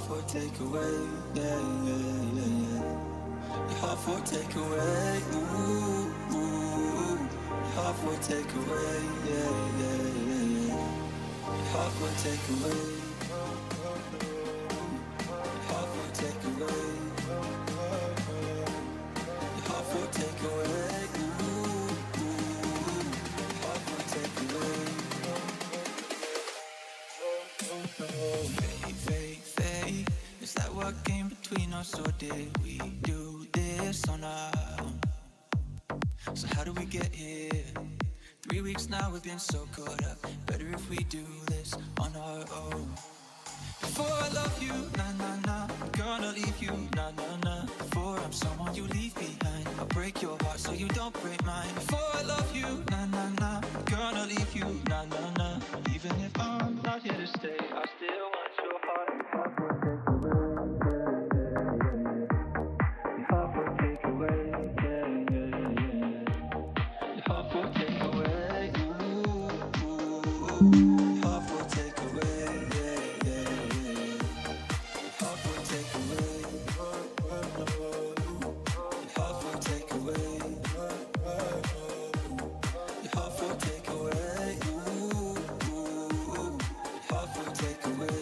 for takeaway, yeah, yeah, yeah, yeah. Your heart for takeaway, ooh, ooh. Your heart for takeaway, yeah, yeah, yeah, yeah. Your heart for takeaway, your heart for takeaway, your heart for takeaway, ooh, ooh. Your heart for takeaway. Fake, is that what came between us, or did we do this on our own? So how do we get here? 3 weeks now we've been so caught up. Better if we do this on our own. Before I love you, nah, nah, nah, I'm gonna leave you, nah, nah, nah. Before I'm someone you leave behind, I'll break your heart so you don't break mine. Before I love you, nah, nah, nah, I'm gonna leave you, nah, nah, nah. Even if I'm not here to stay, I still want your heart. Your heart will take away, yeah, yeah, yeah. Your heart will take away, ooh, ooh. Your heart will take away, yeah, yeah, yeah. Your heart will take away, your heart will take away, your heart will take away, ooh, ooh. Your heart will take away.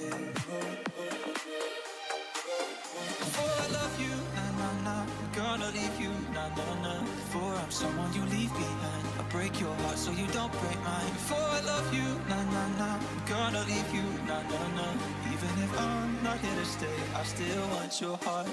Before I love you, nah, nah, nah, I'm gonna leave you, nah, nah, nah. Before I'm someone you leave behind, I'll break your heart so you don't break mine. Before I love you, nah, nah, nah, I'm gonna leave you, nah, nah, nah. Even if I'm not here to stay, I still want your heart.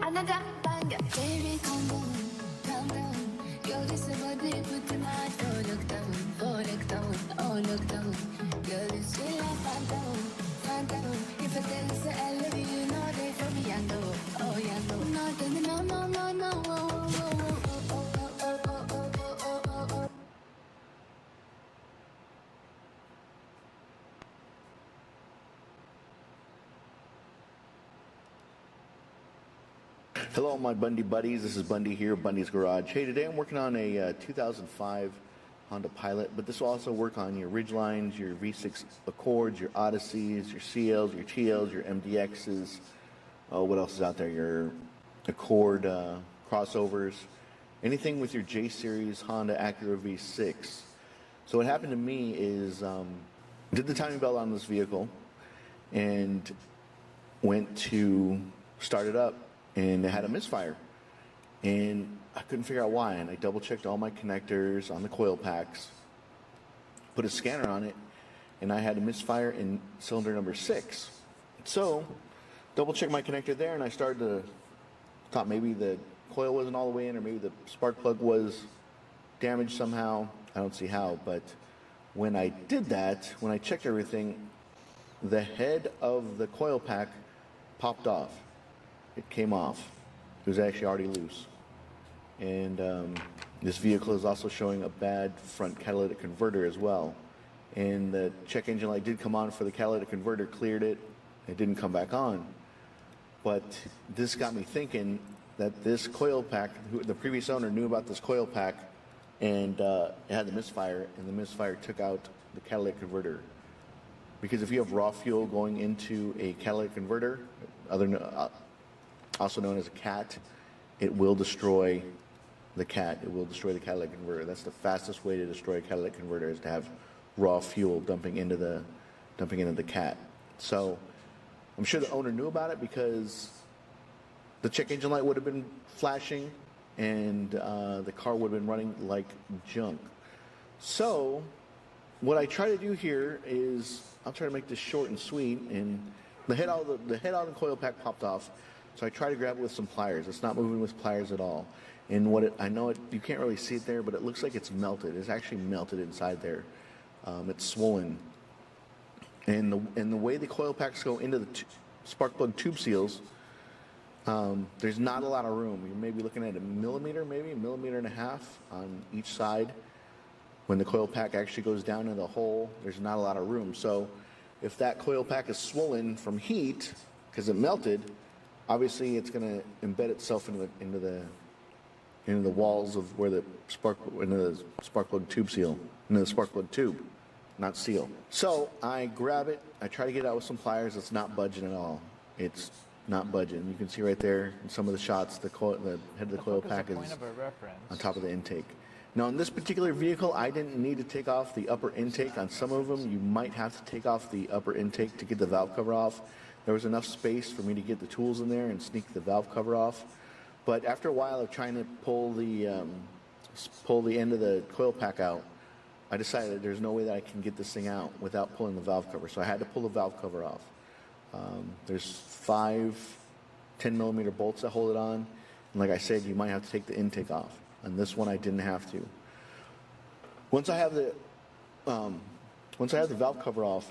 Another banger. Baby, calm down, calm down. You're just a body put tonight. Oh, look down, oh, look down. Girl, it's still a fan down. If I tell you I love you, you know they for me, I know. Oh, yeah, no. No. Oh. Hello, my Bundy buddies. This is Bundy here, Bundy's Garage. Hey, today I'm working on a 2005 Honda Pilot, but this will also work on your Ridgelines, your V6 Accords, your Odysseys, your CLs, your TLs, your MDXs. What else is out there? Your Accord crossovers, anything with your J-Series Honda Acura V6. So what happened to me is did the timing belt on this vehicle and went to start it up, and it had a misfire, and I couldn't figure out why. And I double checked all my connectors on the coil packs, put a scanner on it, and I had a misfire in cylinder number 6. So double checked my connector there, and I started to thought maybe the coil wasn't all the way in, or maybe the spark plug was damaged somehow. I don't see how, but when I did that, when I checked everything, the head of the coil pack popped off. It came off. It was actually already loose. And this vehicle is also showing a bad front catalytic converter as well. And the check engine light did come on for the catalytic converter, cleared it. It didn't come back on. But this got me thinking that this coil pack, the previous owner knew about this coil pack, and it had the misfire, and the misfire took out the catalytic converter. Because if you have raw fuel going into a catalytic converter, also known as a CAT, it will destroy the CAT. It will destroy the catalytic converter. That's the fastest way to destroy a catalytic converter, is to have raw fuel dumping into the CAT. So I'm sure the owner knew about it, because the check engine light would have been flashing, and the car would have been running like junk. So what I try to do here is, I'll try to make this short and sweet, and the head on the coil pack popped off, so I try to grab it with some pliers. It's not moving with pliers at all. And you can't really see it there, but it looks like it's melted. It's actually melted inside there. It's swollen. And the way the coil packs go into the spark plug tube seals, there's not a lot of room. You're maybe looking at a millimeter and a half on each side. When the coil pack actually goes down in the hole, there's not a lot of room. So if that coil pack is swollen from heat because it melted, obviously it's going to embed itself into the walls of where the spark plug tube seal, into the spark plug tube, not seal. So I grab it, I try to get it out with some pliers. It's not budging at all. It's not budging. You can see right there in some of the shots, the head of the coil pack is on top of the intake. Now, in this particular vehicle, I didn't need to take off the upper intake. On some of them, you might have to take off the upper intake to get the valve cover off. There was enough space for me to get the tools in there and sneak the valve cover off. But after a while of trying to pull the end of the coil pack out, I decided that there's no way that I can get this thing out without pulling the valve cover. So I had to pull the valve cover off. There's 5 10mm bolts that hold it on. And like I said, you might have to take the intake off. On this one, I didn't have to. Once I have the valve cover off,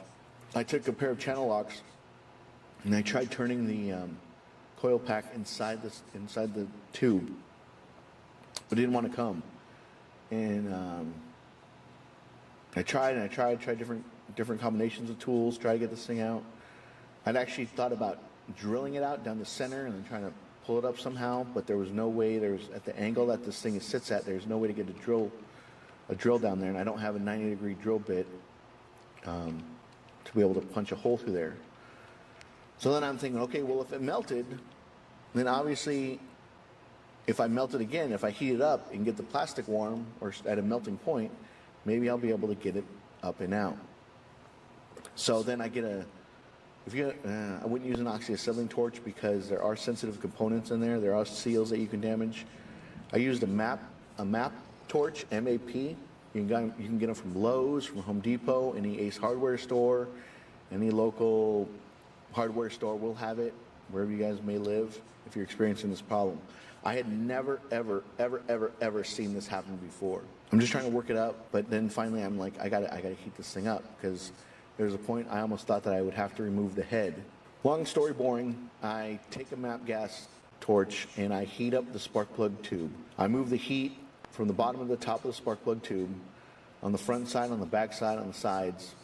I took a pair of channel locks and I tried turning the coil pack inside the tube, but it didn't want to come. And I tried different combinations of tools, try to get this thing out. I'd actually thought about drilling it out down the center and then trying to pull it up somehow, but there was no way. At the angle that this thing sits at, there's no way to get a drill down there, and I don't have a 90-degree drill bit to be able to punch a hole through there. So then I'm thinking, okay, well, if it melted, then obviously if I melt it again, if I heat it up and get the plastic warm or at a melting point, maybe I'll be able to get it up and out. So then I I wouldn't use an oxyacetylene torch because there are sensitive components in there. There are seals that you can damage. I used a MAP torch, M-A-P. You can get them from Lowe's, from Home Depot, any Ace Hardware store, any local hardware store will have it, wherever you guys may live, if you're experiencing this problem. I had never, ever, ever, ever, ever seen this happen before. I'm just trying to work it out, but then finally I'm like, I gotta heat this thing up, because there's a point I almost thought that I would have to remove the head. Long story boring, I take a MAP gas torch and I heat up the spark plug tube. I move the heat from the bottom to the top of the spark plug tube, on the front side, on the back side, on the sides.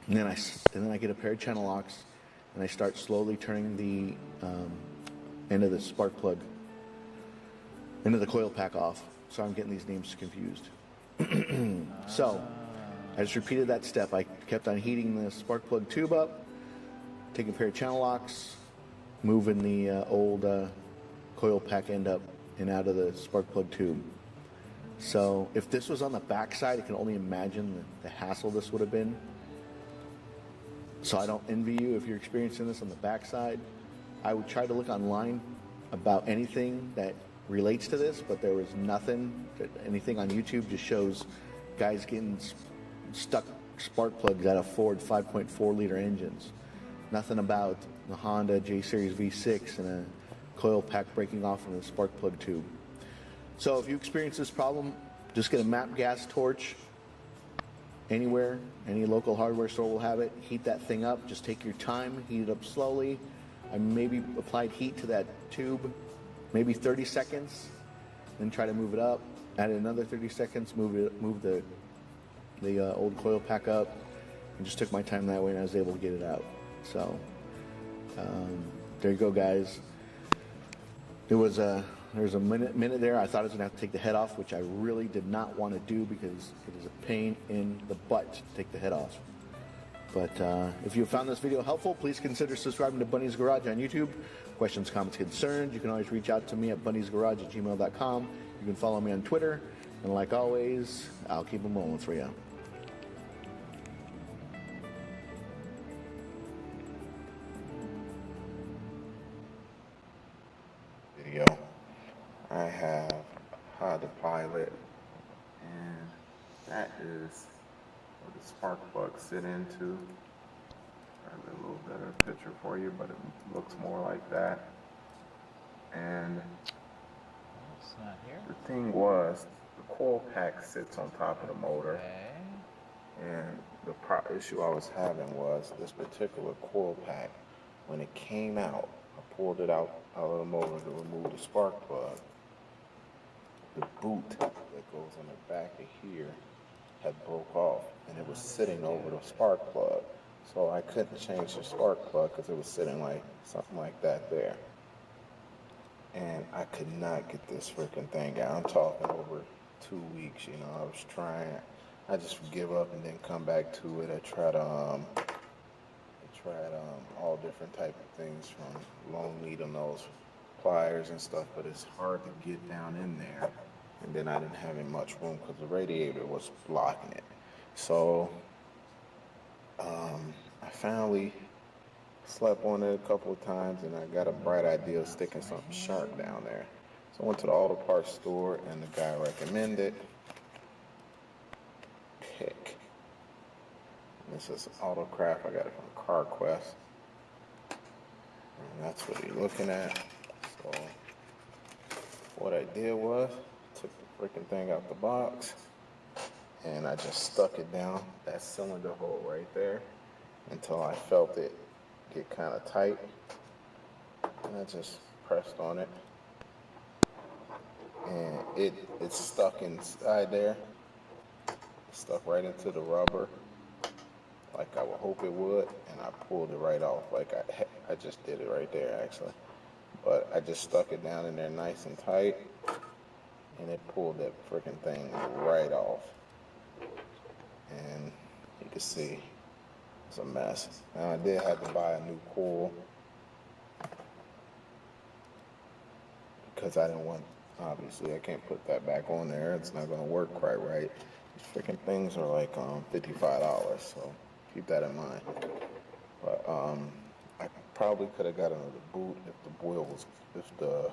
And then I get a pair of channel locks and I start slowly turning the end of the spark plug, end of the coil pack off. So I'm getting these names confused. So I just repeated that step. I kept on heating the spark plug tube up, taking a pair of channel locks, moving the old coil pack end up and out of the spark plug tube. So if this was on the back side, I can only imagine the hassle this would have been. So I don't envy you if you're experiencing this on the back side. I would try to look online about anything that relates to this, but there was nothing. Anything on YouTube just shows guys getting stuck spark plugs out of Ford 5.4 liter engines. Nothing about the Honda J Series V6 and a coil pack breaking off in the spark plug tube. So if you experience this problem, Just get a MAP gas torch anywhere, any local hardware store will have it. Heat that thing up, just take your time, heat it up slowly. I maybe applied heat to that tube, maybe 30 seconds, then try to move it up. Add another 30 seconds, move the old coil pack up, and just took my time that way, and I was able to get it out. So there you go, guys. There was a minute there. I thought I was gonna have to take the head off, which I really did not want to do because it is a pain in the butt to take the head off. But if you found this video helpful, please consider subscribing to Bunny's Garage on YouTube. Questions, comments, concerns, you can always reach out to me at bunnysgarage@gmail.com. You can follow me on Twitter, and like always, I'll keep them rolling for you. Video. I have Honda Pilot, and that is where the spark plugs sit into. Try a little better picture for you, but it looks more like that. And It's not here. the thing was, the coil pack sits on top of the motor, Okay. and the issue I was having was this particular coil pack. When it came out, I pulled it out of the motor to remove the spark plug. The boot that goes on the back of here had broke off, and it was sitting over the spark plug. So I couldn't change the spark plug because it was sitting like something like that there. And I could not get this freaking thing out. I'm talking over 2 weeks, you know. I was trying. I just give up and then come back to it. I tried all different type of things, from long needle nose pliers and stuff, but it's hard to get down in there. And then I didn't have any much room because the radiator was blocking it. So I finally slept on it a couple of times, and I got a bright idea of sticking something sharp down there. So I went to the auto parts store, and the guy recommended pick. This is Autocraft. I got it from CarQuest. And that's what you're looking at. So what I did was took the freaking thing out the box, and I just stuck it down that cylinder hole right there until I felt it get kind of tight. And I just pressed on it, and it's stuck inside there. It stuck right into the rubber, like I would hope it would, and I pulled it right off. Like I just did it right there, actually. But I just stuck it down in there nice and tight, and it pulled that freaking thing right off. And you can see it's a mess. Now I did have to buy a new coil because I didn't want, obviously I can't put that back on there. It's not going to work quite right. These freaking things are like $55, so keep that in mind. But I probably could have got another boot if the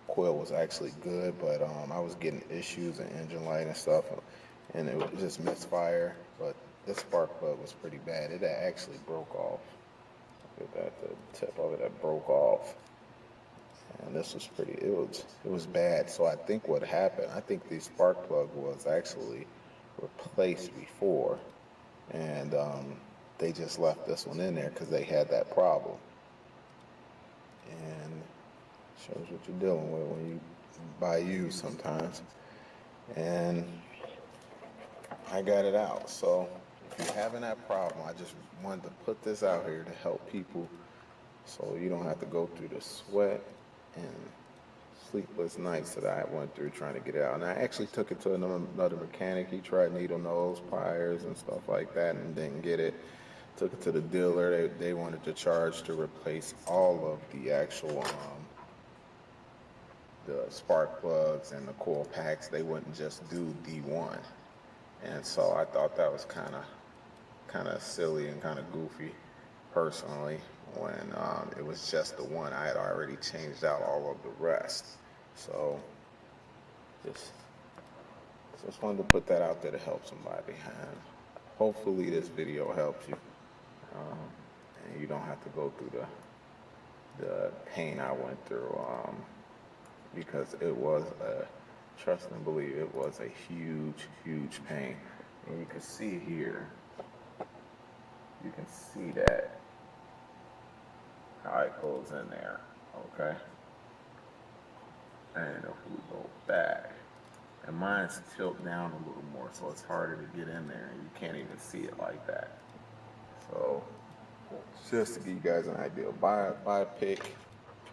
coil was actually good, but I was getting issues in engine light and stuff, and it would just misfire. But this spark plug was pretty bad. It actually broke off. Look at that, the tip of it that broke off. And this was it was bad. So I think what happened, I think the spark plug was actually replaced before, and they just left this one in there because they had that problem. And shows what you're dealing with when you buy used sometimes. And I got it out. So if you're having that problem, I just wanted to put this out here to help people so you don't have to go through the sweat and sleepless nights that I went through trying to get it out. And I actually took it to another mechanic. He tried needle nose pliers and stuff like that and didn't get it. Took it to the dealer. They wanted to charge to replace all of the actual the spark plugs and the coil packs. They wouldn't just do D1. And so I thought that was kind of silly and kind of goofy personally, when it was just the one. I had already changed out all of the rest. So just wanted to put that out there to help somebody. And hopefully this video helps you, and you don't have to go through the pain I went through, because it was trust and believe, it was a huge pain. And you can see here, you can see that, how it goes in there, okay? And if we go back, and mine's tilt down a little more, so it's harder to get in there, and you can't even see it like that. So, just to give you guys an idea, buy a pick,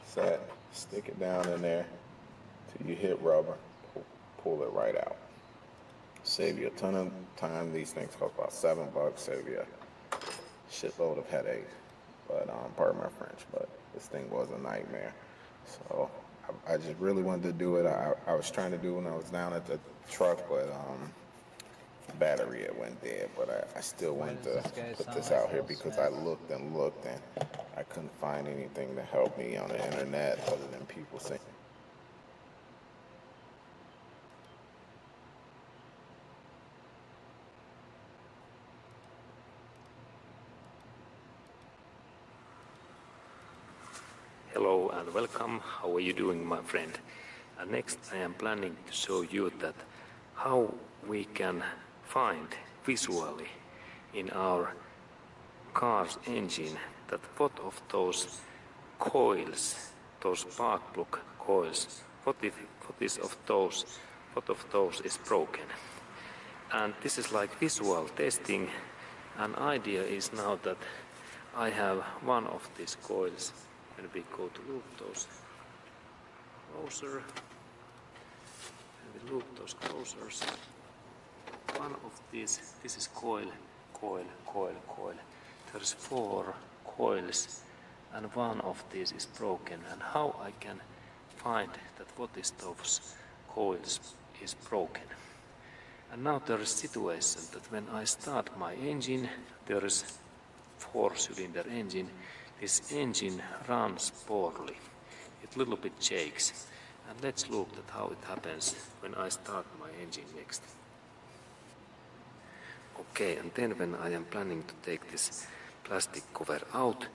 set, stick it down in there till you hit rubber, pull it right out. Save you a ton of time. These things cost about $7. Save you a shitload of headaches. But pardon my French, but this thing was a nightmare. So I just really wanted to do it. I was trying to do it when I was down at the truck, but the battery it went dead. But I still wanted to put this out here because I looked and looked and I couldn't find anything to help me on the internet other than people saying. Hello and welcome. How are you doing, my friend? And next I am planning to show you that how we can find visually in our car's engine that what of those coils, those spark plug coils, what of those is broken. And this is like visual testing. An idea is now that I have one of these coils. And we go to loop those closer, and we loop those closer. One of these, this is coil. There's 4 coils, and one of these is broken. And how I can find that what is those coils is broken? And now there is a situation that when I start my engine, there is 4-cylinder engine. This engine runs poorly. It little bit shakes. And let's look at how it happens when I start my engine next. Okay, and then when I am planning to take this plastic cover out,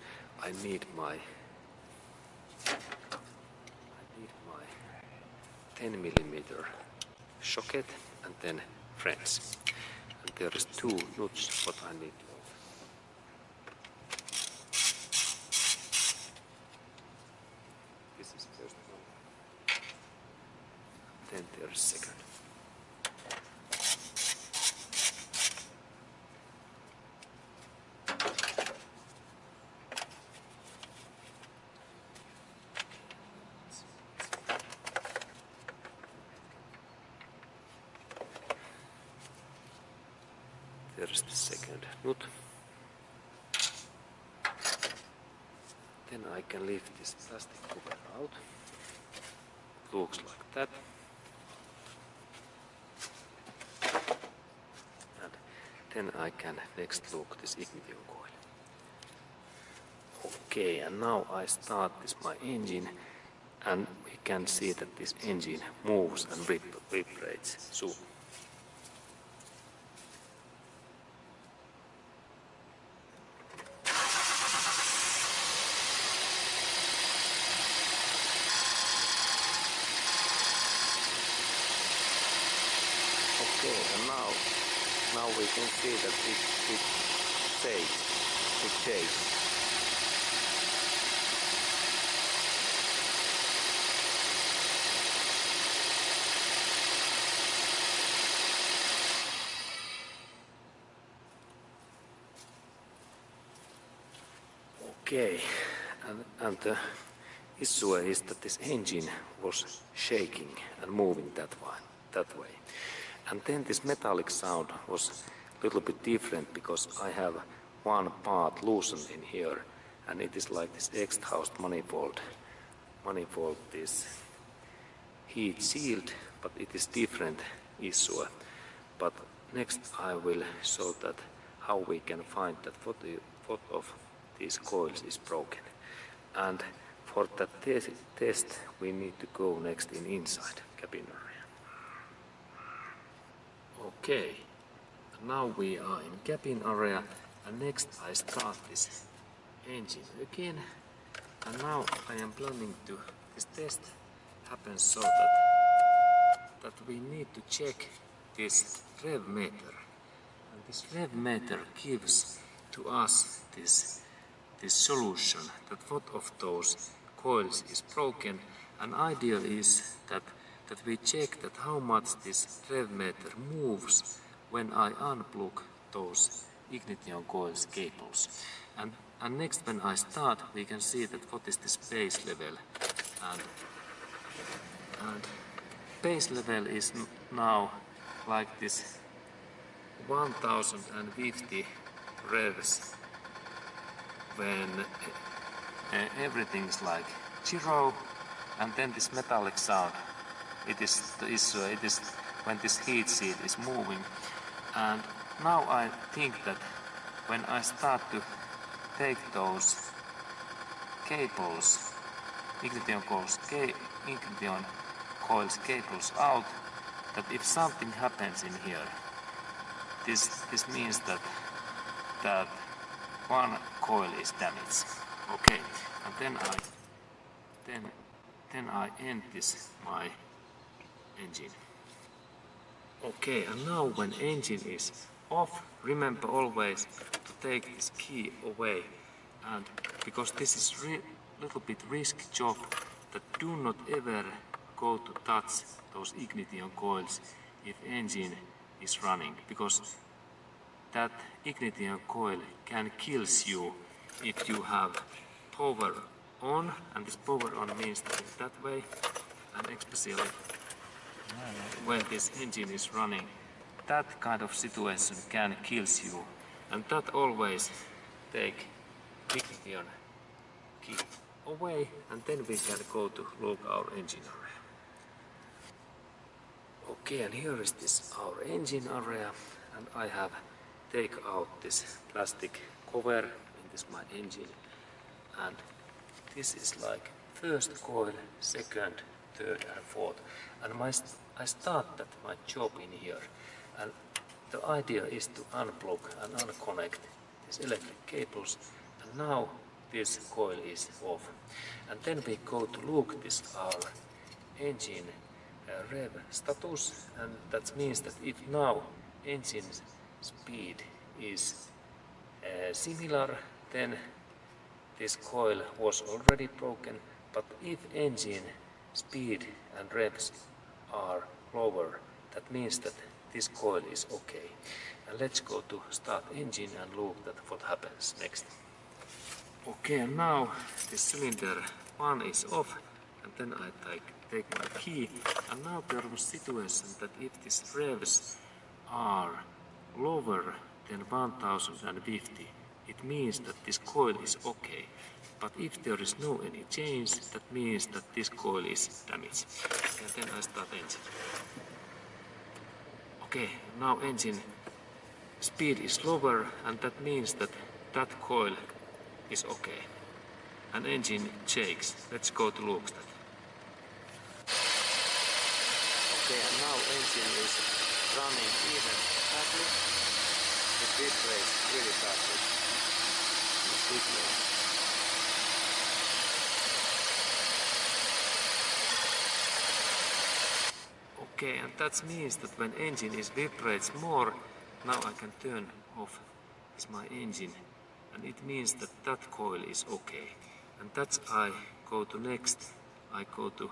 I need my 10mm socket and then threads. And there is 2 nuts what I need to. This is first one. Then there is second. There's the second nut. Then I can lift this plastic cover out. It looks like that. And then I can next look this ignition coil. Okay, and now I start this my engine, and we can see that this engine moves and vibrates soon. Okay, and now we can see that it shakes. Okay, and the issue is that this engine was shaking and moving that way. And then this metallic sound was a little bit different because I have one part loosened in here, and it is like this exhaust manifold this heat shield, but it is different issue. But next I will show that how we can find that what of these coils is broken. And for that test we need to go next inside cabin area. Okay, now we are in cabin area, and next I start this engine again. And now I am planning to, this test happens so that that we need to check this rev meter. And this rev meter gives to us this solution, that what of those coils is broken, and ideal is that we check that how much this rev meter moves when I unplug those ignition coils cables. And next, when I start, we can see that what is this base level, and base level is now like this 1050 revs when everything's like 0, and then this metallic sound, it is when this heat shield is moving. And now I think that when I start to take those cables, ignition coils cables out, that if something happens in here, this means that one coil is damaged. Okay, and then I end this my engine. Okay, and now when engine is off, remember always to take this key away, and because this is little bit risky job, that do not ever go to touch those ignition coils if engine is running, because that ignition coil can kill you if you have power on, and this power on means that way, and especially when this engine is running, that kind of situation can kill you, and that always take ignition key away, and then we can go to look our engine area. Okay, and here is this our engine area, and I have take out this plastic cover in this my engine, and this is like first coil, second, third and fourth, and I started my job in here, and the idea is to unplug and unconnect these electric cables, and now this coil is off, and then we go to look this our engine rev status, and that means that if now engine speed is similar, then this coil was already broken, but if engine speed and revs are lower, that means that this coil is okay. And let's go to start engine and look at what happens next. Okay, and now the cylinder 1 is off, and then I take my key, and now there was situation that if these revs are lower than 1050, it means that this coil is okay. But if there is no any change, that means that this coil is damaged. And then I start engine. Okay, now engine speed is lower, and that means that that coil is okay. And engine shakes. Let's go to look that. Okay, and now engine is running even badly. It vibrates really badly. Okay, and that means that when engine is vibrates more, now I can turn off my engine, and it means that that coil is okay. And that's I go to next. I go to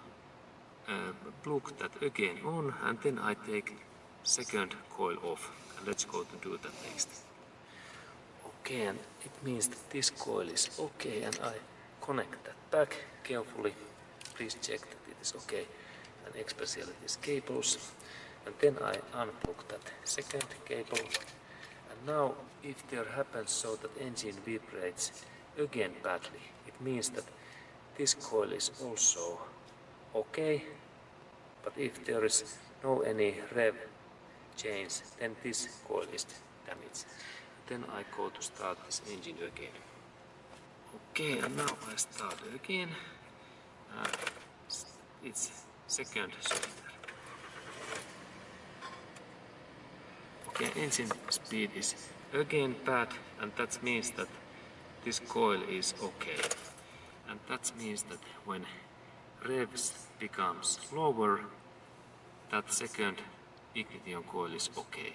plug that again on, and then I take second coil off, and let's go to do that next. Okay, and it means that this coil is okay, and I connect that back carefully. Please check that it is okay, and especially these cables. And then I unplug that second cable. And now if there happens so that engine vibrates again badly, it means that this coil is also okay. But if there is no any rev change, then this coil is damaged. Then I go to start this engine again. Okay, and now I start again. It's second cylinder. Okay, engine speed is again bad, and that means that this coil is okay. And that means that when revs becomes lower, that second ignition coil is okay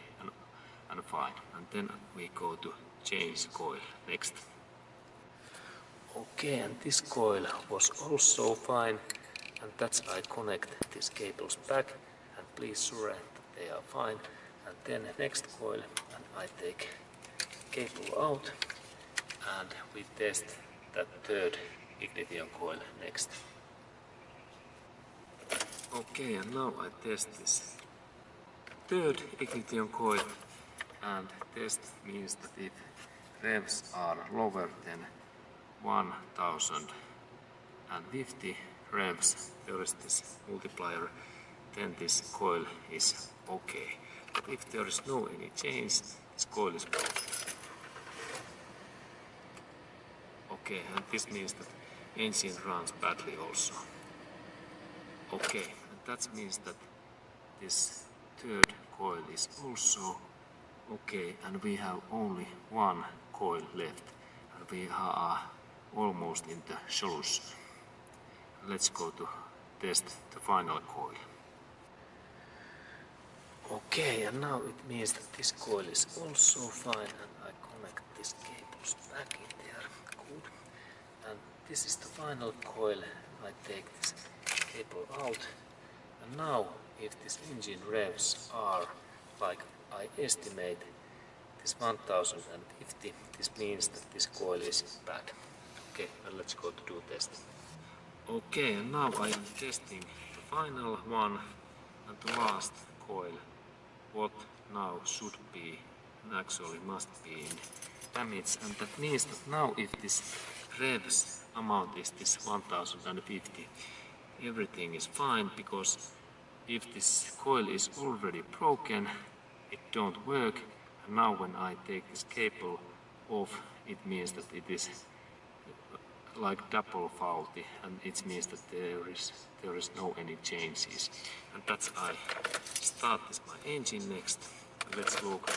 and fine. And then we go to change coil next. Okay, and this coil was also fine, and that's I connect these cables back, and please sure that they are fine. And then next coil, and I take cable out, and we test that third ignition coil next. Okay, and now I test this third ignition coil, and test means that if revs are lower than 1050 revs, there is this multiplier, then this coil is okay. But if there is no any change, this coil is broken. Okay, and this means that engine runs badly also. Okay, and that means that this third coil is also okay, and we have only one coil left, and we are almost in the solution. Let's go to test the final coil. Okay, and now it means that this coil is also fine, and I connect these cables back in there. Good. And this is the final coil. I take this cable out, and now if this engine revs are like I estimate this 1050, this means that this coil is bad. Okay, and let's go to do test. Okay, and now I am testing the final one and the last coil. What now should be, and actually must be in damage, and that means that now if this revs amount is this 1050, everything is fine, because if this coil is already broken, it don't work, and now when I take this cable off, it means that it is like double faulty, and it means that there is no any changes. And that's I start this my engine next. Let's look.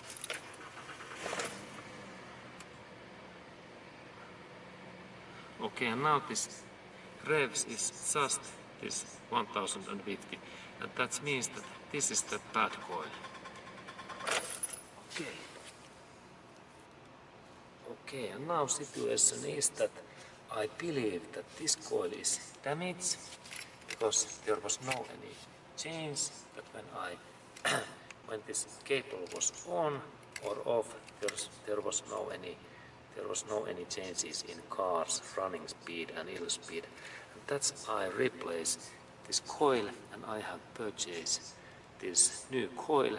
Okay, and now this revs is just this 1050, and that means that this is the bad coil. Okay. Okay, and now situation is that I believe that this coil is damaged, because there was no any change that when I when this cable was on or off, there was no any changes in car's running speed and idle speed. And that's I replace this coil, and I have purchased this new coil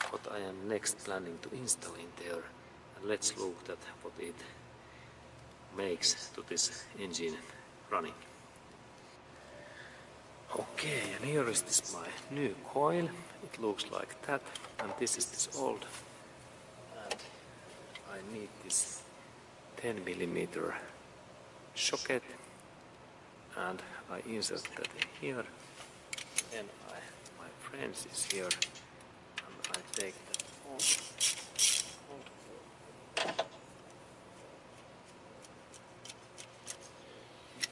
what I am next planning to install in there. And let's look at what it makes to this engine running. Okay, and here is this my new coil. It looks like that, and this is this old, and I need this 10mm socket, and I insert that in here. Then my friends is here, and I take that old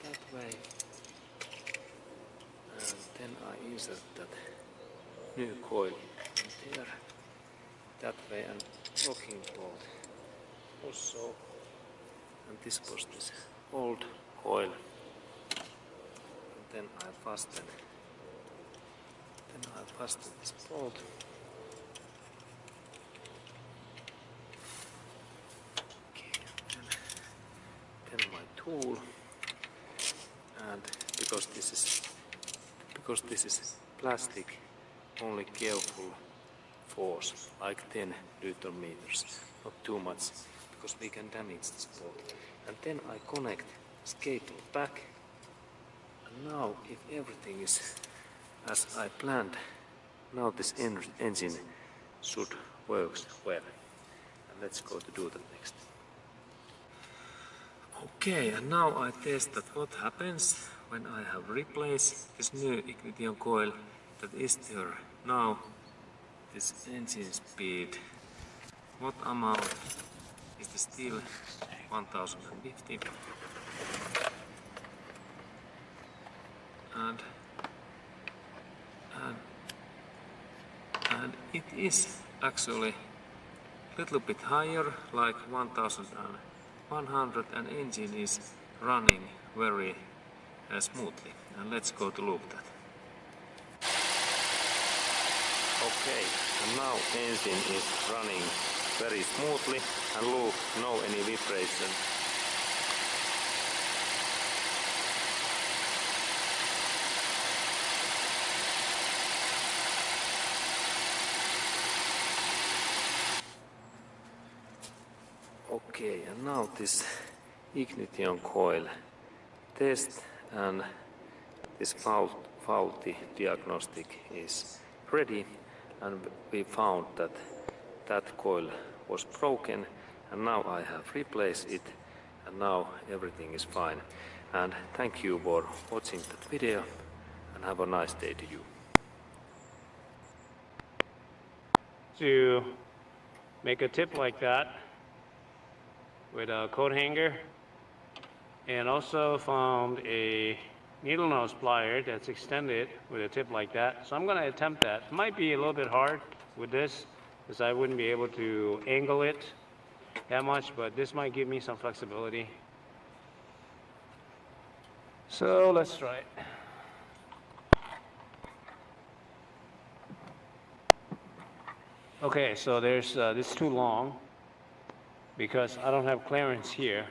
that way, and then I insert that new coil in there that way, and locking bolt also, and this was this old coil, and then I fasten this bolt. Okay, then my tool, and because this is plastic, only careful force, like 10 Newton meters, not too much, because we can damage this bolt. And then I connect this cable back, and now if everything is as I planned, now this engine should work well. And let's go to do that next. Okay, and now I test that what happens when I have replaced this new ignition coil. That is there now this engine speed. What amount is the still 1050? it is actually a little bit higher, like 1100, and engine is running very smoothly. And let's go to loop that. Okay, and now engine is running very smoothly and look, no any vibration. Okay, and now this ignition coil test and this faulty diagnostic is ready, and we found that that coil was broken, and now I have replaced it, and now everything is fine. And thank you for watching that video, and have a nice day to you. To make a tip like that with a coat hanger, and also found a needle nose plier that's extended with a tip like that. So I'm going to attempt that. It might be a little bit hard with this because I wouldn't be able to angle it that much, but this might give me some flexibility. So let's try it. Okay, so there's this is too long because I don't have clearance here.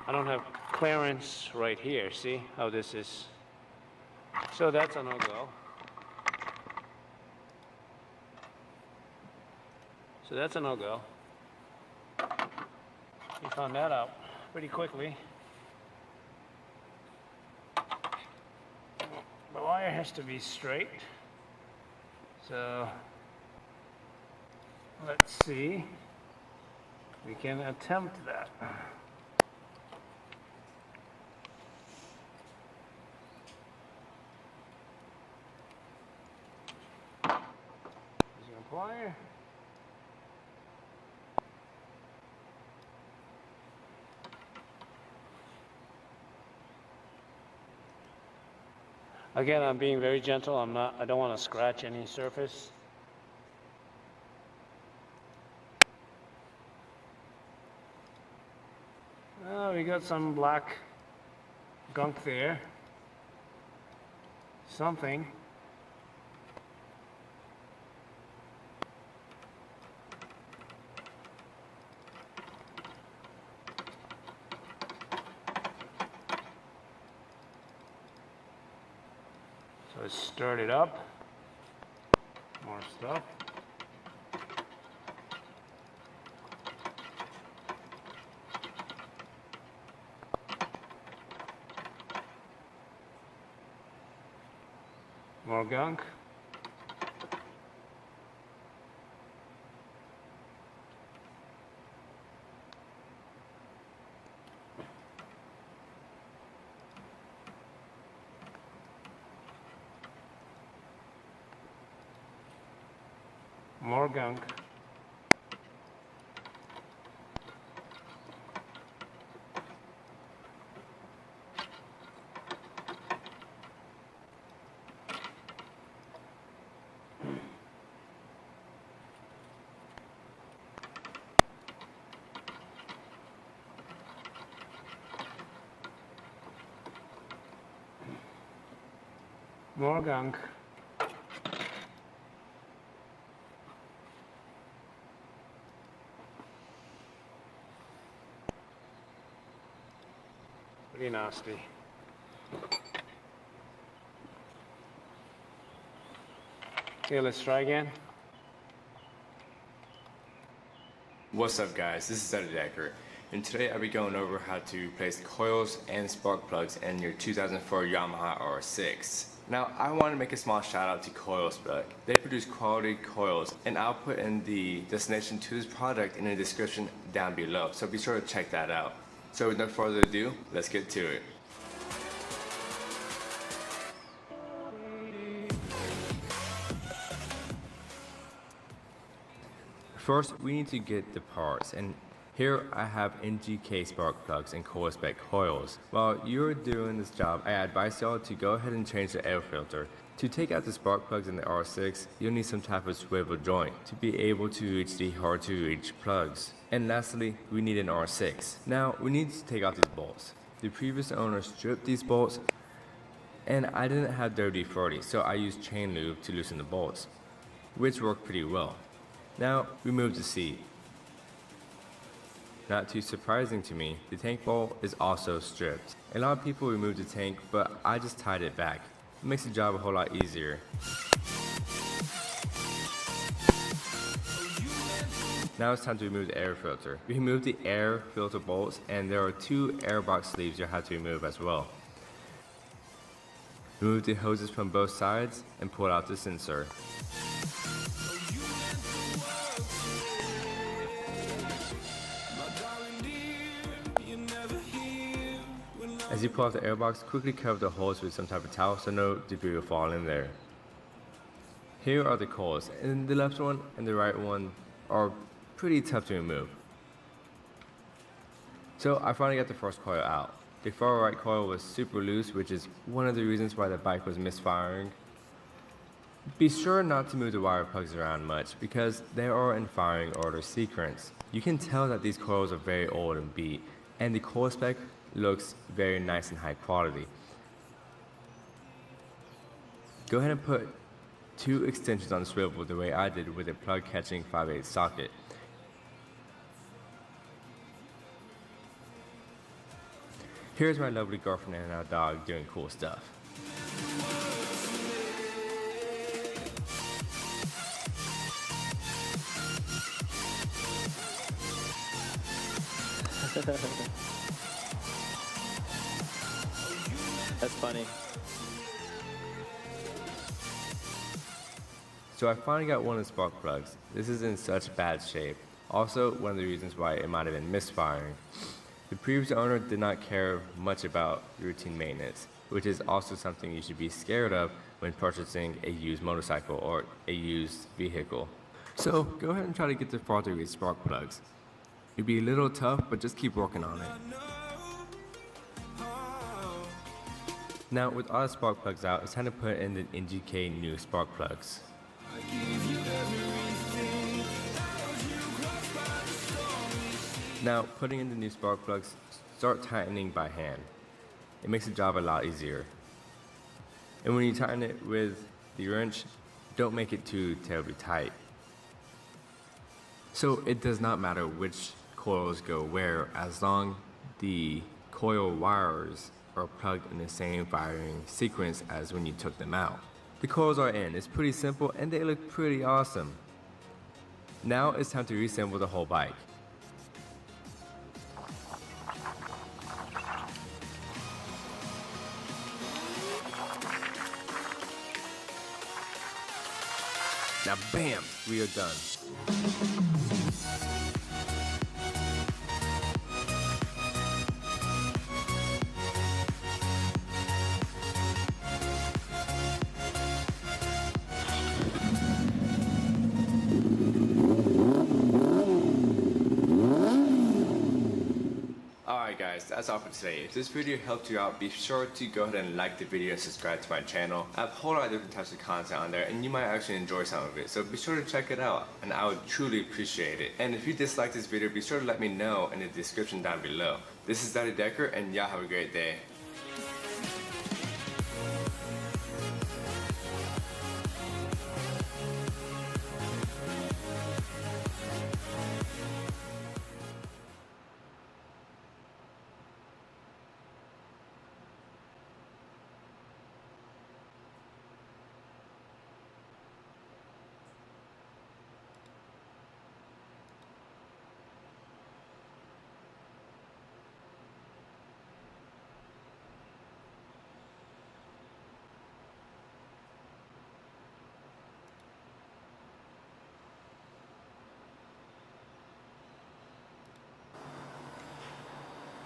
I don't have clearance right here. See how this is? So that's a no-go. So that's a no-go. We found that out pretty quickly. The wire has to be straight. So let's see. We can attempt that. Using a plier. Again, I'm being very gentle. I don't want to scratch any surface. We got some black gunk there. Something. So let's stir it up. More stuff. More gunk. More gunk. More gunk. Pretty nasty. Okay, let's try again. What's up guys, this is Decker, and today I'll be going over how to place coils and spark plugs in your 2004 Yamaha R6. Now I want to make a small shout out to Coil Spec. They produce quality coils, and I'll put in the destination to this product in the description down below, so be sure to check that out. So with no further ado, let's get to it. First, we need to get the parts, and Here I have NGK spark plugs and coil spec coils. While you're doing this job, I advise y'all to go ahead and change the air filter. To take out the spark plugs in the R6, you'll need some type of swivel joint to be able to reach the hard to reach plugs. And lastly, we need an R6. Now we need to take out these bolts. The previous owner stripped these bolts and I didn't have WD-40, so I used chain lube to loosen the bolts, which worked pretty well. Now remove the seat. Not too surprising to me, the tank bolt is also stripped. A lot of people remove the tank, but I just tied it back. It makes the job a whole lot easier. Now it's time to remove the air filter. We remove the air filter bolts and there are 2 air box sleeves you'll have to remove as well. Remove the hoses from both sides and pull out the sensor. As you pull off the airbox, quickly cover the holes with some type of towel so no debris will fall in there. Here are the coils, and the left one and the right one are pretty tough to remove. So I finally got the first coil out. The far right coil was super loose, which is one of the reasons why the bike was misfiring. Be sure not to move the wire plugs around much because they are in firing order sequence. You can tell that these coils are very old and beat, and the coil spec looks very nice and high quality. Go ahead and put 2 extensions on the swivel the way I did with a plug catching 5/8 socket. Here's my lovely girlfriend and our dog doing cool stuff. That's funny. So I finally got one of the spark plugs. This is in such bad shape. Also, one of the reasons why it might have been misfiring. The previous owner did not care much about routine maintenance, which is also something you should be scared of when purchasing a used motorcycle or a used vehicle. So go ahead and try to get the farther reach spark plugs. It'd be a little tough, but just keep working on it. Now with all the spark plugs out, it's time to put in the NGK new spark plugs. Now putting in the new spark plugs, start tightening by hand. It makes the job a lot easier. And when you tighten it with the wrench, don't make it too terribly tight. So it does not matter which coils go where as long the coil wires are plugged in the same firing sequence as when you took them out. The coils are in. It's pretty simple and they look pretty awesome. Now it's time to reassemble the whole bike. Now bam, we are done. Alright guys, that's all for today. If this video helped you out, be sure to go ahead and like the video and subscribe to my channel. I have a whole lot of different types of content on there and you might actually enjoy some of it. So be sure to check it out and I would truly appreciate it. And if you dislike this video, be sure to let me know in the description down below. This is Daddy Decker and y'all have a great day.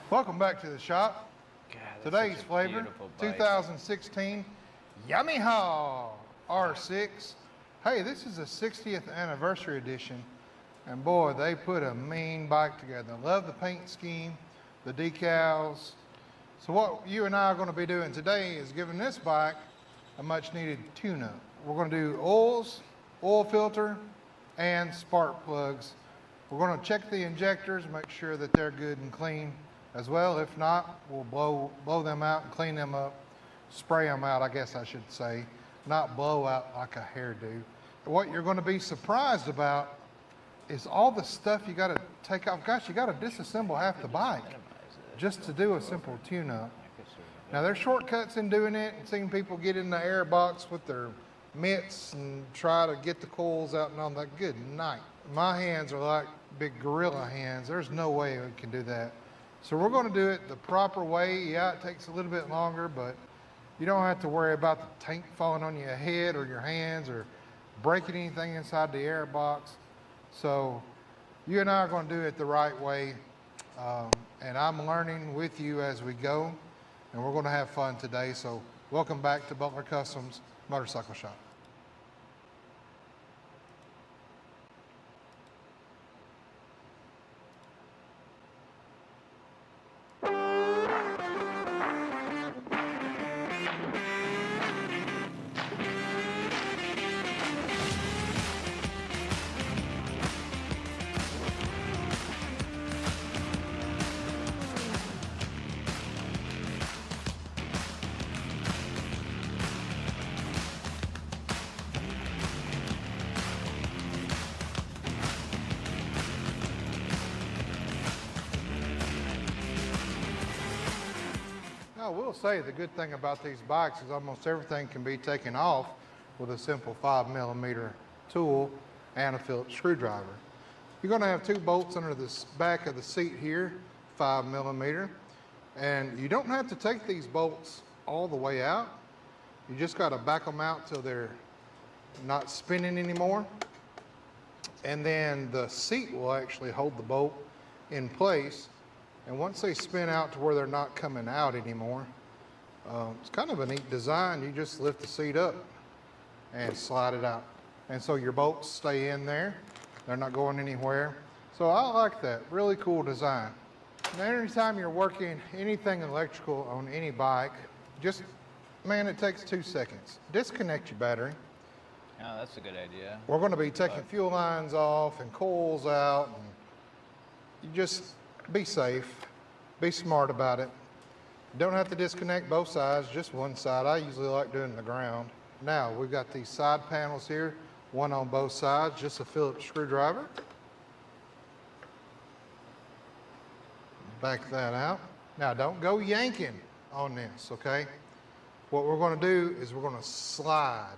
Welcome back to the shop. Today's flavor, 2016 Yamaha R6. Hey, this is a 60th anniversary edition And boy, they put a mean bike together. Love the paint scheme, the decals. So what you and I are going to be doing today is giving this bike a much needed tune-up. We're going to do oils, oil filter, and spark plugs. We're going to check the injectors, make sure that they're good and clean as well. If not, we'll blow them out and clean them up, spray them out, I guess I should say, not blow out like a hairdo. What you're going to be surprised about is all the stuff you got to take off. Gosh, you got to disassemble half the bike just to do a simple tune-up. Now, there's shortcuts in doing it, and seeing people get in the air box with their mitts and try to get the coils out and all that. Good night. My hands are like big gorilla hands. There's no way we can do that. So we're going to do it the proper way. Yeah, it takes a little bit longer, but you don't have to worry about the tank falling on your head or your hands or breaking anything inside the air box. So you and I are going to do it the right way. And I'm learning with you as we go. And we're going to have fun today. So welcome back to Butler Customs Motorcycle Shop. I will say the good thing about these bikes is almost everything can be taken off with a simple 5mm tool and a Phillips screwdriver. You're going to have 2 bolts under the back of the seat here, 5mm, and you don't have to take these bolts all the way out. You just got to back them out till they're not spinning anymore, and then the seat will actually hold the bolt in place. And once they spin out to where they're not coming out anymore, it's kind of a neat design. You just lift the seat up and slide it out. And so your bolts stay in there. They're not going anywhere. So I like that. Really cool design. Now, anytime you're working anything electrical on any bike, just, man, it takes 2 seconds. Disconnect your battery. Oh, that's a good idea. We're going to be taking fuel lines off and coils out. And you just be safe, be smart about it. You don't have to disconnect both sides, just one side. I usually like doing the ground. Now, we've got these side panels here, one on both sides, just a Phillips screwdriver. Back that out. Now, don't go yanking on this, okay? What we're going to do is we're going to slide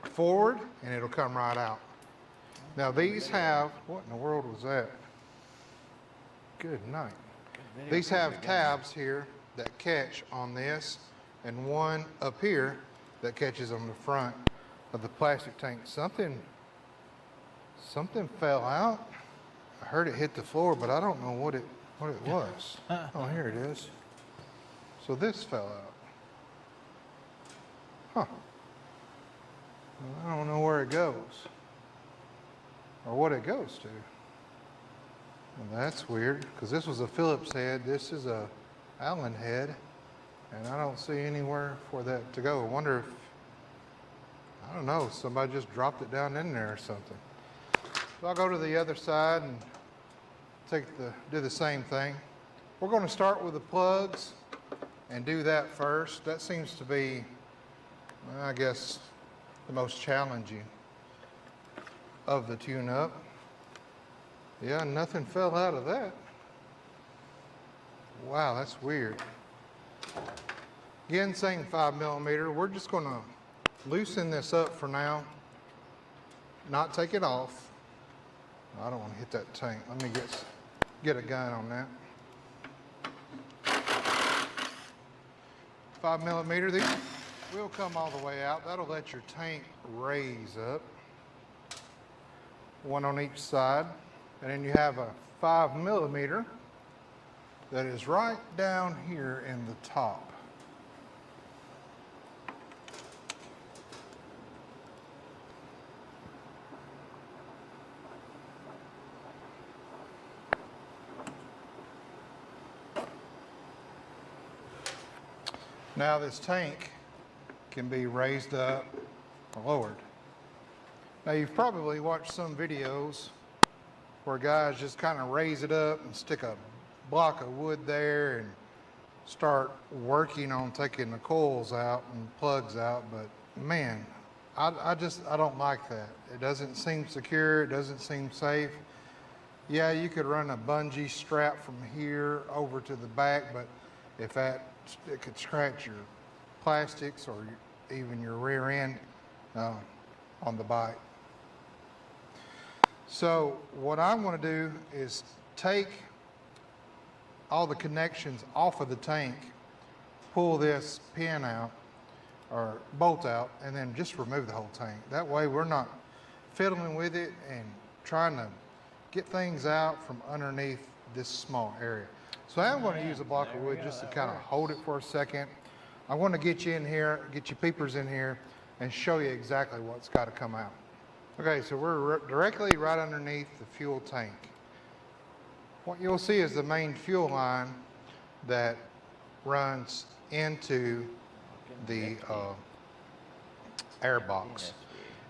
forward, and it'll come right out. Now, these have, what in the world was that? Good night. These have tabs here that catch on this, and one up here that catches on the front of the plastic tank. Something fell out. I heard it hit the floor, but I don't know what it was. Oh, here it is. So this fell out. Huh. Well, I don't know where it goes or what it goes to. Well, that's weird, because this was a Phillips head. This is a Allen head, and I don't see anywhere for that to go. I wonder if, I don't know, somebody just dropped it down in there or something. So I'll go to the other side and do the same thing. We're going to start with the plugs and do that first. That seems to be, I guess, the most challenging of the tune-up. Yeah, nothing fell out of that. Wow, that's weird. Again, same 5mm. We're just going to loosen this up for now, not take it off. I don't want to hit that tank. Let me get a gun on that. 5mm. These will come all the way out. That'll let your tank raise up. One on each side. And then you have a 5mm that is right down here in the top. Now this tank can be raised up or lowered. Now you've probably watched some videos where guys just kind of raise it up and stick a block of wood there and start working on taking the coils out and plugs out, but man, I don't like that. It doesn't seem secure, it doesn't seem safe. Yeah, you could run a bungee strap from here over to the back, but if it could scratch your plastics or even your rear end on the bike. So what I'm going to do is take all the connections off of the tank, pull this pin out or bolt out, and then just remove the whole tank. That way we're not fiddling with it and trying to get things out from underneath this small area. So I'm going to use a block of wood just to kind of hold it for a second. I want to get you in here, get your peepers in here, and show you exactly what's got to come out. Okay, so we're directly right underneath the fuel tank. What you'll see is the main fuel line that runs into the air box.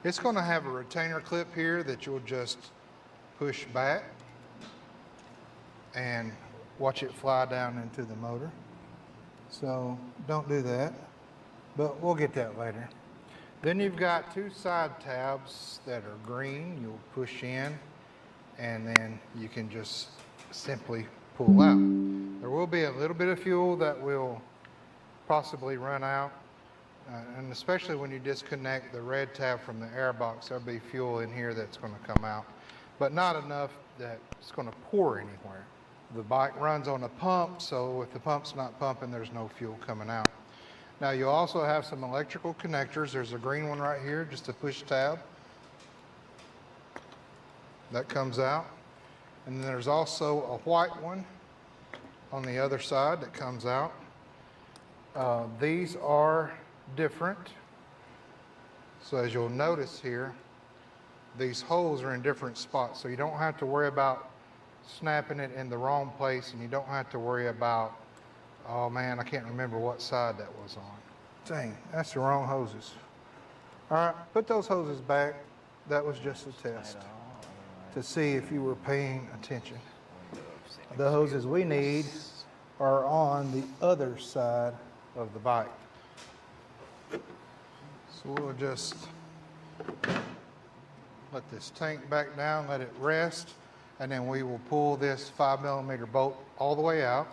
It's going to have a retainer clip here that you'll just push back and watch it fly down into the motor. So don't do that, but we'll get that later. Then you've got two side tabs that are green. You'll push in and then you can just simply pull out. There will be a little bit of fuel that will possibly run out, and especially when you disconnect the red tab from the air box, there'll be fuel in here that's going to come out, but not enough that it's going to pour anywhere. The bike runs on a pump, so if the pump's not pumping, there's no fuel coming out. Now you also have some electrical connectors. There's a green one right here, just a push tab. That comes out. And then there's also a white one on the other side that comes out. These are different. So as you'll notice here, these holes are in different spots. So you don't have to worry about snapping it in the wrong place, and you don't have to worry about, oh man, I can't remember what side that was on. Dang, that's the wrong hoses. All right, put those hoses back. That was just a test to see if you were paying attention. The hoses we need are on the other side of the bike. So we'll just let this tank back down, let it rest, and then we will pull this 5mm bolt all the way out.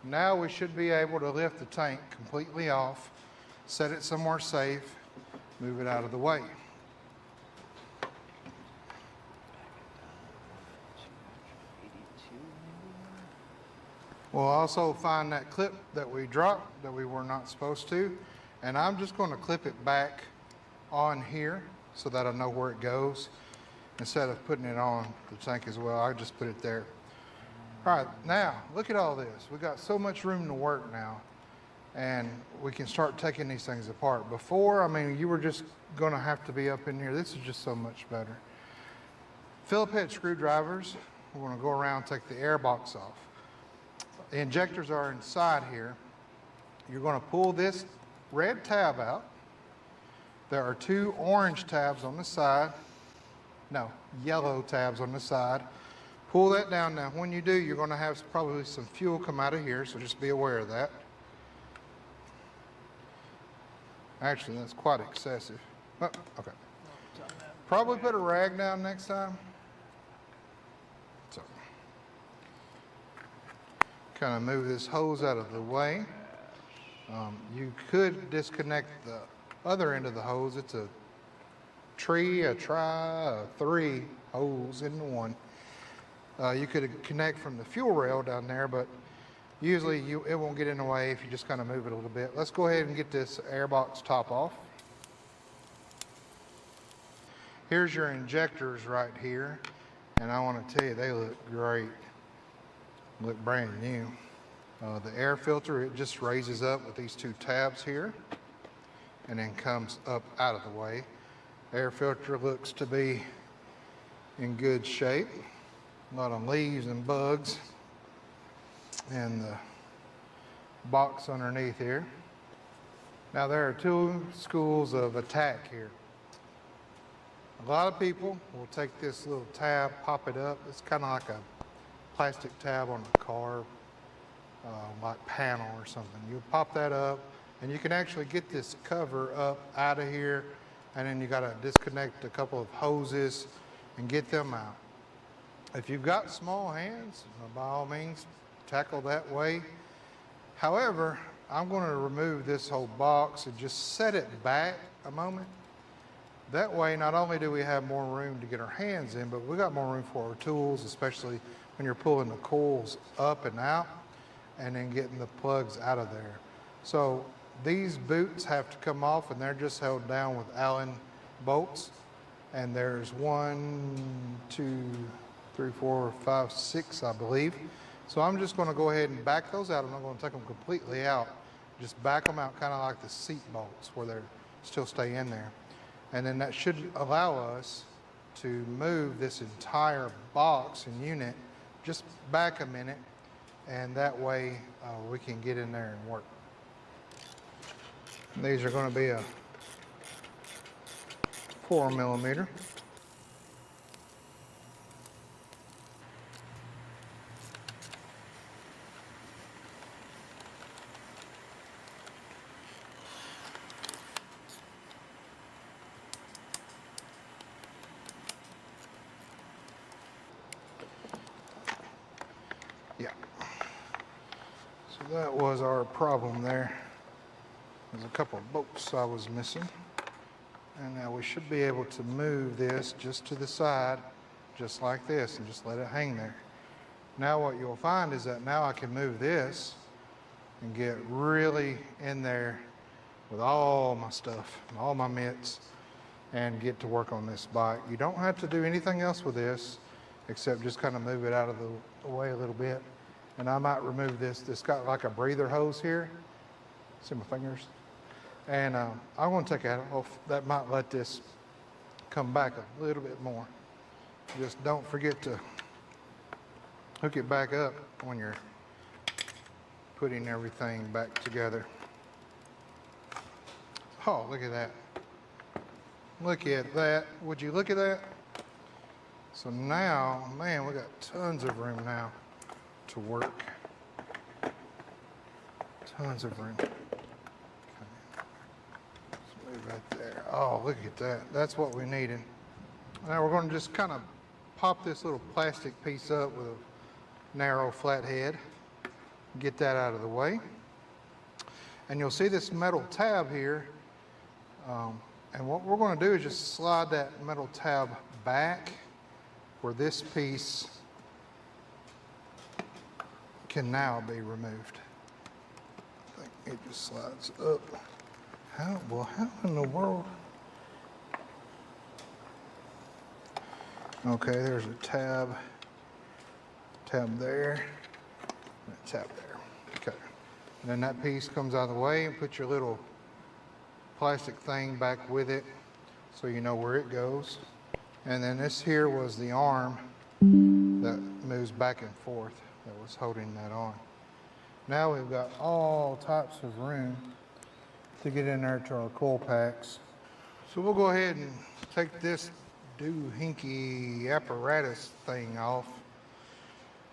Now we should be able to lift the tank completely off, set it somewhere safe, move it out of the way. We'll also find that clip that we dropped that we were not supposed to, and I'm just going to clip it back on here so that I know where it goes. Instead of putting it on the tank as well, I just put it there. All right, now look at all this. We've got so much room to work now, and we can start taking these things apart. Before, I mean, you were just going to have to be up in here. This is just so much better. Phillips head screwdrivers. We're going to go around and take the air box off. The injectors are inside here. You're going to pull this red tab out. There are two orange tabs on the side. No, yellow tabs on the side. Pull that down. Now, when you do, you're going to have probably some fuel come out of here, so just be aware of that. Actually, that's quite excessive. Oh, okay. Probably put a rag down next time. So, kind of move this hose out of the way. You could disconnect the other end of the hose. It's a three hose into one. You could connect from the fuel rail down there, but usually it won't get in the way if you just kind of move it a little bit. Let's go ahead and get this airbox top off. Here's your injectors right here, and I want to tell you, they look great. Look brand new. The air filter, it just raises up with these two tabs here and then comes up out of the way. Air filter looks to be in good shape. a lot of leaves and bugs and the box underneath here. Now there are two schools of attack here. A lot of people will take this little tab, pop it up. It's kind of like a plastic tab on a car, like panel or something. You pop that up and you can actually get this cover up out of here, and then you got to disconnect a couple of hoses and get them out. If you've got small hands, by all means, tackle that way. However, I'm going to remove this whole box and just set it back a moment. That way, not only do we have more room to get our hands in, but we got more room for our tools, especially when you're pulling the coils up and out and then getting the plugs out of there. So these boots have to come off, and they're just held down with Allen bolts. And there's 1, 2, 3, 4, 5, 6, I believe. So I'm just going to go ahead and back those out. I'm not going to take them completely out. Just back them out kind of like the seat bolts where they're still stay in there. And then that should allow us to move this entire box and unit just back a minute, and that way we can get in there and work. These are going to be a 4mm. Yeah. So that was our problem there. There's a couple of bolts I was missing. And now we should be able to move this just to the side, just like this, and just let it hang there. Now what you'll find is that now I can move this and get really in there with all my stuff, all my mitts, and get to work on this bike. You don't have to do anything else with this except just kind of move it out of the way a little bit. And I might remove this. It's got like a breather hose here. See my fingers? And I'm going to take it off. That might let this come back a little bit more. Just don't forget to hook it back up when you're putting everything back together. Oh, look at that. Look at that. Would you look at that? So now, man, we got tons of room now to work. Tons of room. Okay. Let's move right there. Oh, look at that. That's what we needed. Now we're going to just kind of pop this little plastic piece up with a narrow flat head. Get that out of the way. And you'll see this metal tab here. And what we're going to do is just slide that metal tab back where this piece can now be removed. I think it just slides up. How in the world? Okay, there's a tab there, and a tab there. Okay, and then that piece comes out of the way, and put your little plastic thing back with it so you know where it goes. And then this here was the arm that moves back and forth that was holding that on. Now we've got all types of room to get in there to our coil packs. So we'll go ahead and take this doohickey apparatus thing off.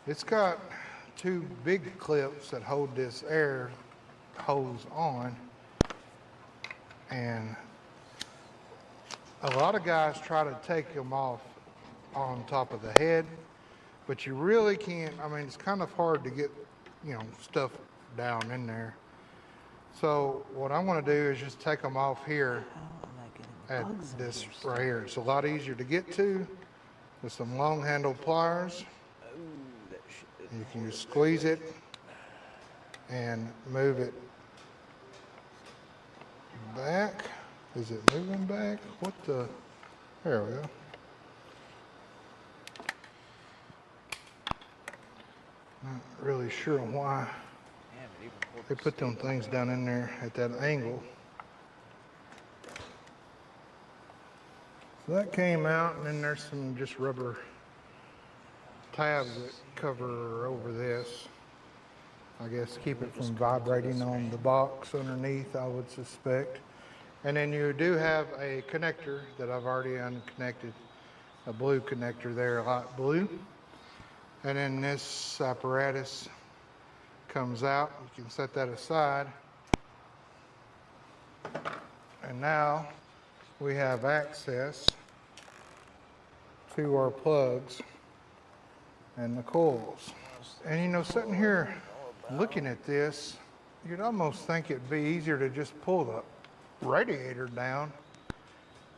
It's got two big clips that hold this air hose on. And a lot of guys try to take them off on top of the head, but you really can't. I mean, it's kind of hard to get, stuff down in there. So what I'm going to do is just take them off here at this right here. It's a lot easier to get to with some long handle pliers. You can just squeeze it and move it back. Is it moving back? What the? There we go. Not really sure why they put them things down in there at that angle. So that came out, and then there's some just rubber tabs that cover over this. I guess keep it from vibrating on the box underneath, I would suspect. And then you do have a connector that I've already unconnected, a blue connector there, light blue. And then this apparatus comes out. You can set that aside. And now we have access to our plugs and the coils. And you know, sitting here looking at this, you'd almost think it'd be easier to just pull the radiator down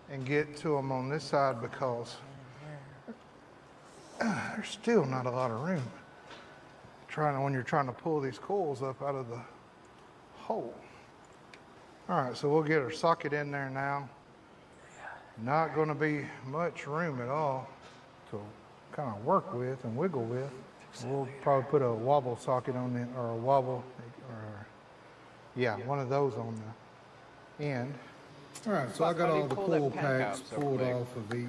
and get to them on this side, because there's still not a lot of room when you're trying to pull these coils up out of the hole. All right, so we'll get our socket in there now. Not going to be much room at all to kind of work with and wiggle with. We'll probably put a wobble socket on it, or a wobble, or yeah, one of those on the end. All right, so I got all the coil packs pulled off of each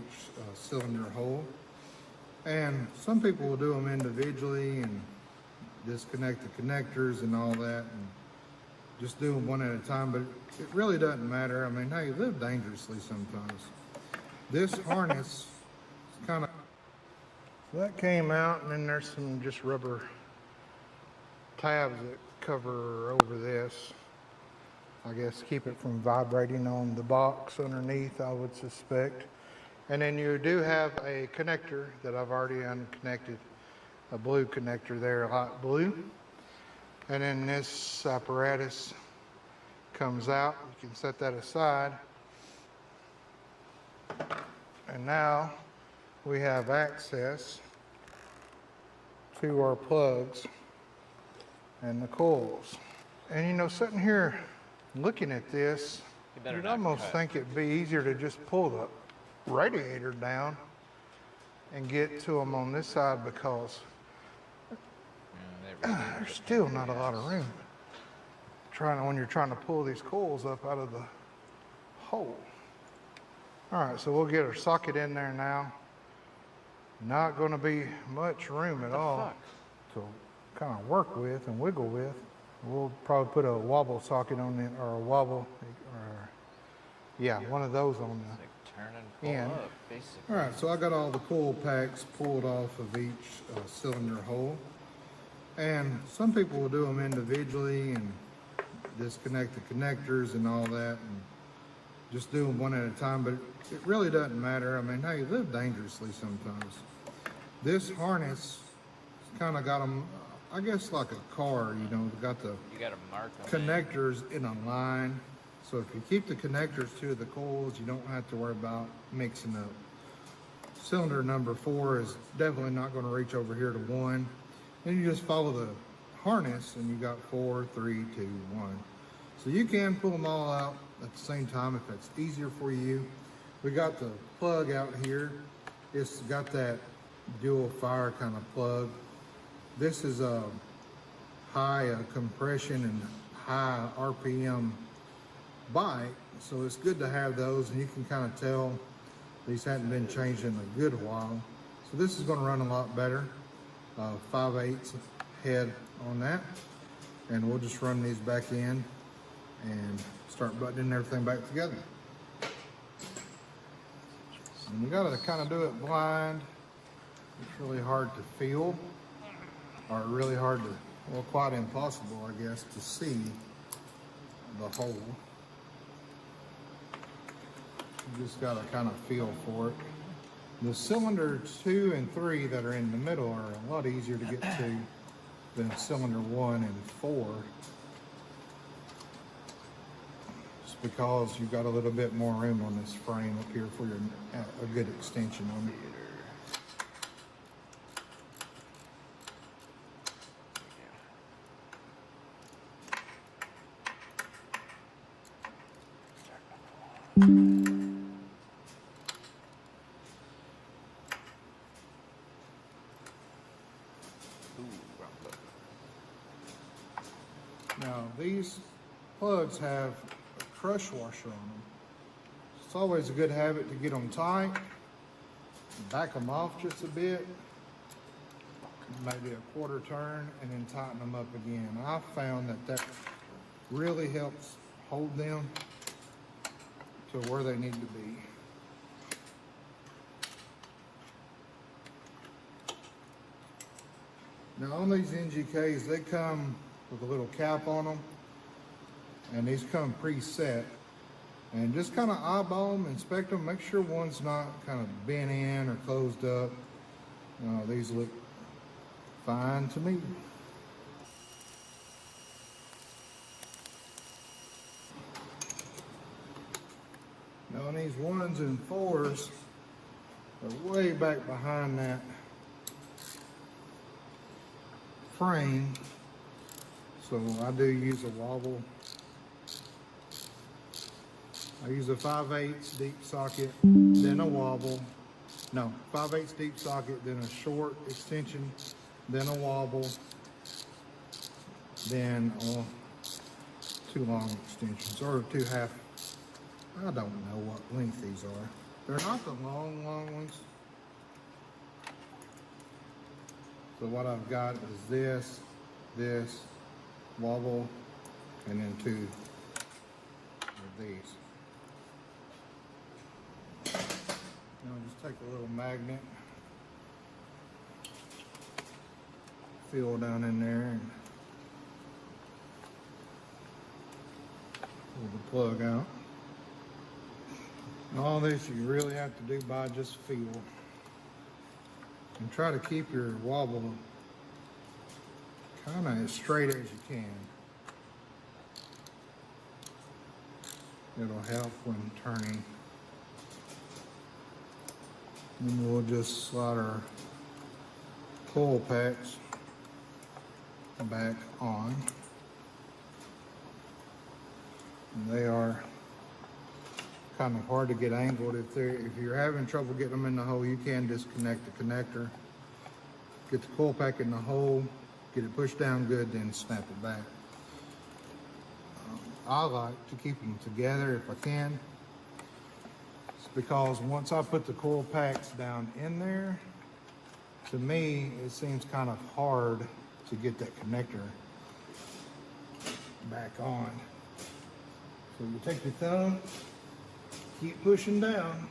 cylinder hole. And some people will do them individually and disconnect the connectors and all that, and just do them one at a time, but it really doesn't matter. I mean, hey, you live dangerously sometimes. This harness is kind of, so that came out, and then there's some just rubber tabs that cover over this. I guess keep it from vibrating on the box underneath, I would suspect. And then you do have a connector that I've already unconnected, a blue connector there, light blue. And then this apparatus comes out. You can set that aside. And now we have access to our plugs and the coils. And you know, sitting here looking at this, you'd almost think it'd be easier to just pull the radiator down and get to them on this side, because there's still not a lot of room when you're trying to pull these coils up out of the hole. All right, so we'll get our socket in there now. Not going to be much room at all to kind of work with and wiggle with. We'll probably put a wobble socket on it, or a wobble, or yeah, one of those on the end. All right, so I got all the coil packs pulled off of each cylinder hole. And some people will do them individually and disconnect the connectors and all that, and just do them one at a time, but it really doesn't matter. I mean, hey, you live dangerously sometimes. This harness kind of got them, I guess, like a car, you know, got the connectors in a line. So if you keep the connectors to the coils, you don't have to worry about mixing up. Cylinder number 4 is definitely not going to reach over here to 1. Then you just follow the harness and you got 4, 3, 2, 1. So you can pull them all out at the same time if that's easier for you. We got the plug out here. It's got that dual fire kind of plug. This is a high compression and high RPM bike, so it's good to have those, and you can kind of tell these hadn't been changed in a good while. So this is going to run a lot better. 5/8 head on that, and we'll just run these back in and start buttoning everything back together. And you got to kind of do it blind. It's really hard to feel, or really hard to, well, quite impossible, I guess, to see the hole. You just got to kind of feel for it. The cylinder 2 and 3 that are in the middle are a lot easier to get to than cylinder 1 and 4. Just because you've got a little bit more room on this frame up here for a good extension on it. Now these plugs have a crush washer on them. It's always a good habit to get them tight, back them off just a bit, maybe a quarter turn, and then tighten them up again. I found that really helps hold them to where they need to be. Now on these NGKs, they come with a little cap on them, and these come preset. And just kind of eyeball them, inspect them, make sure one's not kind of bent in or closed up. These look fine to me. Now on these 1s and 4s, they're way back behind that frame, so I do use a wobble. I use a 5/8 deep socket, then a wobble. No, 5/8 deep socket, then a short extension, then a wobble, then 2 long extensions, or 2 half. I don't know what length these are. They're not the long ones. So what I've got is this, wobble, and then 2 of these. Now just take a little magnet, feel down in there, and pull the plug out. And all this you really have to do by just feel. And try to keep your wobble kind of as straight as you can. It'll help when turning. And we'll just slide our coil packs back on. And they are kind of hard to get angled. If you're having trouble getting them in the hole, you can disconnect the connector. Get the coil pack in the hole, get it pushed down good, then snap it back. I like to keep them together if I can. It's because once I put the coil packs down in there, to me, it seems kind of hard to get that connector back on. So you take your thumb, keep pushing down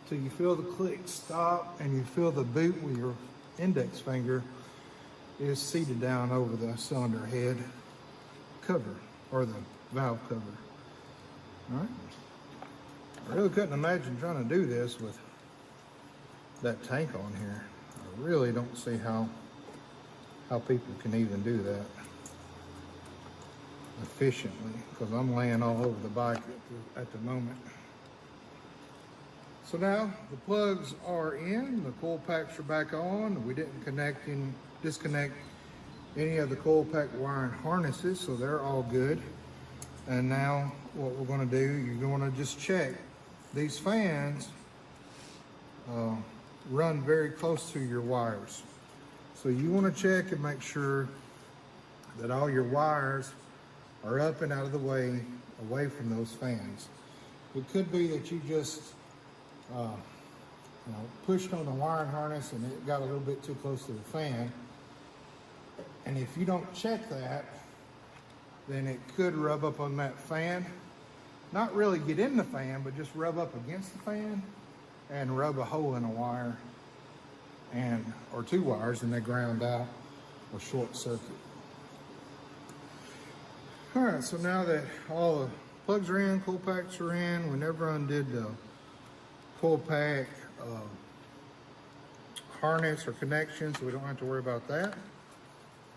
till you feel the click stop and you feel the boot with your index finger is seated down over the cylinder head cover, or the valve cover. All right. I really couldn't imagine trying to do this with that tank on here. I really don't see how people can even do that efficiently, because I'm laying all over the bike at the moment. So now the plugs are in, the coil packs are back on. We didn't disconnect any of the coil pack wiring harnesses, so they're all good. And now what we're going to do, you're going to just check. These fans run very close to your wires. So you want to check and make sure that all your wires are up and out of the way, away from those fans. It could be that you just pushed on the wiring harness and it got a little bit too close to the fan. And if you don't check that, then it could rub up on that fan. Not really get in the fan, but just rub up against the fan and rub a hole in a wire or 2 wires, and they ground out or short circuit. All right, so now that all the plugs are in, coil packs are in, we never undid the coil pack harness or connection, so we don't have to worry about that.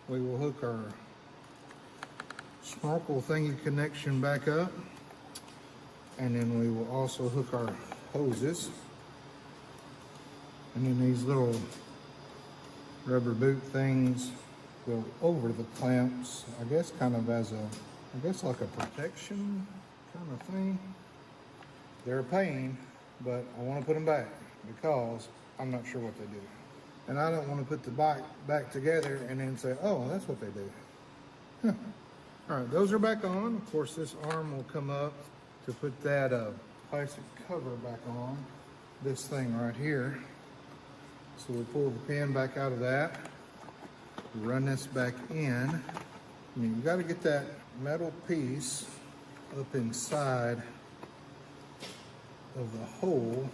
We will hook our snorkel thingy connection back up, and then we will also hook our hoses. And then these little rubber boot things go over the clamps, I guess kind of as like a protection kind of thing. They're a pain, but I want to put them back because I'm not sure what they do. And I don't want to put the bike back together and then say, oh, that's what they do. Huh. All right, those are back on. Of course, this arm will come up to put that plastic cover back on, this thing right here. So we'll pull the pin back out of that. Run this back in. I mean, you got to get that metal piece up inside of the hole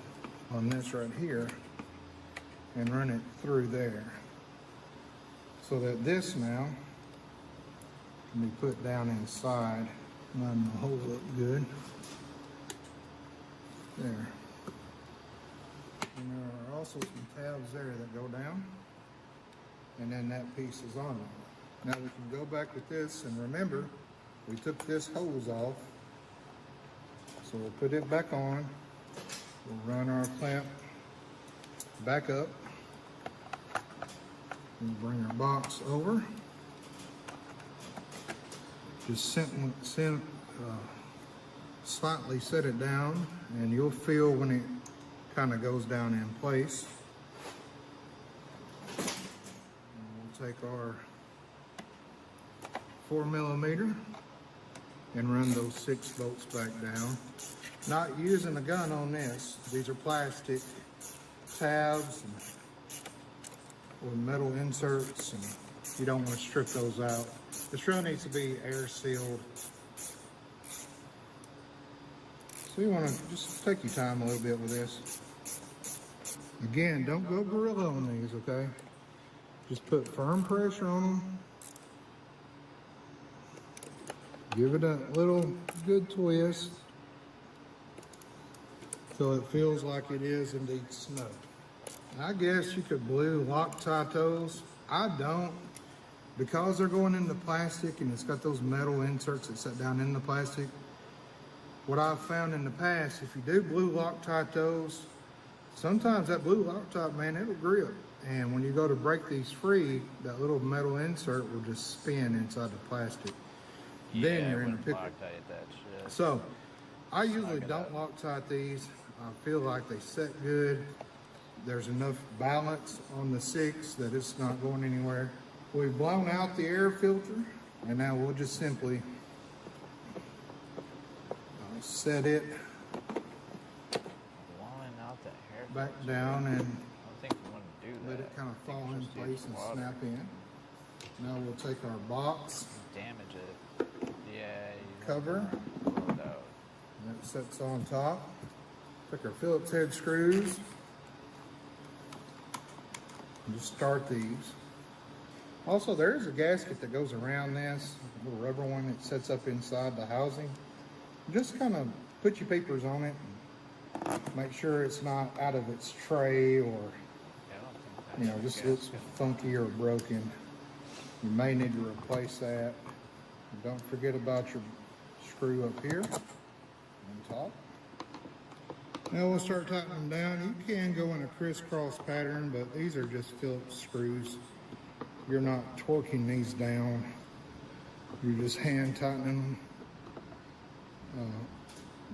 on this right here and run it through there so that this now can be put down inside. Line the hole up good. There. And there are also some tabs there that go down, and then that piece is on there. Now we can go back with this, and remember, we took this hose off, so we'll put it back on. We'll run our clamp back up, and bring our box over. Just slightly set it down, and you'll feel when it kind of goes down in place. And we'll take our 4mm and run those 6 bolts back down. Not using a gun on this. These are plastic tabs or metal inserts, and you don't want to strip those out. This really needs to be air sealed. So you want to just take your time a little bit with this. Again, don't go gorilla on these, okay? Just put firm pressure on them. Give it a little good twist so it feels like it is indeed snow. I guess you could blue Loctite those. I don't, because they're going into plastic and it's got those metal inserts that set down in the plastic. What I've found in the past, if you do blue Loctite those, sometimes that blue Loctite, man, it'll grip. And when you go to break these free, that little metal insert will just spin inside the plastic. Yeah, Then you're in a pickle. Loctite that shit. So, I usually don't Loctite these. I feel like they set good. There's enough balance on the 6 that it's not going anywhere. We've blown out the air filter, and now we'll just simply set it Blowing out the hair back filter. down and I don't think we want to do that. let it kind of I think fall in it's just place use and water. snap in. Now we'll take our box Damage it. Yeah. You cover, blow it out. and that sets on top. Take our Phillips head screws and just start these. Also, there is a gasket that goes around this, a little rubber one that sets up inside the housing. Just kind of put your papers on it and make sure it's not out of its tray or, Yeah, I don't think that's just looks funky or broken. You may need to replace that. And don't forget about your screw up here on top. Now we'll start tightening them down. You can go in a crisscross pattern, but these are just Phillips screws. You're not torquing these down. You're just hand tightening them.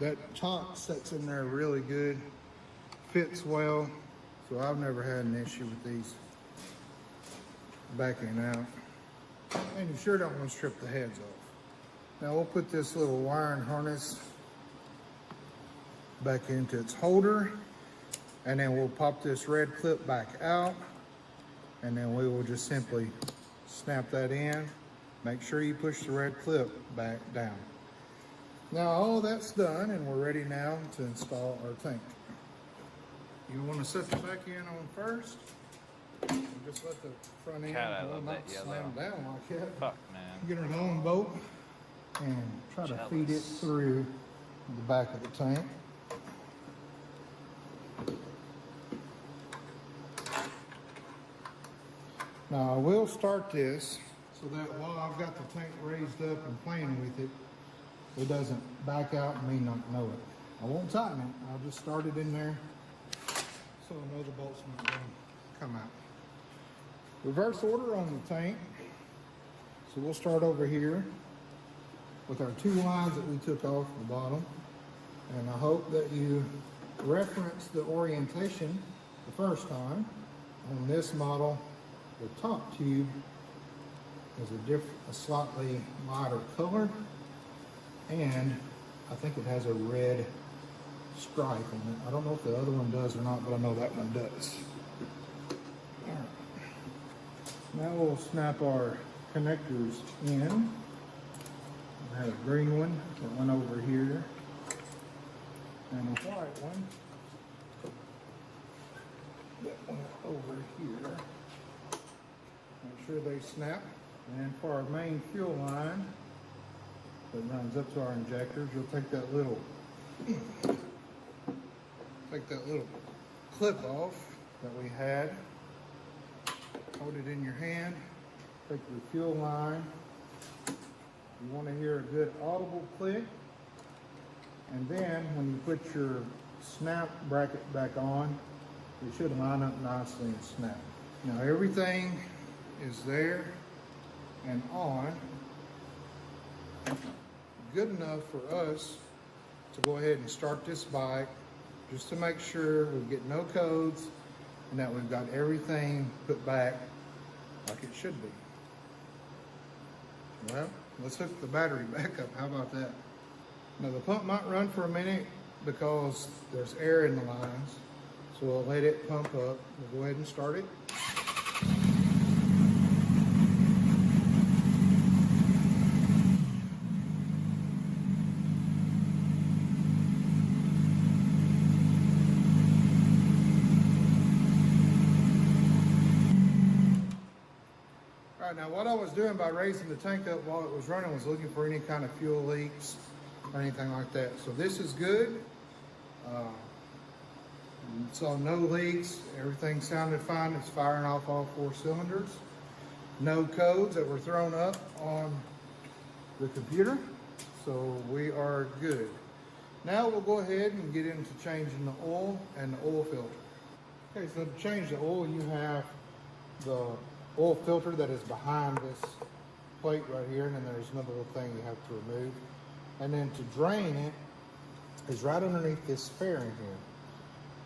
That top sets in there really good, fits well, so I've never had an issue with these backing out. And you sure don't want to strip the heads off. Now we'll put this little wiring harness back into its holder, and then we'll pop this red clip back out, and then we will just simply snap that in. Make sure you push the red clip back down. Now all that's done, and we're ready now to install our tank. You want to set the back end on first, and just let the front end God, I love not that slam yellow. down like that. Fuck, man. Get our long bolt and try to feed it through the back of the tank. Now I will start this so that while I've got the tank raised up and playing with it, it doesn't back out and me not know it. I won't tighten it, I'll just start it in there so I know the bolt's not going to come out. Reverse order on the tank. So we'll start over here with our 2 lines that we took off the bottom. And I hope that you reference the orientation the first time. On this model, the top tube is a slightly lighter color, and I think it has a red stripe on it. I don't know if the other one does or not, but I know that one does. All right. Now we'll snap our connectors in. I had a green one that went over here, and a white one that went over here. Make sure they snap. And for our main fuel line that runs up to our injectors, you'll take that little clip off that we had. Hold it in your hand. Take your fuel line. You want to hear a good audible click. And then when you put your snap bracket back on, it should line up nicely and snap. Now everything is there and on, good enough for us to go ahead and start this bike, just to make sure we get no codes and that we've got everything put back like it should be. Well, let's hook the battery back up. How about that? Now the pump might run for a minute because there's air in the lines, so we'll let it pump up. We'll go ahead and start it. Now what I was doing by raising the tank up while it was running was looking for any kind of fuel leaks or anything like that. So this is good. Saw no leaks. Everything sounded fine. It's firing off all 4 cylinders. No codes that were thrown up on the computer. So we are good. Now we'll go ahead and get into changing the oil and the oil filter. Okay, so to change the oil, you have the oil filter that is behind this plate right here, and then there's another little thing you have to remove. And then to drain it is right underneath this fairing here.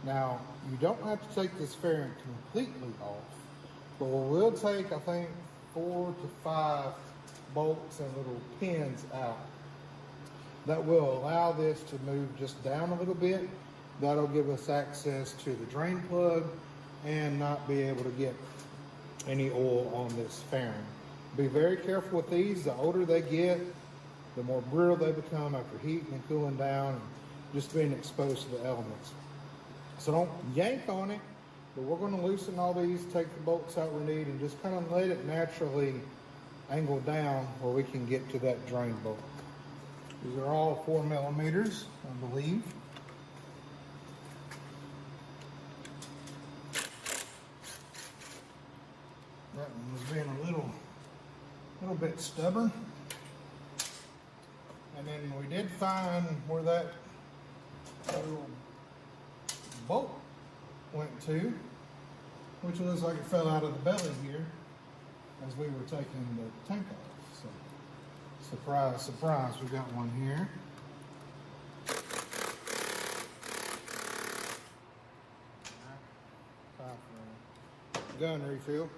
Now, you don't have to take this fairing completely off, but we will take, I think, 4 to 5 bolts and little pins out. That will allow this to move just down a little bit. That'll give us access to the drain plug and not be able to get any oil on this fairing. Be very careful with these. The older they get, the more brittle they become after heating and cooling down and just being exposed to the elements. So don't yank on it, but we're going to loosen all these, take the bolts out we need, and just kind of let it naturally angle down where we can get to that drain bolt. These are all 4 millimeters, I believe. That one was being a little bit stubborn. And then we did find where that little bolt went to, which looks like it fell out of the belly here as we were taking the tank off. So, surprise, surprise, we got one here. Time for a gun refill.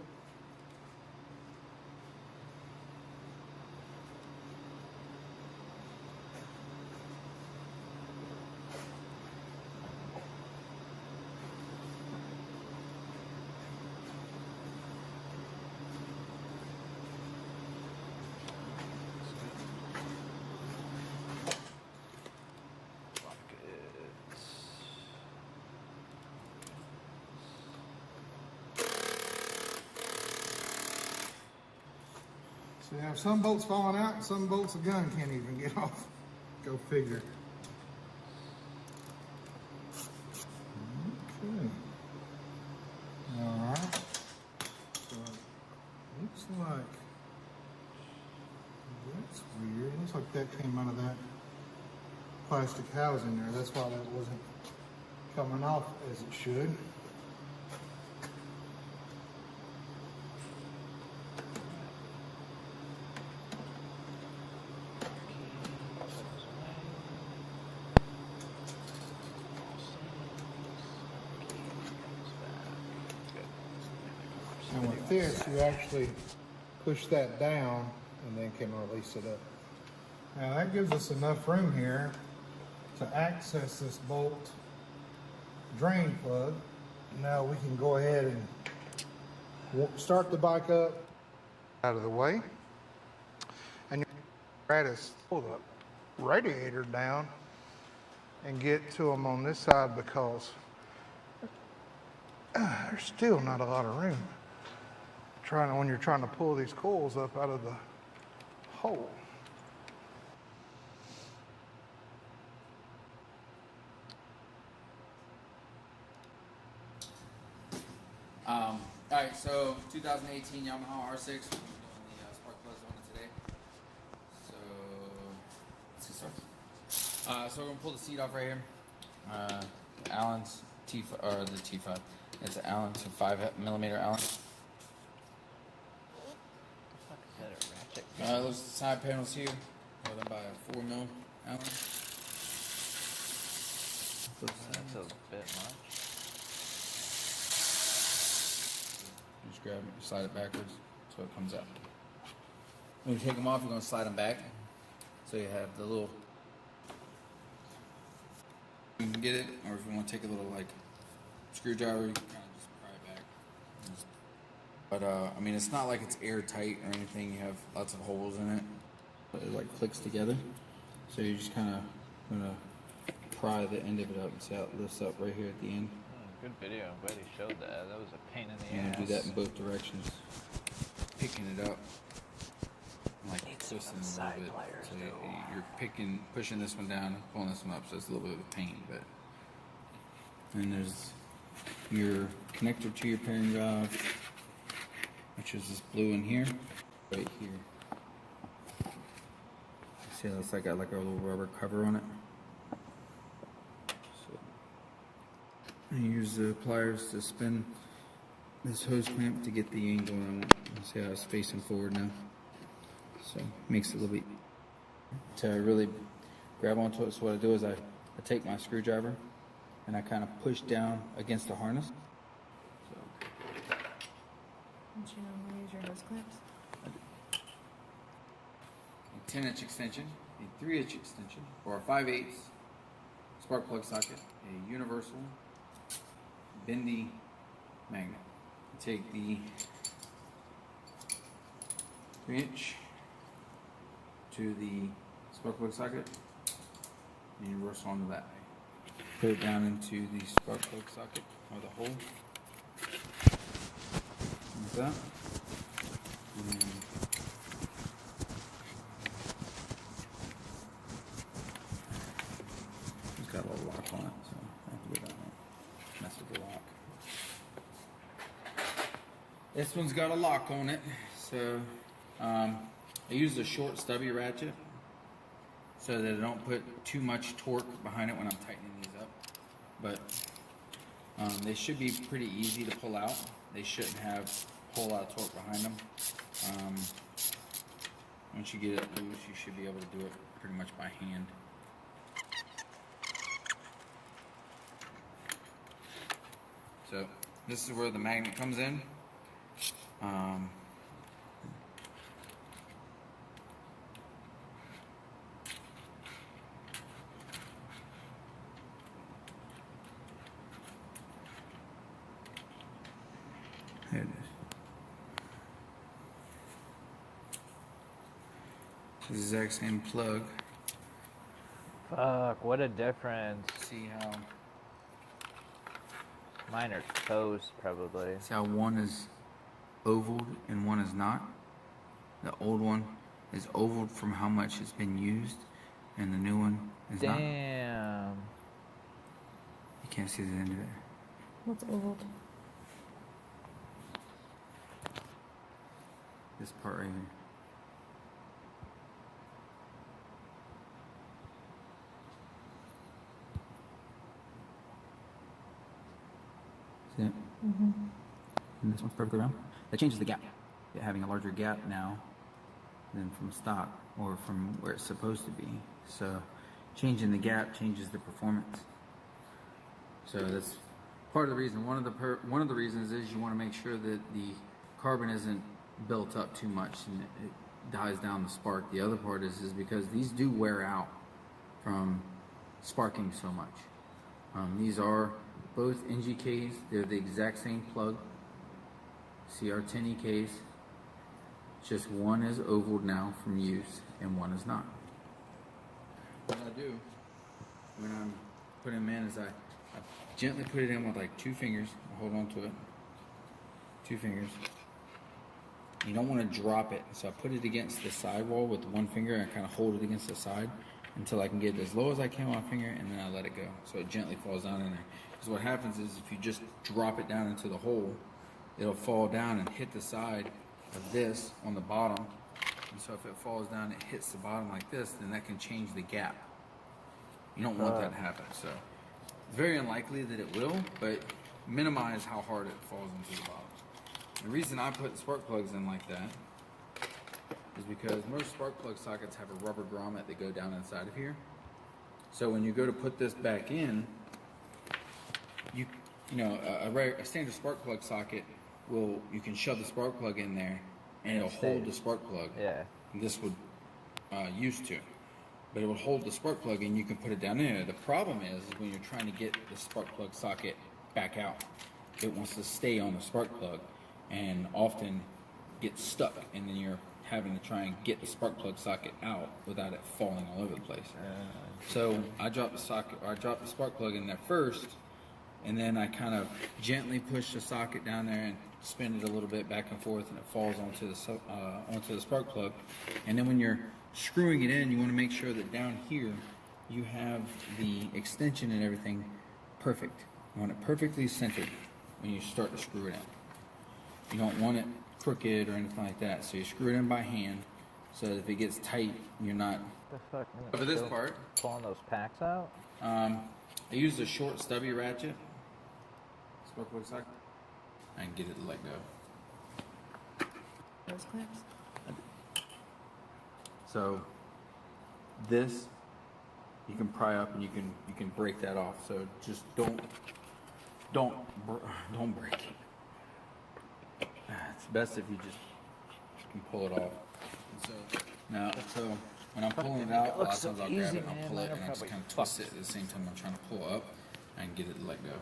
So you have some bolts falling out, and some bolts a gun can't even get off. Go figure. Okay. All right. So it looks like that's weird. It looks like that came out of that plastic housing there. That's why that wasn't coming off as it should. And with this, you actually push that down and then can release it up. Now that gives us enough room here to access this bolt drain plug. Now we can go ahead and start the bike up out of the way, and your apparatus pull the radiator down and get to them on this side, because there's still not a lot of room when you're trying to pull these coils up out of the hole. Alright, so 2018 Yamaha R6. We're doing the spark plugs on it today. So let's get started. So we're gonna pull the seat off right here. Allen's T5, or the T5. It's Allen's 5mm Allen. Those side panels here are done by a 4mm Allen. That's a bit much. Just grab it, slide it backwards, so it comes out. When you take them off, you're going to slide them back. So you have the little, you can get it, or if you want to take a little like screwdriver, you can kind of just pry it back. But I mean, it's not like it's airtight or anything. You have lots of holes in it, but it like clicks together. So you just kind of gonna pry the end of it up and see how it lifts up right here at the end. Good video. I'm glad he showed that. That was a pain in the And ass. do that in both directions, picking it up, like twisting a little bit. So you're pushing this one down and pulling this one up, so it's a little bit of a pain. But and there's your connector to your pairing valve, which is this blue in here, right here. See how it's like got like a little rubber cover on it. And use the pliers to spin this hose clamp to get the angle on it. See how it's facing forward now. So makes it a little bit to really grab onto it. So what I do is I take my screwdriver and I kind of push down against the harness. So, Don't you normally use your hose clamps? a 10-inch extension, a 3-inch extension, or a 5/8 spark plug socket, a universal bendy magnet. Take the 3-inch to the spark plug socket and you reverse onto that. Put it down into the spark plug socket or the hole. Like that. And then it's got a little lock on it, so I have to go down and mess with the lock. This one's got a lock on it, so I use a short stubby ratchet so that I don't put too much torque behind it when I'm tightening these up. But they should be pretty easy to pull out. They shouldn't have a whole lot of torque behind them. Once you get it loose, you should be able to do it pretty much by hand. So this is where the magnet comes in. There it is. It's the exact same plug. Fuck, what a difference. See how Mine are toast, probably. see how one is ovaled and one is not? The old one is ovaled from how much it's been used, and the new one is not. Damn. You can't see the end of it. What's ovaled? This part right here. See it? Mm-hmm. And this one's perfectly round. That changes the gap. You're having a larger gap now than from stock or from where it's supposed to be. So changing the gap changes the performance. So that's part of the reason. One of the reasons is you want to make sure that the carbon isn't built up too much and it dies down the spark. The other part is because these do wear out from sparking so much. These are both NGKs. They're the exact same plug. See our tinny case? Just one is ovaled now from use and one is not. What I do when I'm putting them in is I gently put it in with like 2 fingers. I hold on to it. 2 fingers. You don't want to drop it, so I put it against the sidewall with 1 finger and I kind of hold it against the side until I can get it as low as I can with my finger, and then I let it go so it gently falls down in there. Because what happens is if you just drop it down into the hole, it'll fall down and hit the side of this on the bottom, and so if it falls down, it hits the bottom like this, then that can change the gap. You don't want that to happen, so it's very unlikely that it will, but minimize how hard it falls into the bottom. The reason I put spark plugs in like that is because most spark plug sockets have a rubber grommet that go down inside of here. So when you go to put this back in, you know, a standard spark plug socket you can shove the spark plug in there and it'll hold the spark plug. Yeah. This would used to, but it would hold the spark plug and you can put it down in there. The problem is when you're trying to get the spark plug socket back out, it wants to stay on the spark plug and often gets stuck, and then you're having to try and get the spark plug socket out without it falling all over the place. So I dropped the spark plug in there first, and then I kind of gently push the socket down there and spin it a little bit back and forth, and it falls onto the spark plug. And then when you're screwing it in, you want to make sure that down here you have the extension and everything perfect. You want it perfectly centered when you start to screw it in. You don't want it crooked or anything like that, so you screw it in by hand so that if it gets tight, you're not. The fuck? For this part, pulling those packs out? I use a short stubby ratchet. Spark plug socket. I can get it to let go. Those clips. So this you can pry up and you can break that off. So just don't break it. It's best if you just can pull it off. And so when I'm pulling it out, a lot of times I'll grab it and I'll pull it and I just kind of twist it at the same time I'm trying to pull up and get it to let go.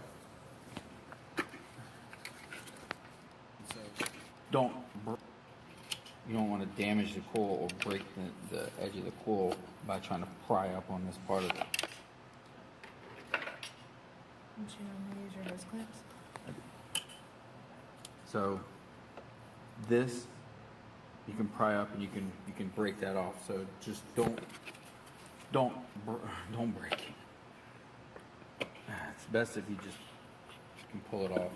You don't want to damage the coil or break the edge of the coil by trying to pry up on this part of it. Don't you normally use your hose clips? So this you can pry up and you can break that off. So just don't break it. It's best if you just can pull it off.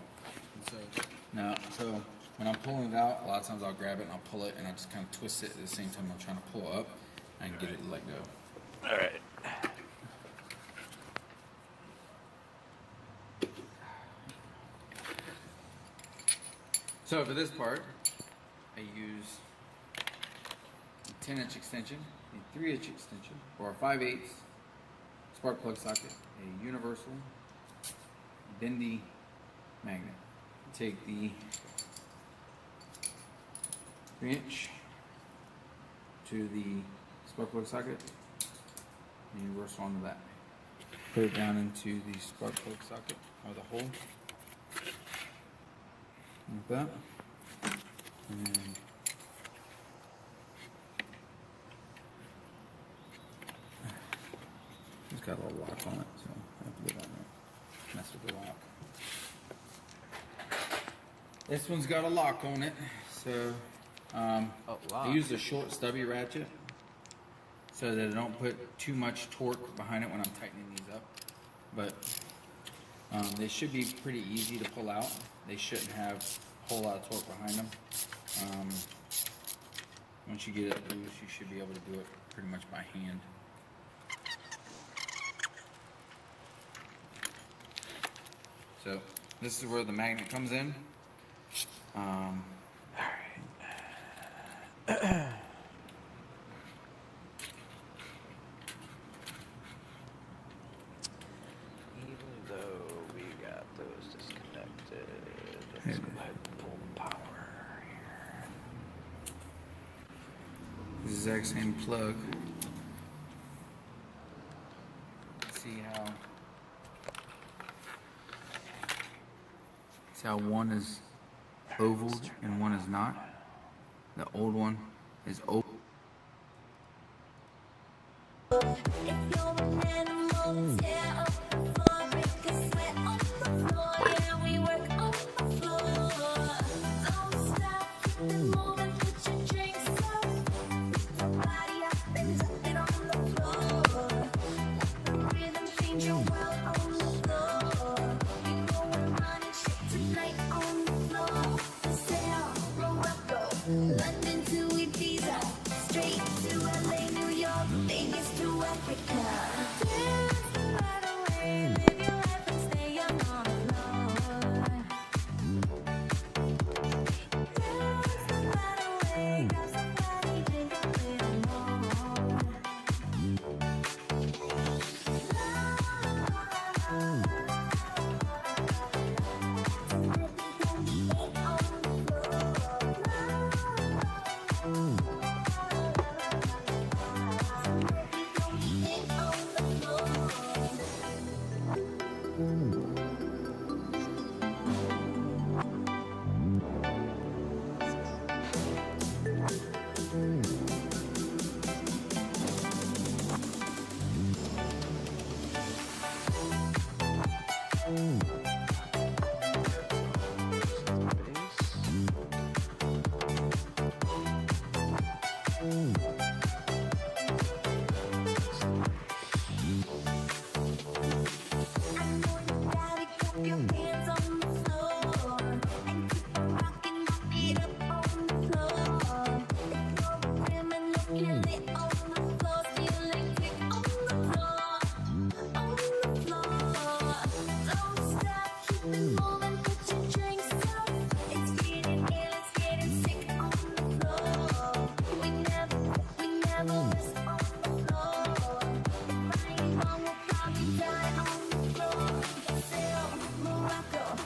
So when I'm pulling it out, a lot of times I'll grab it and I'll pull it and I just kind of twist it at the same time I'm trying to pull up and get it to let go. All right. So for this part, I use a 10-inch extension, a 3-inch extension, or a 5/8 spark plug socket, a universal bendy magnet. Take the 3-inch to the spark plug socket and universal onto that. Put it down into the spark plug socket or the hole. Like that. And then it's got a little lock on it, so I have to go down there, mess with the lock. This one's got a lock on it, so I use a short stubby ratchet so that I don't put too much torque behind it when I'm tightening these up. But they should be pretty easy to pull out. They shouldn't have a whole lot of torque behind them. Once you get it loose, you should be able to do it pretty much by hand. So this is where the magnet comes in. Even though we got those disconnected, let's go ahead and pull the power here. Exact same plug. See how one is oval and one is not. The old one is oval. If you're an animal, tear up the floor, break a sweat on the floor. Yeah, we work on the floor. Don't stop, keep it moving, put your drinks up. Lift your body up and drop it on the floor. Let the rhythm change your world on the floor. You know we're running shit tonight on the floor. Sail, Morocco, London to Ibiza, straight to LA, New York, Vegas to Africa. Dance the night away, live your life and stay young on the floor. Dance the night away, grab somebody, drink a little more.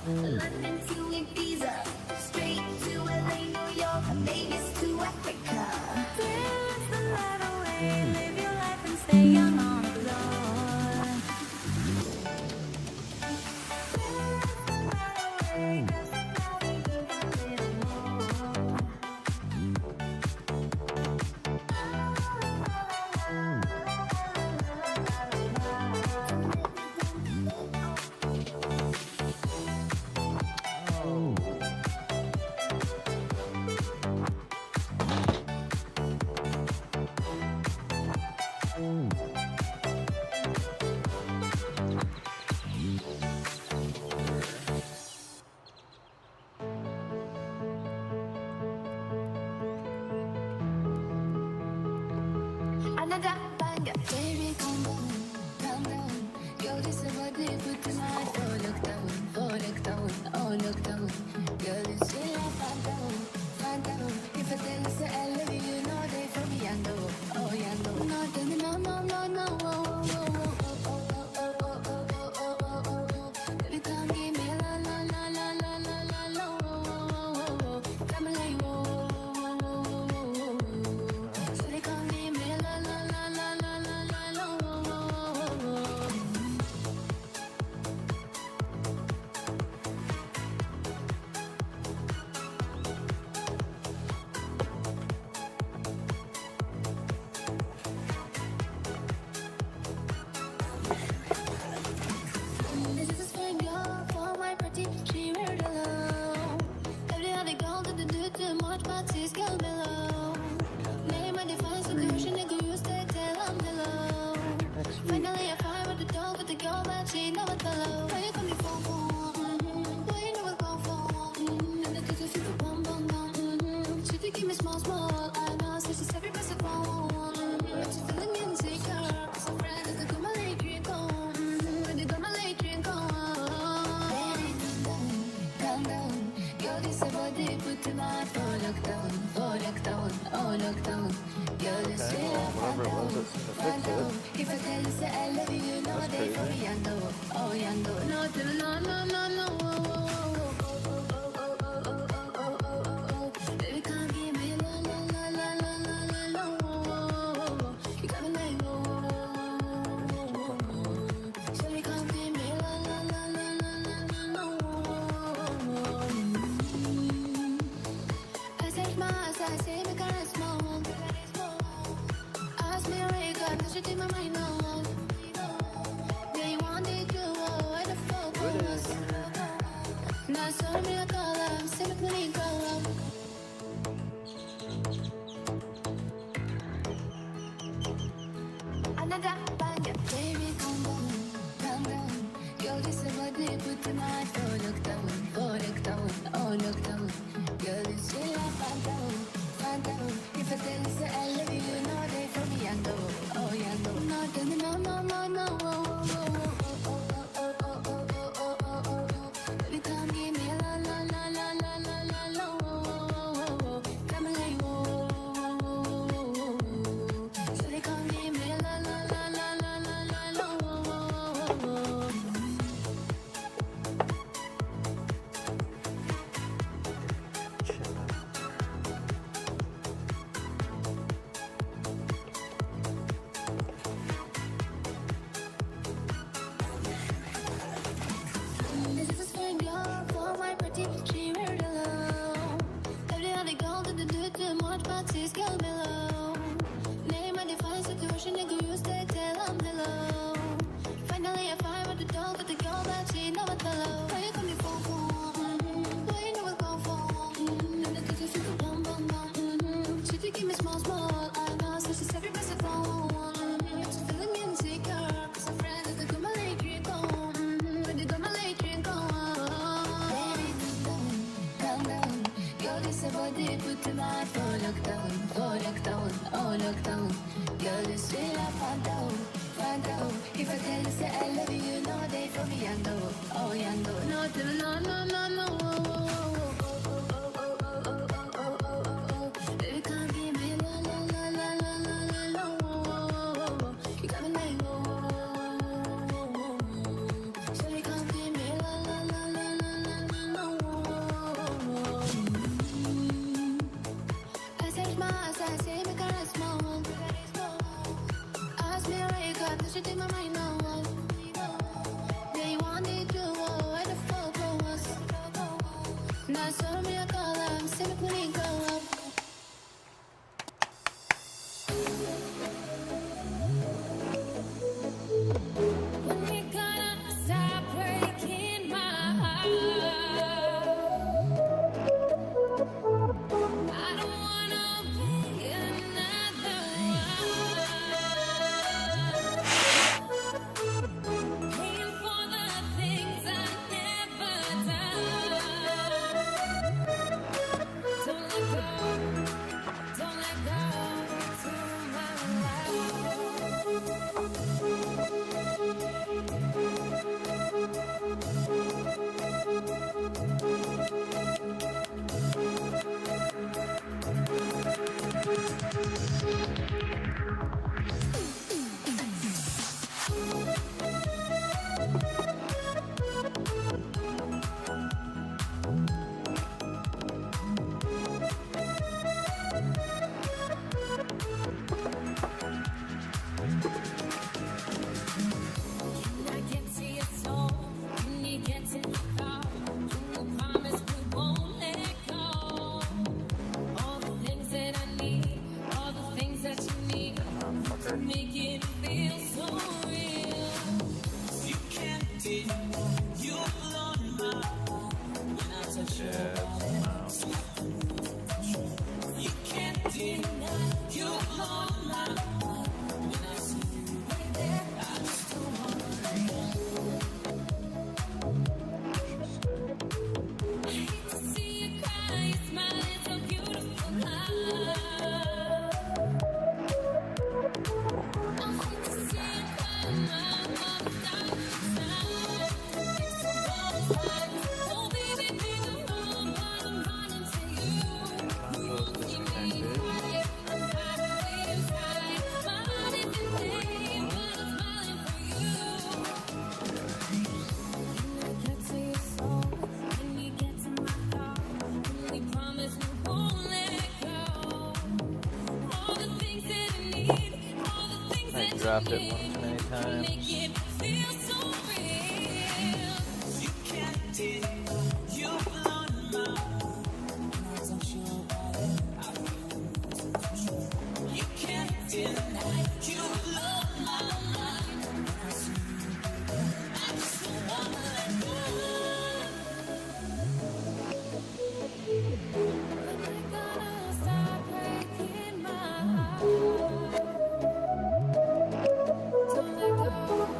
London to Ibiza, straight to LA, New York, Vegas to Africa. Dance the night away, live your life and stay young on the floor. Dance the night away, grab somebody, drink a little more. Another banger. Baby, calm down, calm down. Girl, this is what they put tonight. Oh, look down, oh, look down, oh, look down. Girl, this is like find down, find down. If I tell you say I love you, you know they for me, I know, oh, yeah, no. No, tell me no, no, no, no, oh, oh, oh, oh, oh, oh, oh, oh, oh, oh, oh, oh, oh. Baby, come give me la, la, la, la, la, la, la, la, oh, oh, oh, oh. Come like, oh, oh, oh, oh, oh, oh. So they come give me la, la, la, la, la, la, la, la, oh, oh, oh, oh. This is a Spiegler for my pretty, she wear it alone. Every other girl didn't do too much, but she's girl below. Made my defense of the ocean, nigga, you stay till I'm below. Finally, I find with the dog with the girl, but she know it below. Why you call me phone? Why you know I go for? And the kids are super bum bum bum. She think give me small small. I know, so she's every person phone. But she's feeling insecure. So friend, is the come and lay drink on. When they come and lay drink on. Baby, calm down. Girl, this is what they put to my oh, look down, oh, look down, oh, look down. Girl, this is Whatever it was, it's find fixed it. out. If I tell you say I love you, you know they for me, I know, oh, yeah, no. No, tell me no, no, no, no, oh, oh, oh, oh, oh, oh, oh, oh, oh, oh, oh, oh, oh. Baby, come give me la, la, la, la, la, la, la, la, oh, oh, oh, oh. You got me like, oh, oh, oh, oh, oh, oh. So you come give me la, la, la, la, la, la, la, la, oh, oh, oh, oh. tonight. Oh, look down, oh, look down. Girl, it's still a phantom. If I tell you say I love you, you know they for me, I know. Oh, yeah, no. No, tell me no, no, no, no. Oh, oh, oh, oh, oh, oh, oh, oh, oh, oh, oh, oh. Baby, come give me a la, la, la, la, la, la, la, la. Oh, oh, oh, oh. Come and like, oh, oh, oh, oh, oh. So they come give me a la, la, la, la, la, la, la, la. Oh, oh, oh, oh. This is a Spiegler for my pretty, she wear it alone. Every other girl didn't do too much, but she's girl below. Name a defined situation, nigga, you stay, tell I'm hello. Finally, I find what to talk with the girl that she never tell. Why you call me phone? Why you never go phone? And the kids feel the bum bum bum. She take me small. I know, so she's every best phone. She's feeling insecure, 'cause her friends is the come late drink on. When they come late drink on. Baby, calm down. Girl, this a body put tonight. Oh, look down, oh, look down, oh, look down. Girl, this feel a phantom. If I tell you say I love you, you know they for me, I know. Oh, yeah, no, no, no, no, no, no. Baby, come give me la, la, la, la, la, la, la, la. You got me like, so you come give me la, la, la, la, la, la, la, la. I search my eyes, I say, make her small. Ask me where you got this shit in my mind now. Yeah, you want it to, where the fuck was? Now show me a color, see me when it go up. When we gonna stop breaking my heart? I don't wanna be another one. Paying for the things I never done. Don't let go to my dropped it one too many times. Don't let go.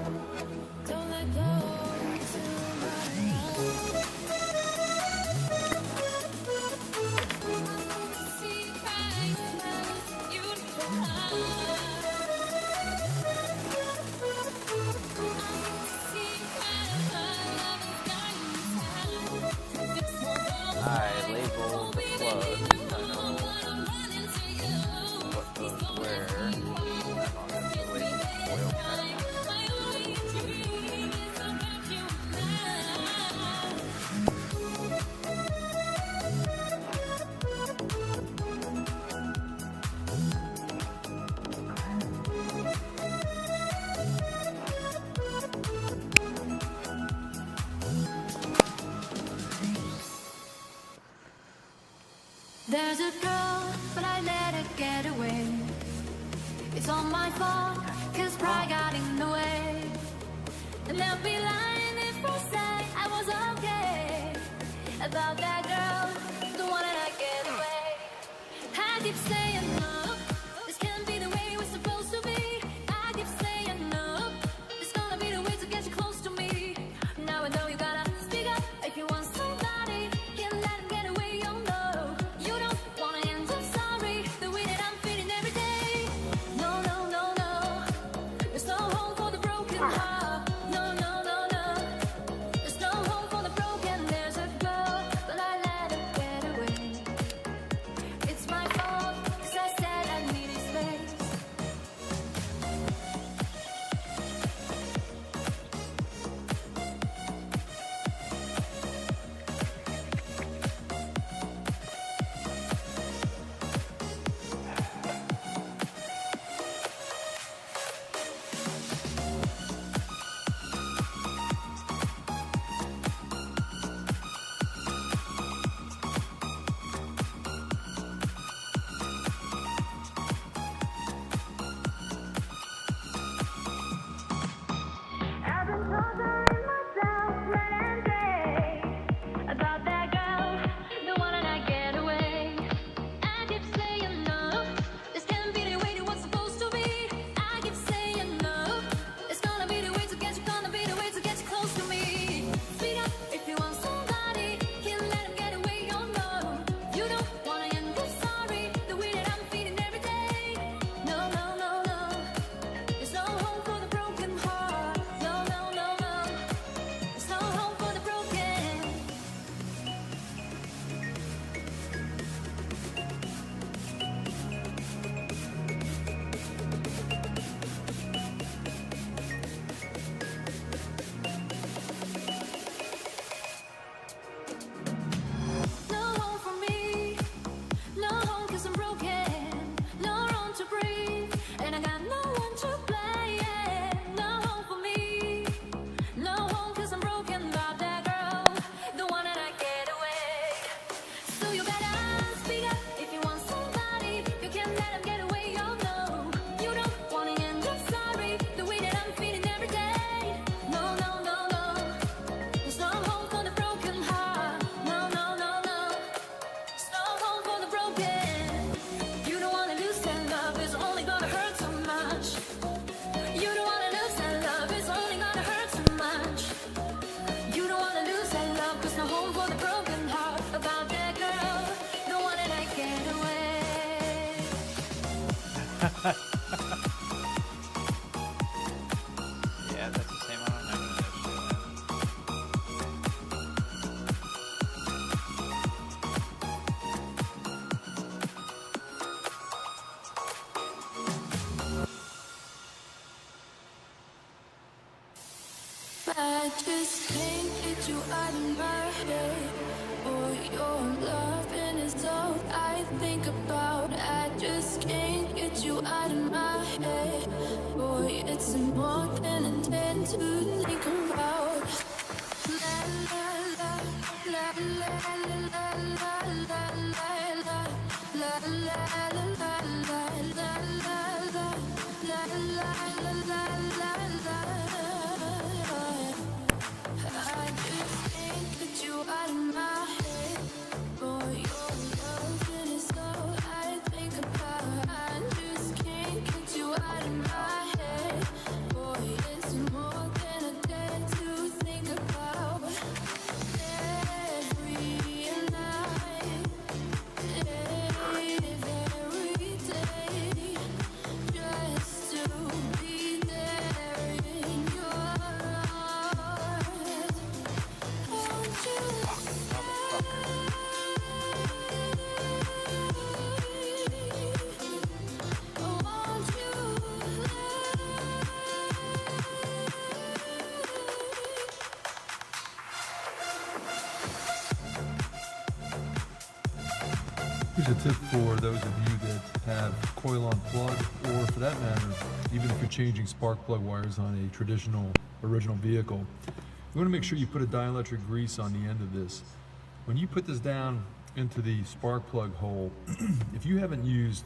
I labeled the plugs. I know what goes where. And I'll have to label the coil pattern. There's a girl, but I let her get away. It's all my fault, cause pride got in the way. And they'll be lying if I say I was okay about that girl, the one that I get away. I keep saying no, this can't be the way we're supposed to be. I keep saying no, it's gonna be the way to get you close to me. Now I know you gotta speak up if you want somebody. Can't let him get away, oh no. You don't wanna end up sorry, the way that I'm feeling every day. No, no, no, no, there's no home for the broken heart. No, no, no, no, there's no home for the broken. There's a girl, but I let her get away. It's my fault, cause I said I needed space. I've been torturing myself night and day about that girl, the one that I get away. I keep saying no, this can't be the way that what's supposed to be. I keep saying no, it's gonna be the way to get you, gonna be the way to get you close to me. Speak up if you want somebody, can't let him get away, oh no. You don't wanna end up sorry, the way that I'm feeling every day. No, no, no, no, there's no home for the broken heart. No, no, no, no, there's no home for the broken. No home for me, no home cause I'm broken. No room to breathe, and I got no one to blame. No home for me, no home cause I'm broken about that girl, the one that I get away. So you better speak up if you want somebody. You can't let him get away, oh no. You don't wanna end up sorry, the way that I'm feeling every day. No, no, no, no, there's no home for the broken heart. No, no, no, no, there's no home for the broken. You don't wanna lose that love, it's only gonna hurt so much. You don't wanna lose that love, it's only gonna hurt so much. You don't wanna lose that love, cause no home for the broken heart about that girl, the one that I get away. Yeah, that's the same one I'm having an issue I just can't get you out of my head, or your loving is all I think about. I just can't get you out of my head, boy, it's more than I tend to think about. La la la la la la la la la la la la la I just can't get you out of my head, boy, your loving is all I think about. I just can't get you out of my head, boy, it's more than a day to think about. Every night, every day, just to be there in your arms. Won't you stay? Here's a tip for those of you that have coil-on plug, or for that matter, even if you're changing spark plug wires on a traditional original vehicle. You want to make sure you put a dielectric grease on the end of this. When you put this down into the spark plug hole, if you haven't used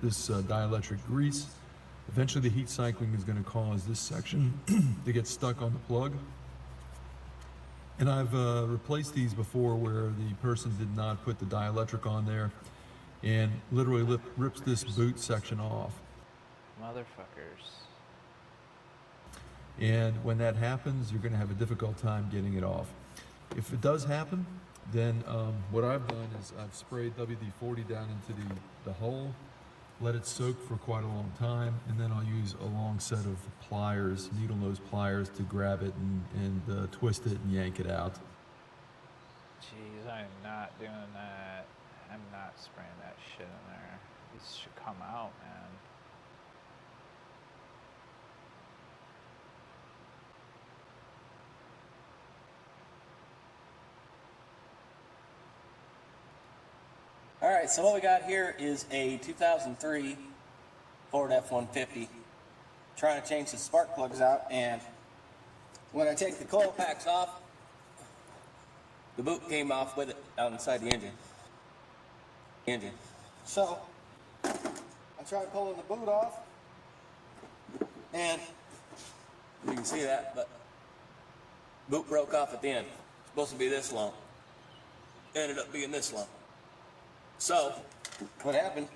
this dielectric grease, eventually the heat cycling is going to cause this section to get stuck on the plug. And I've replaced these before where the person did not put the dielectric on there and literally rips this boot section off. Motherfuckers. And when that happens, you're going to have a difficult time getting it off. If it does happen, then what I've done is I've sprayed WD-40 down into the hole, let it soak for quite a long time, and then I'll use a long set of pliers, needle nose pliers, to grab it and twist it and yank it out. Jeez, I'm not doing that. I'm not spraying that shit in there. This should come out, man. All right, so what we got here is a 2003 Ford F-150. Trying to change the spark plugs out, and when I take the coil packs off, the boot came off with it out inside the engine. So I tried pulling the boot off, and you can see that, but boot broke off at the end. It's supposed to be this long. Ended up being this long. So, what happened,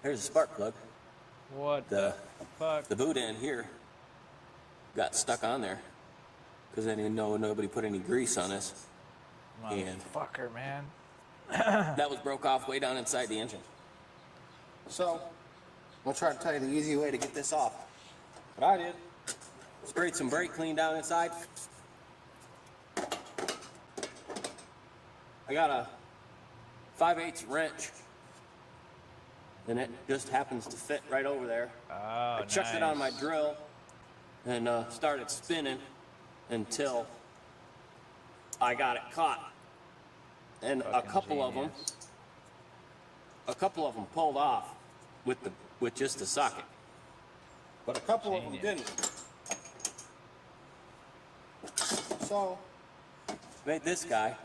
here's a spark plug. What the fuck? The boot end here got stuck on there because I didn't know nobody put any grease on this. Motherfucker, man. That was broke off way down inside the engine. So, I'll try to tell you the easy way to get this off. What I did, sprayed some brake clean down inside. I got a 5/8 wrench, and it just happens to fit right over there. Oh, I chucked it on my drill and started spinning until I got it caught. And a couple of them pulled off with just the socket, but a couple of them didn't. So made this guy.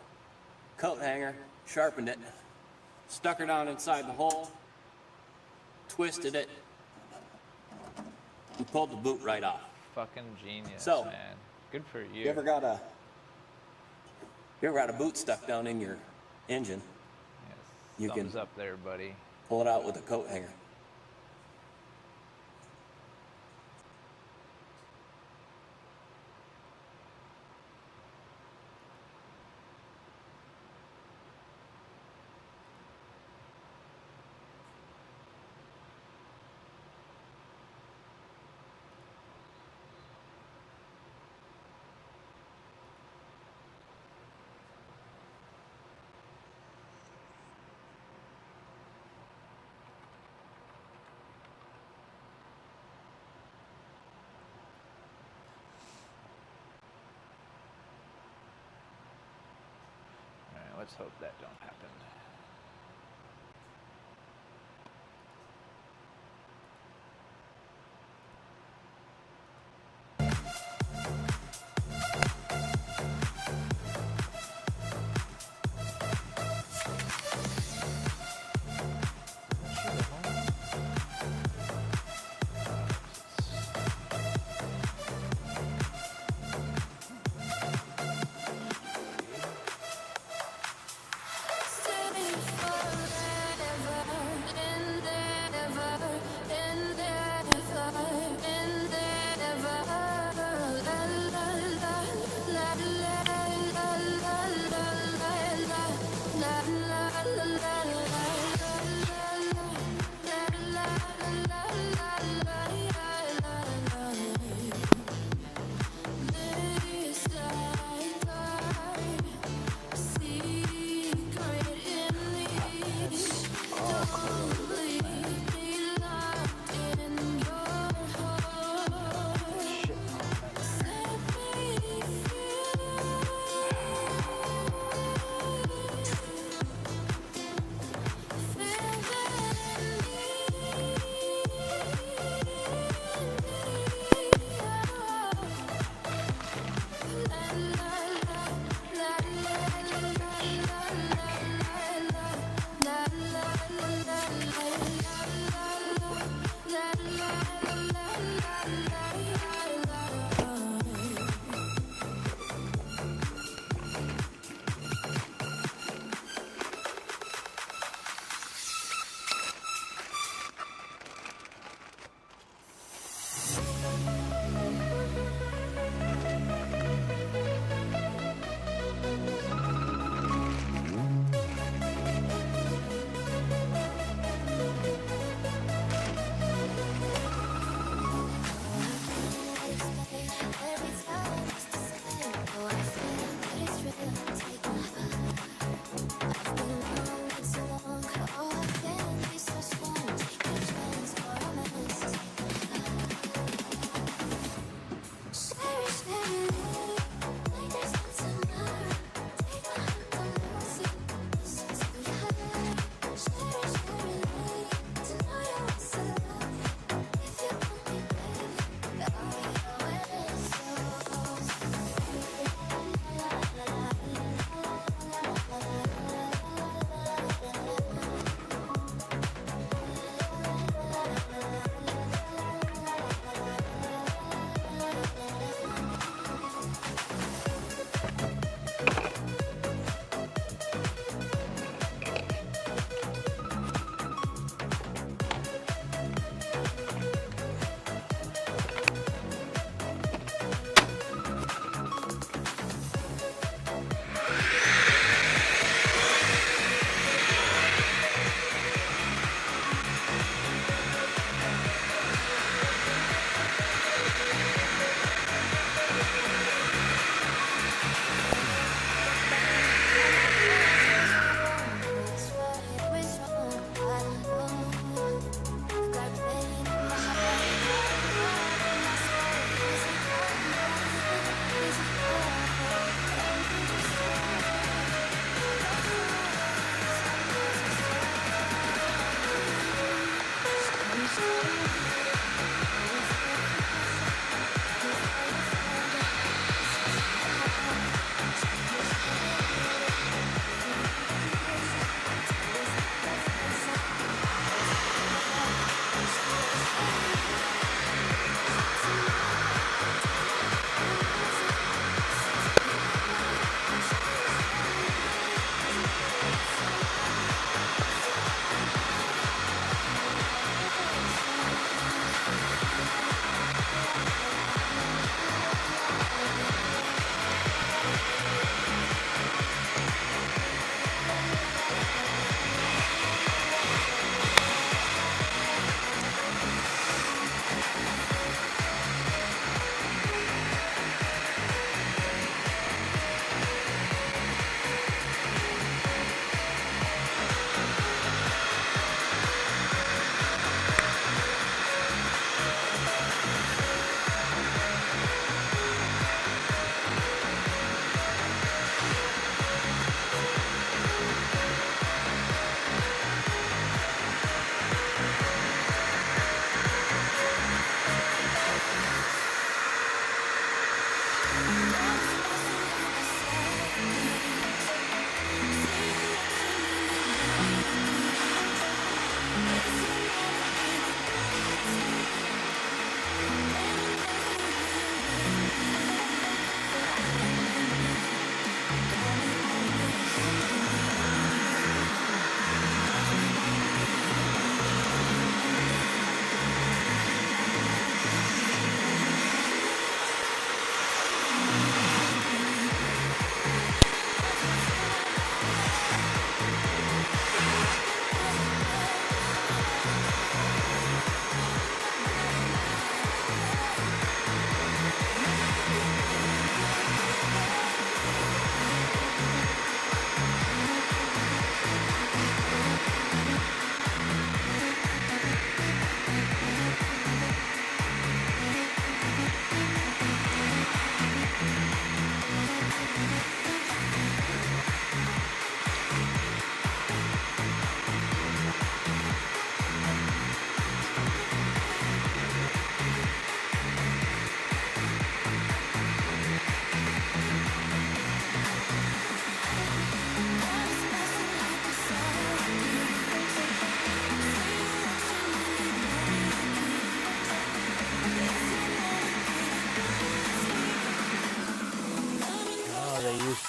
Coat hanger, sharpened it, stuck her down inside the hole, twisted it, and pulled the boot right off. Fucking genius, so, man. Good for you. You ever got a boot stuck down in your engine? Yes. You Thumbs can up there, buddy. pull it out with a coat hanger. Let's hope that don't happen. Standing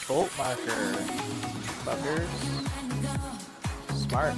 Bolt marker. Fuckers. Smart.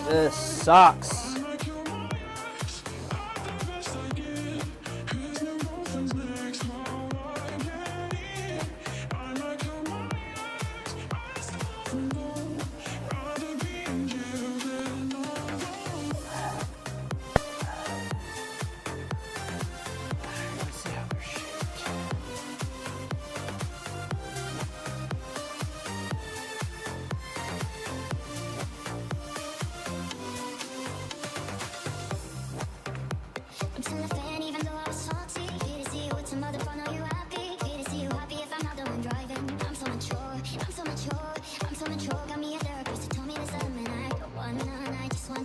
This sucks.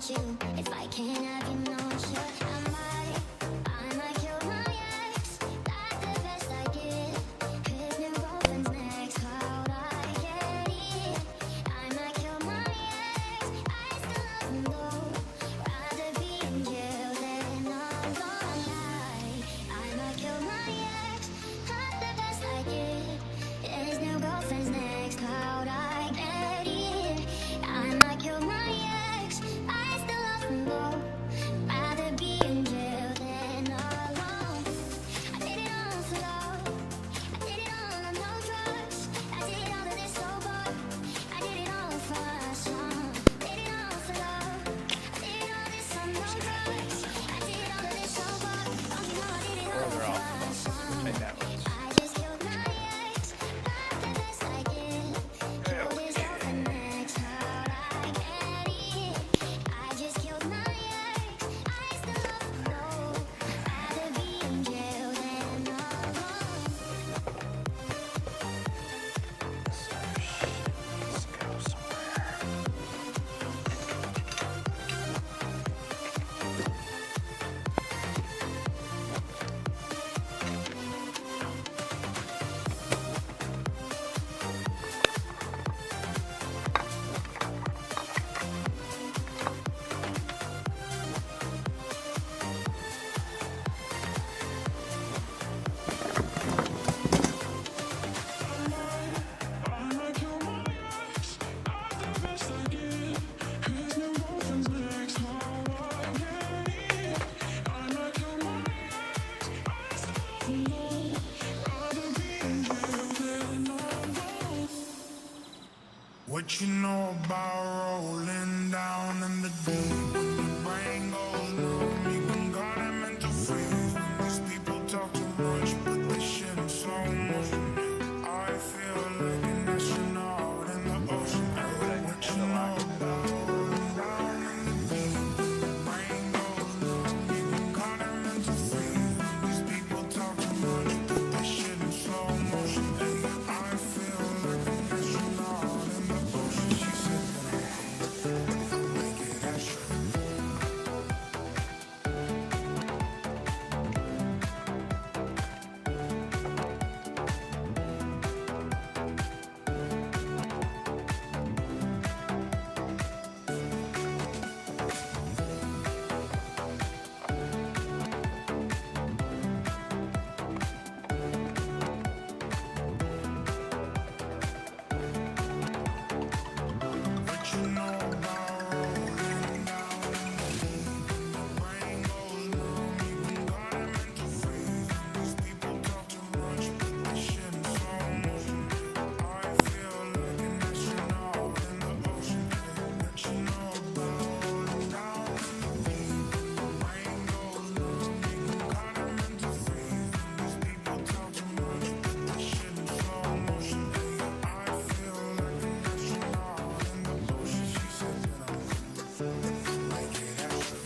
If I can't have you, no, sure, I might kill my ex. That's the best I get. His new girlfriend's next. How'd I get it? I might kill my ex. I still love him though. Rather be in jail than I'm gonna lie. I might kill my ex. That's the best I get. His new girlfriend's next. How'd I get it? I might kill my ex. I still love him though. What you know about rolling down in the deep? When your brain goes numb, you can got a mental freeze. These people talk too much, but this shit in slow motion. I feel like an astronaut in the ocean. What you know about rolling down in the deep? When your brain goes numb, you can got a mental freeze. These people talk too much, but this shit in slow motion. I feel like an astronaut in the ocean. She said that I'll make it extra. What you know about rolling down in the deep? When your brain goes numb, you can got a mental freeze. These people talk too much, but this shit in slow motion. I feel like an astronaut in the ocean. What you know about rolling down in the deep? When your brain goes numb, you can got a mental freeze. These people talk too much, but this shit in slow motion. I feel like an astronaut in the ocean. She said that I'll make it extra.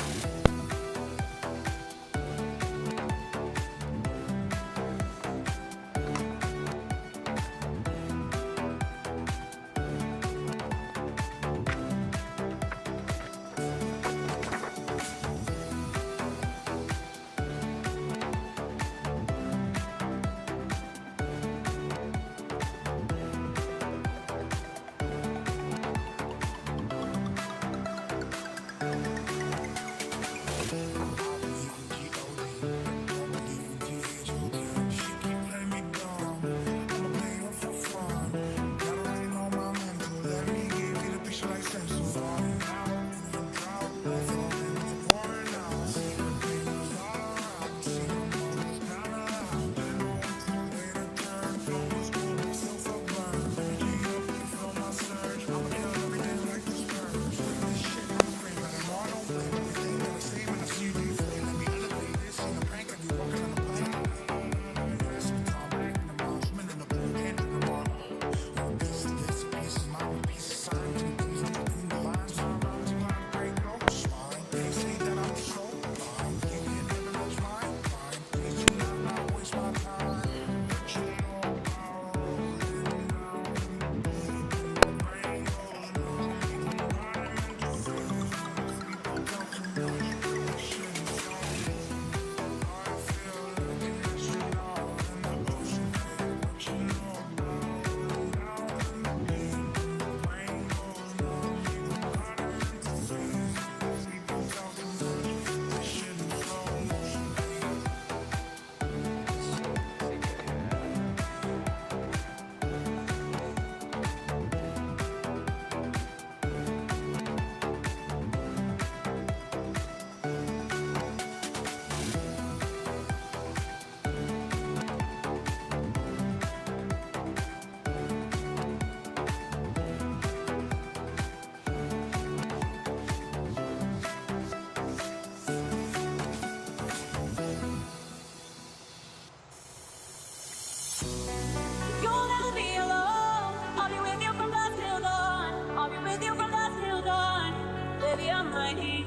You'll never be alone. I'll be with you from dusk till dawn. I'll be with you from dusk till dawn. Baby, I'm right here.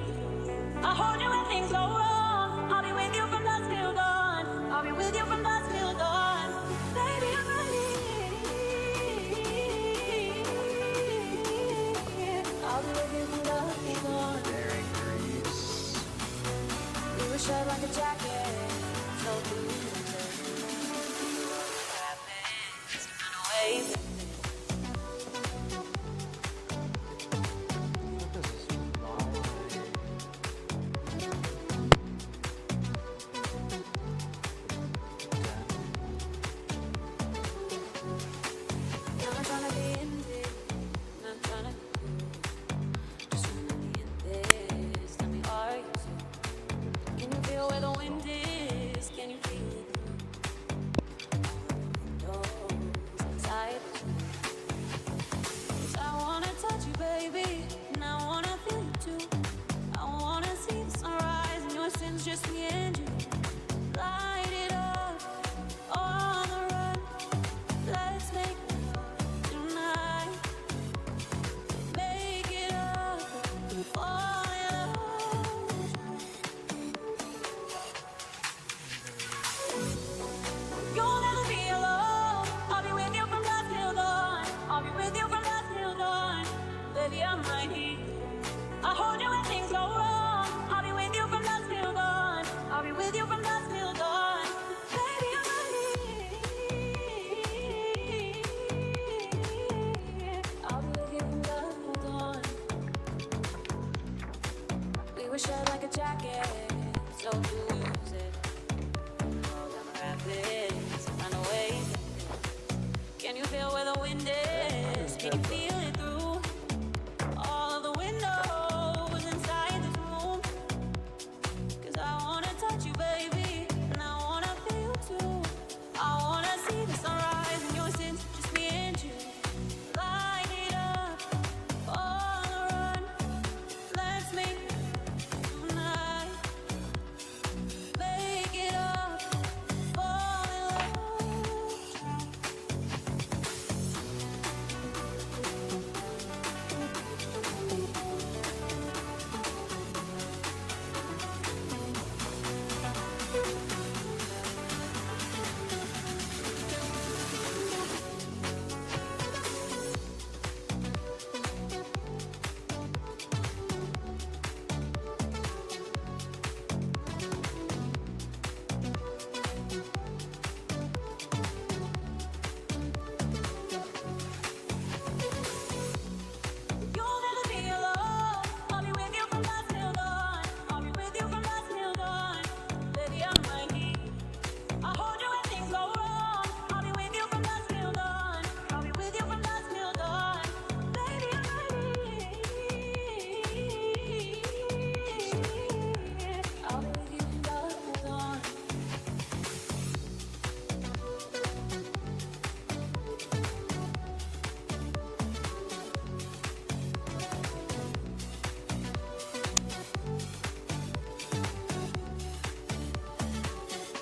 I'll hold you when things go wrong. I'll be with you from dusk till dawn. I'll be with you from dusk till dawn. Baby, I'm right here. I'll be with you from dusk till dawn. You were shaped like a jacket. So blue. Can you feel where the wind is? Can you feel it?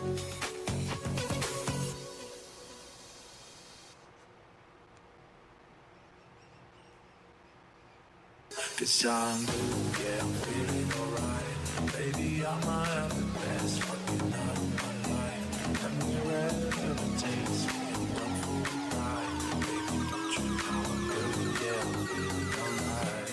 'Cause I'm good, yeah, I'm feeling alright. Baby, I might have the best fucking night of my life. And wherever it takes me, I'm down for the ride. Baby, don't you know I'm good, yeah, I'm feeling alright.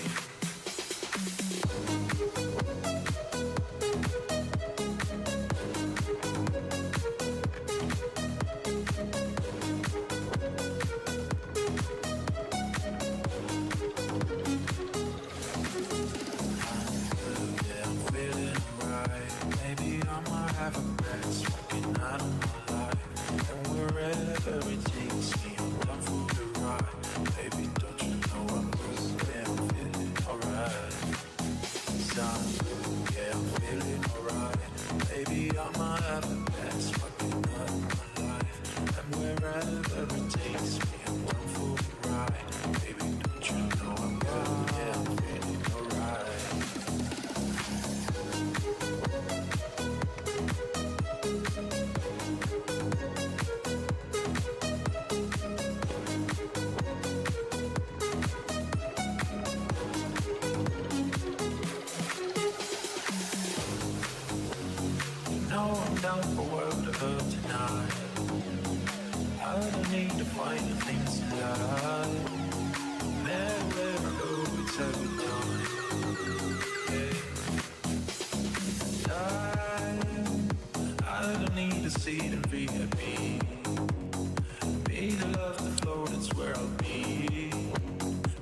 Down for world of tonight. I don't need to find the things in life. Never ever go, it's every time. Yeah. I don't need to see them be happy. Be the love, the flow, that's where I'll be.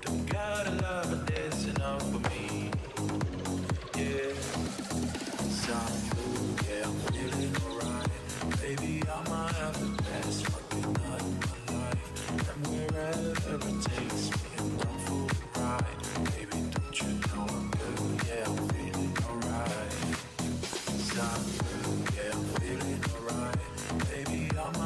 Don't gotta love, but that's enough for me. Yeah. Yeah, I'm feeling alright. Baby, I might have the best fucking night of my life. And wherever it takes me, I'm down for the ride. Baby, don't you know I'm good? Yeah, I'm feeling alright. 'Cause I'm good, yeah, I'm feeling alright. Baby, I might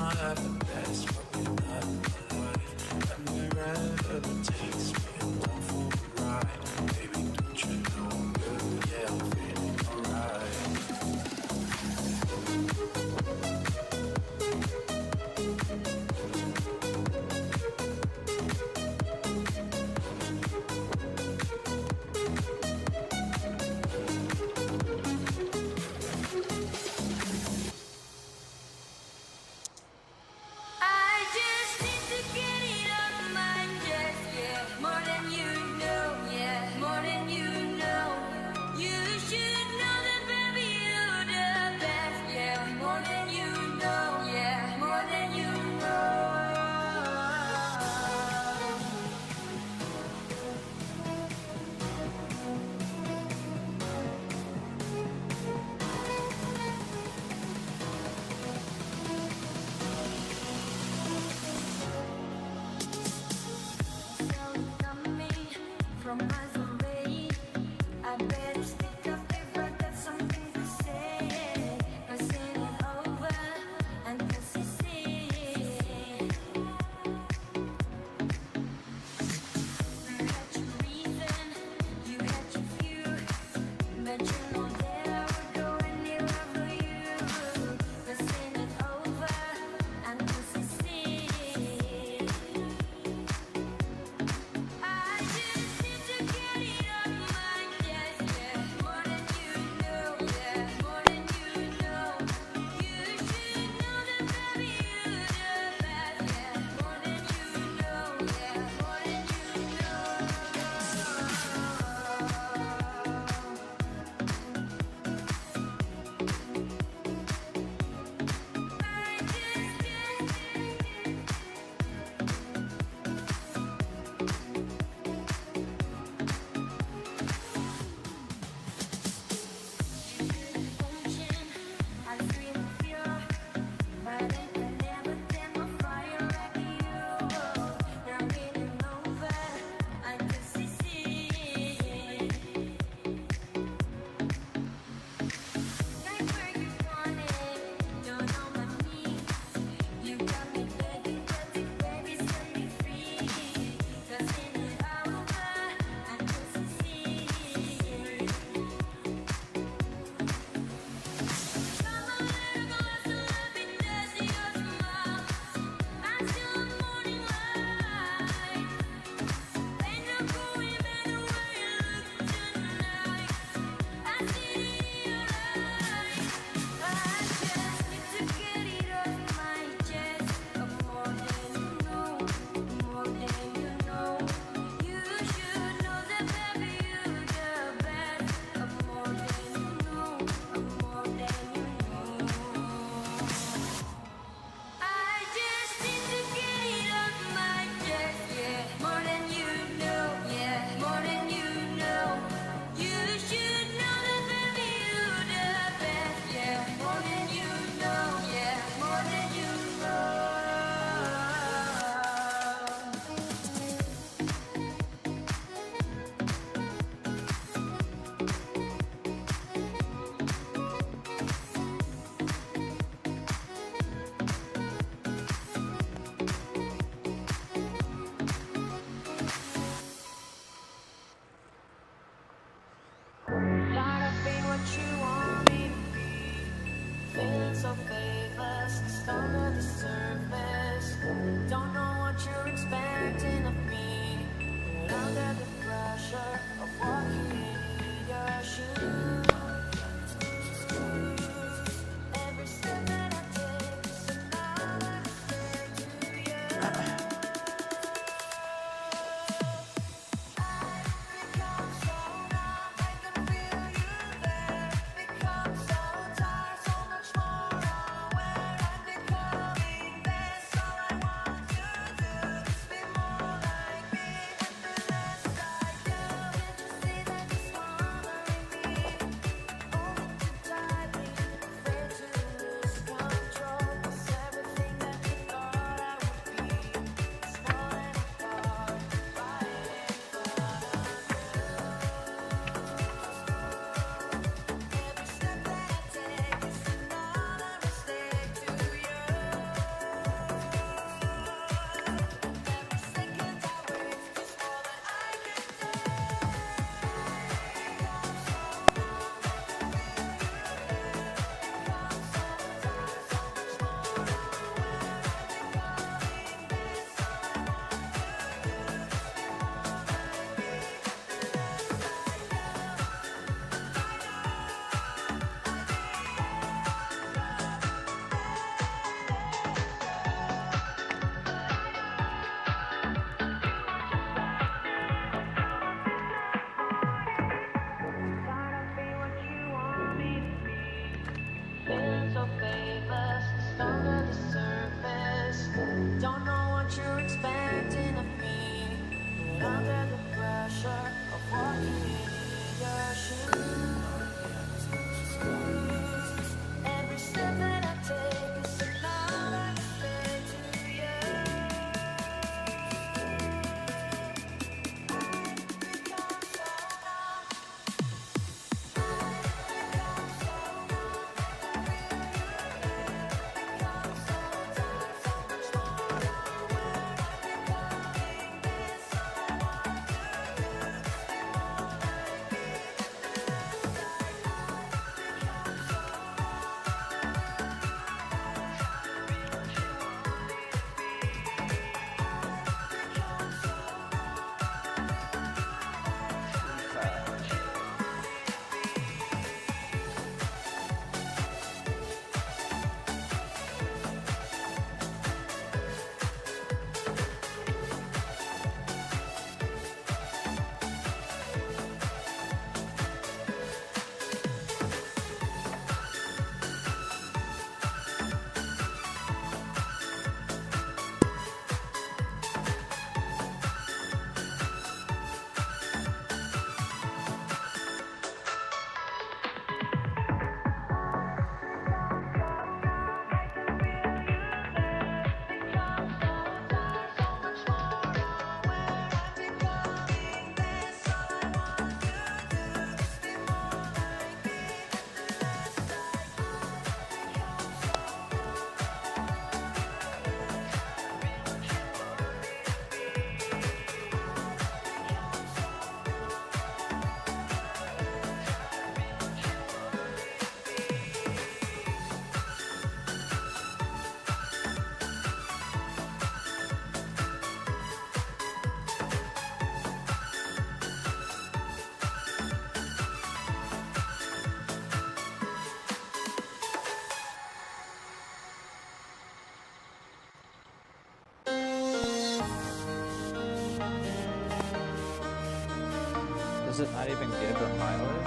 Does it not even give a mileage?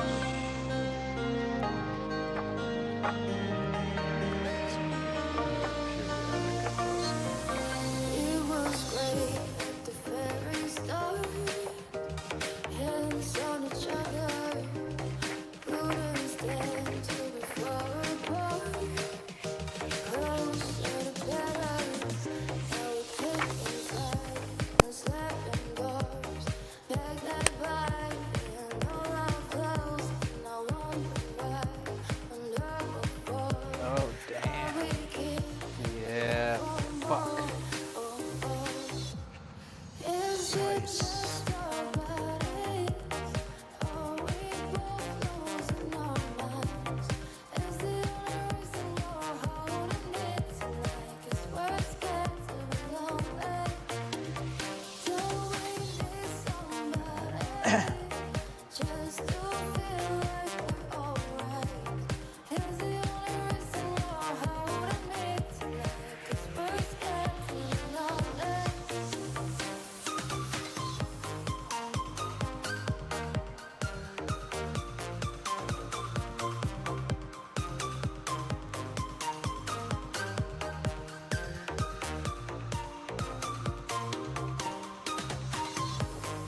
It was great at the very start. Hands on each other, couldn't stand to be far apart. Closer to better, now we kick inside and slap indoors. Back that bike and all our clothes, and I wonder why under before. Oh, damn. Yeah, fuck. Is it just our bodies? Are we both losing our minds? Is the only reason you're holding it tonight? 'Cause we're scared to be lonely. Do we need somebody just to feel like we're alright? Is the only reason you're holding me tonight? 'Cause we're scared to be lonely.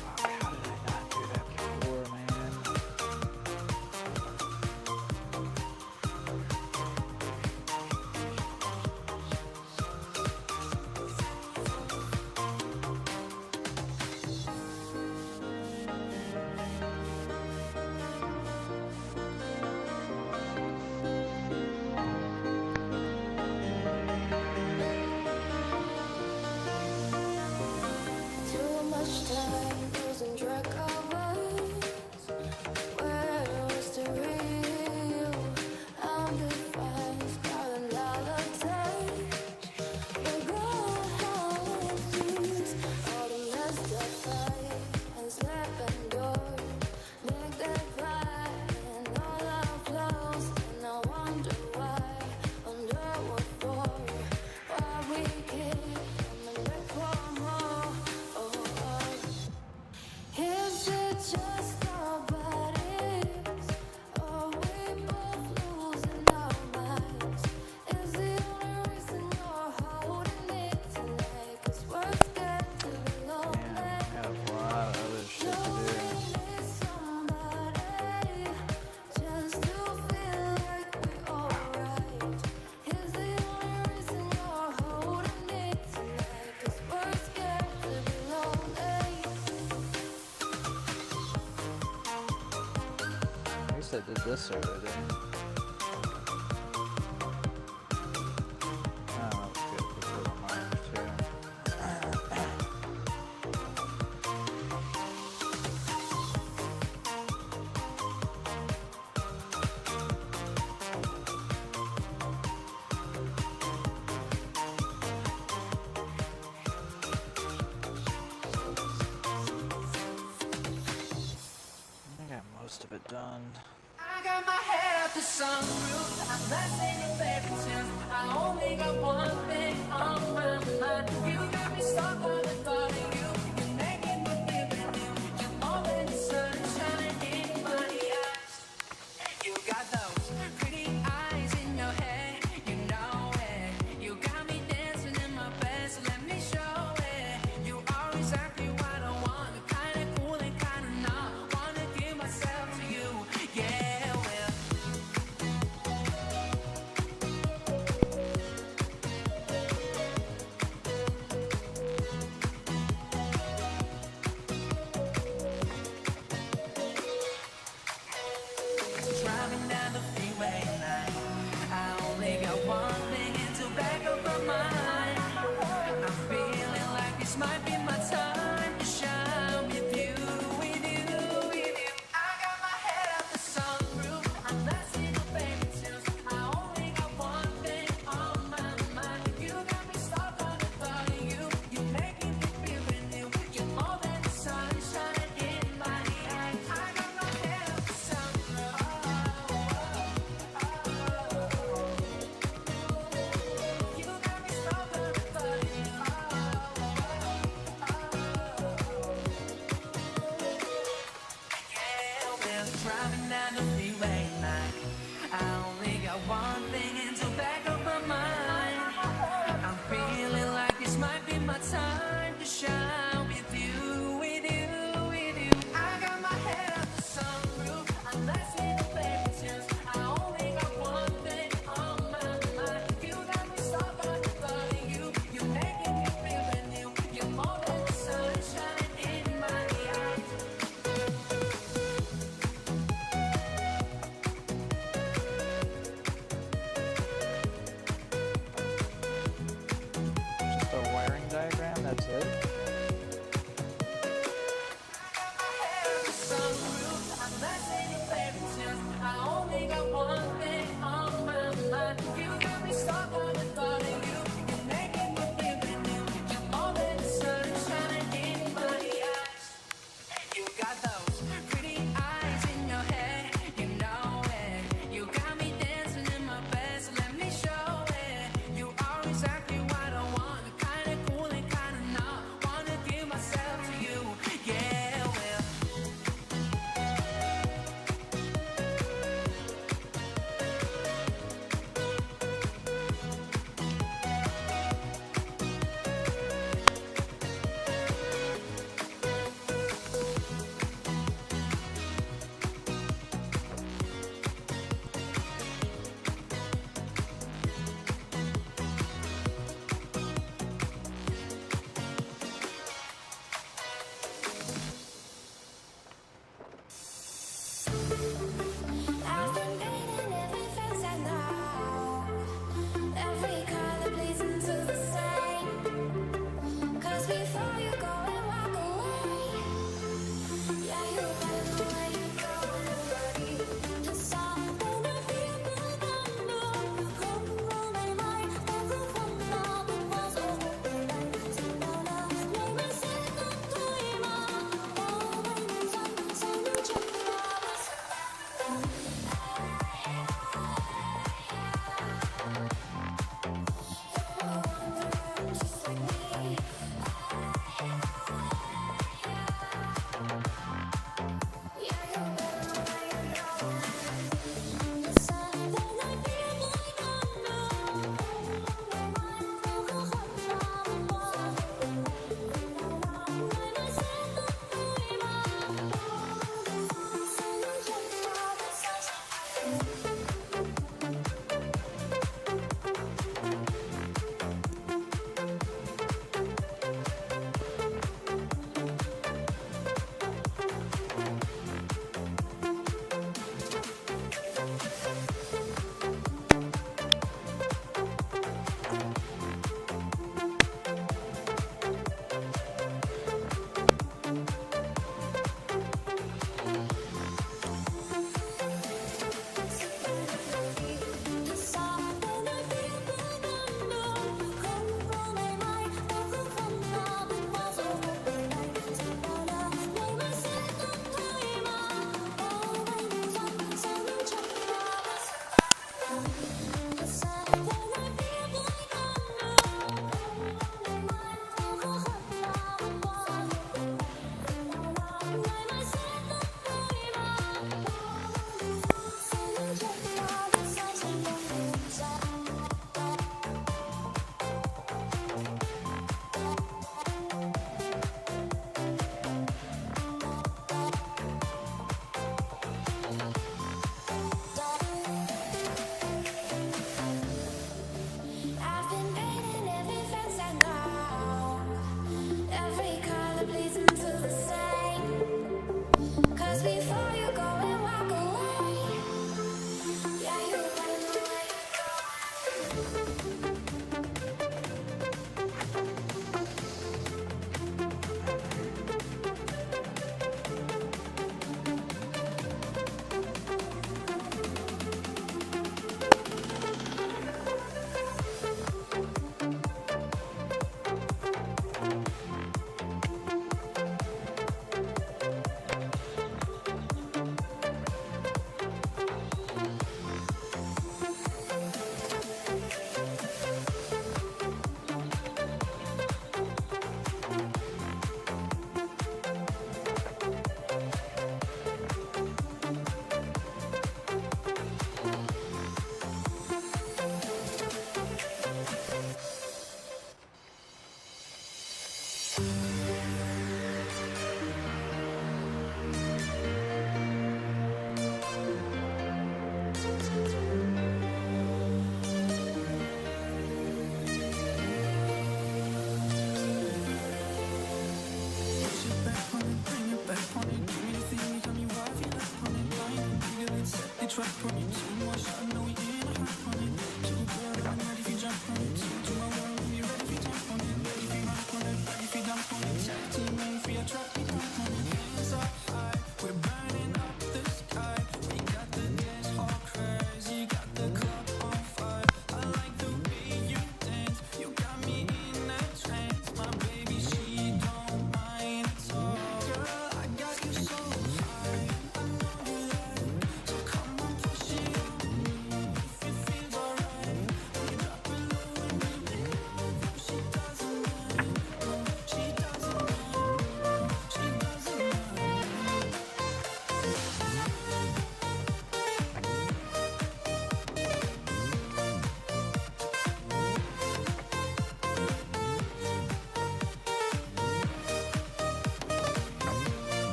Fuck, how did I not do that before, man? Too much time losing track of us. Where was the real? I'm defined by another touch. Forgot how it feels. All the messed up fight and slapping doors. Make that fight and all our flaws. And I wonder why, under what for? Why we keep coming back for more. Is it just our bodies? Are we both losing our minds? Is the only reason you're holding me tonight? 'Cause we're scared to be lonely. Man, I got a lot of other shit to do. Need somebody just to feel like we're alright. Is the only reason you're holding me tonight? 'Cause we're scared to be lonely. At least I did this already. Oh, that's good. Put a little mileage too. I got most of it done. I got my head out the sunroof. I'm blasting a fairy tale. I only got one thing on my mind. You got me stuck on the thought of you. You're making me feel brand new. You're more than the sunshine in my eyes. You got those pretty eyes in your head. You know it. You got me dancing in my bed. So let me show it. You are exactly what I want. Kinda cool and kinda not. Wanna give myself to you. Yeah, well.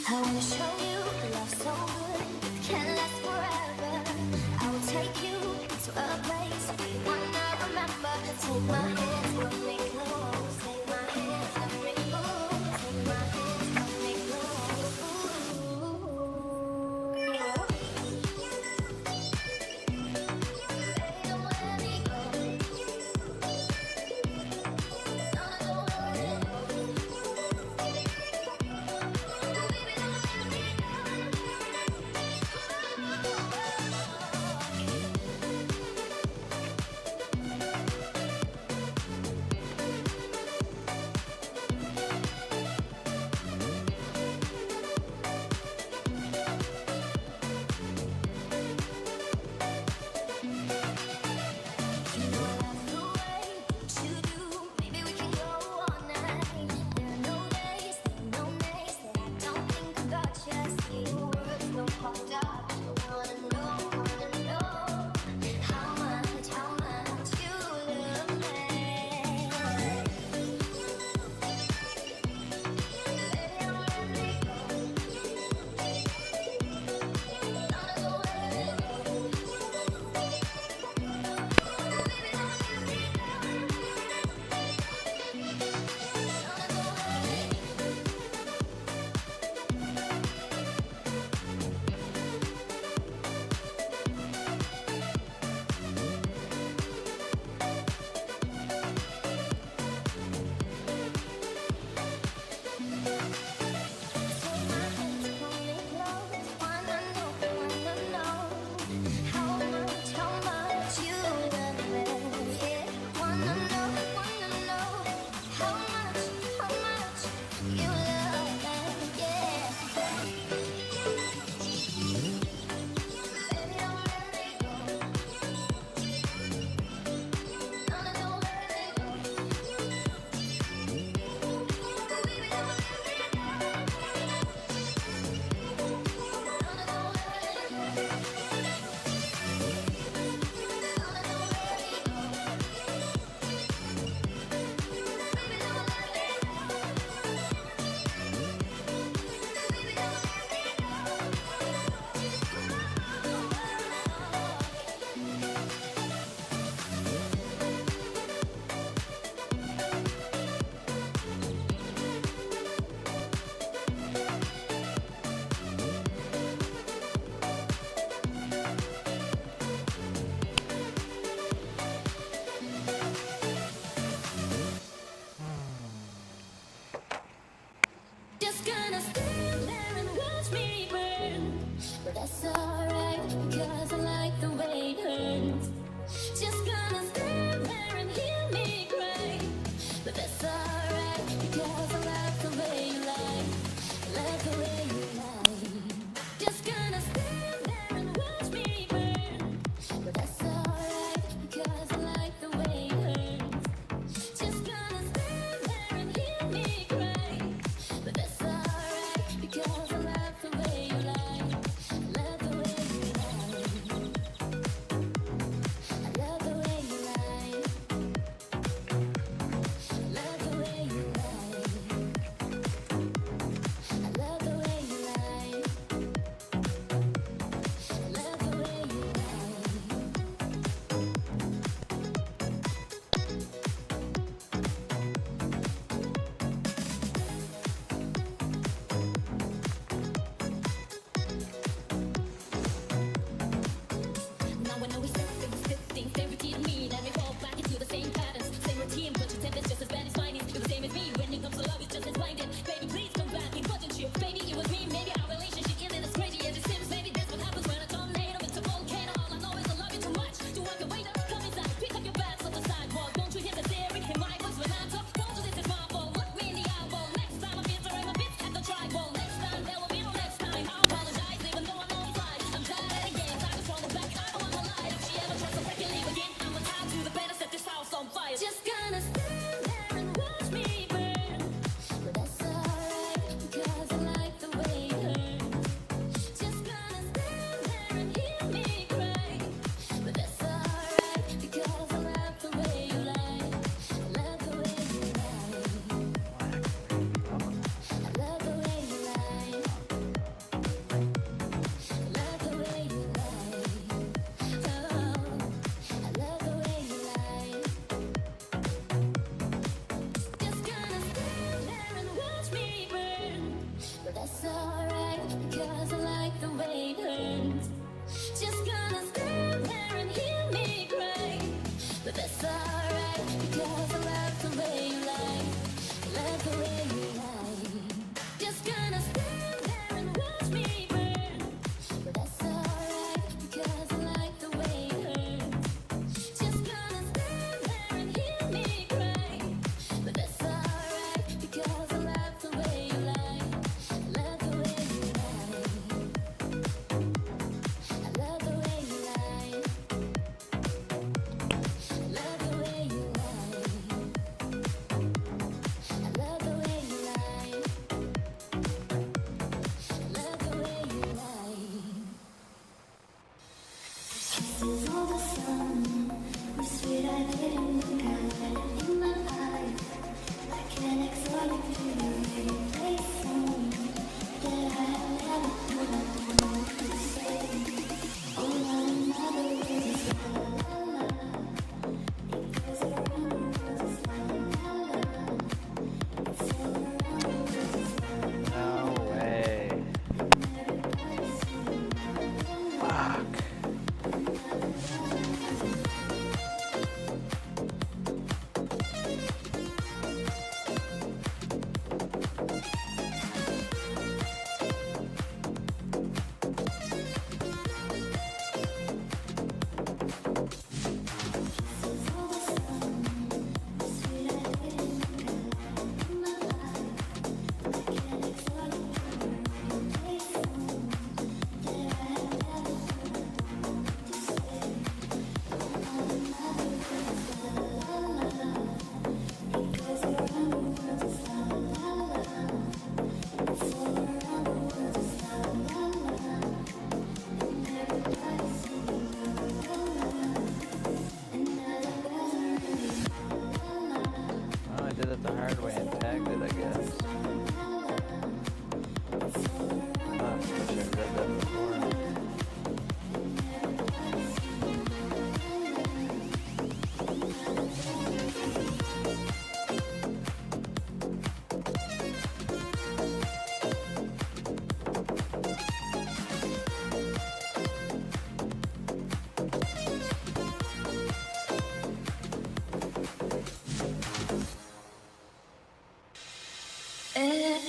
I wanna show you love so good, can't last forever. I will take you to a place one night remember. Take my hands, hold me close. Take my hands, let me move. Take my hands, hold me close. Ooh.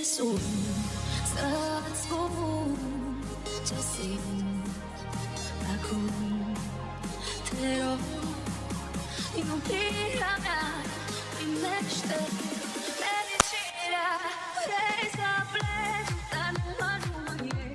손 서고 저신 아구 대로 용기하면 임내시대 내리치라 그래서 bless 나는 누마누마예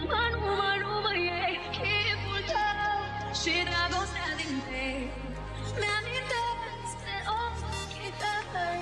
누마누마예 기쁘다 시다고 사는데 남인데 내 어깨 따라해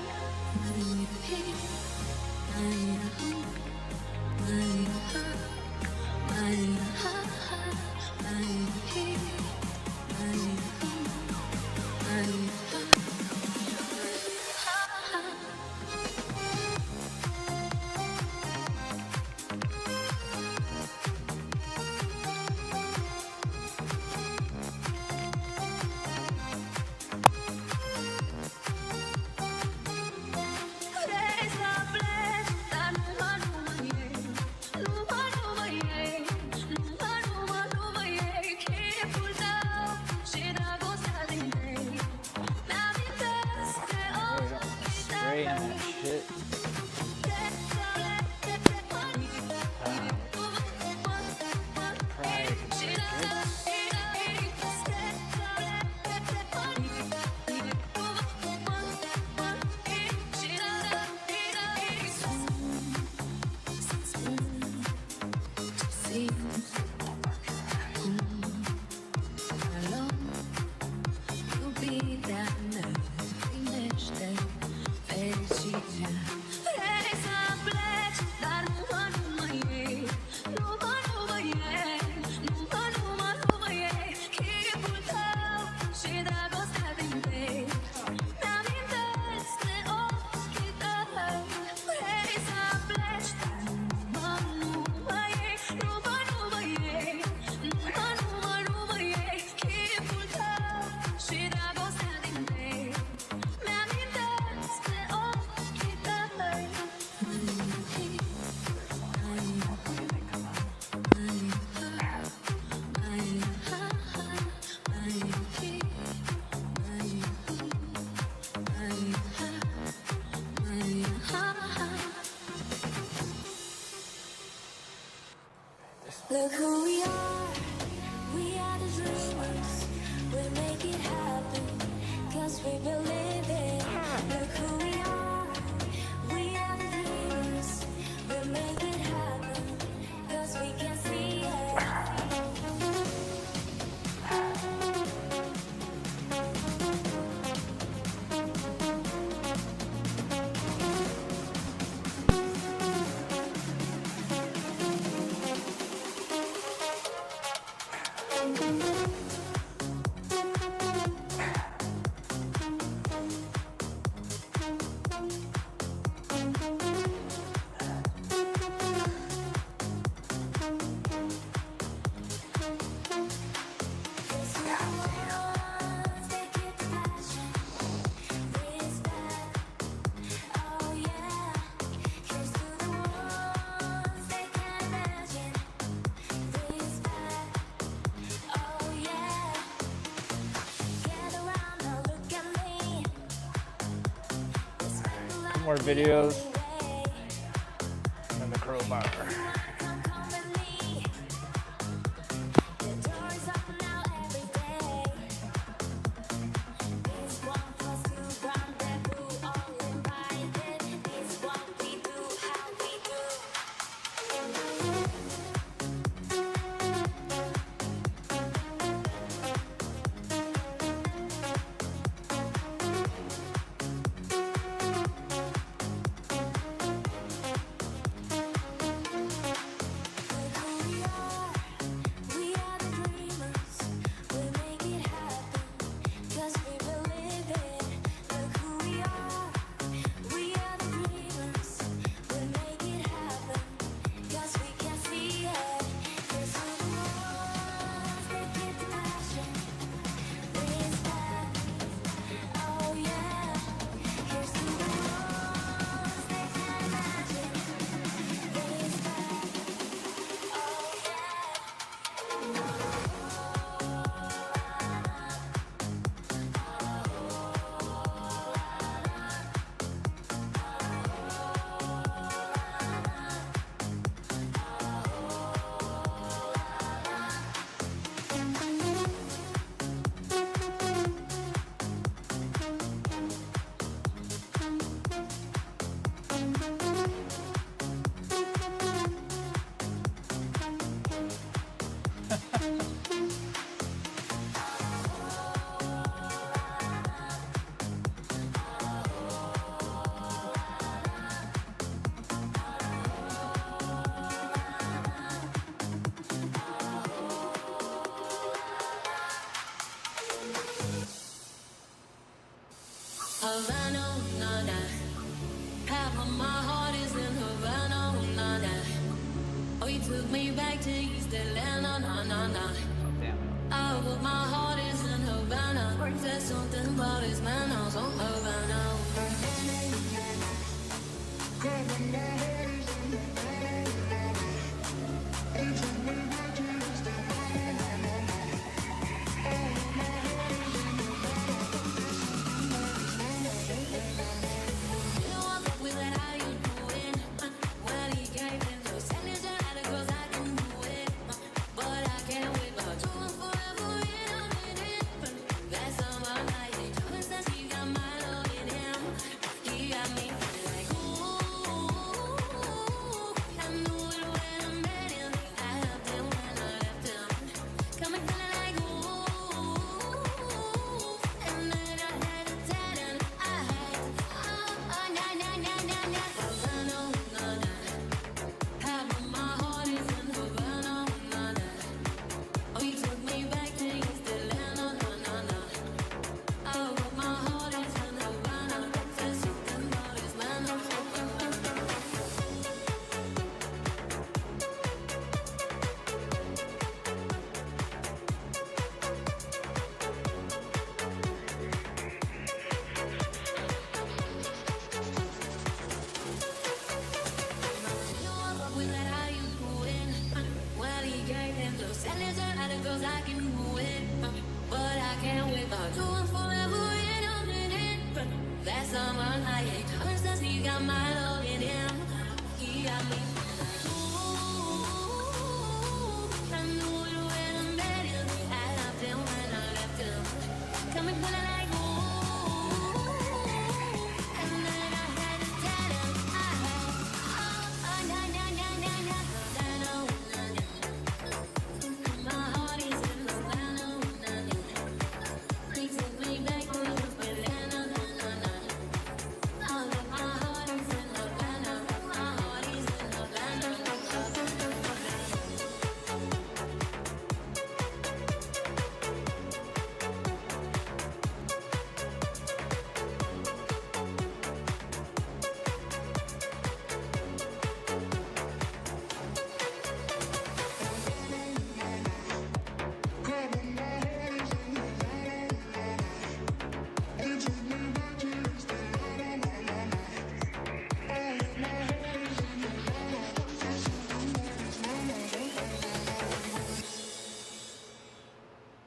Look who we are the dreamers, we'll make it happen, cause we believe it. Look who we are the dreamers, we'll make it happen, cause we can see it. More videos and the crowbar. me back to East Atlanta, nah, nah, nah. I put my heart is in Havana. Said something about his manners on Havana.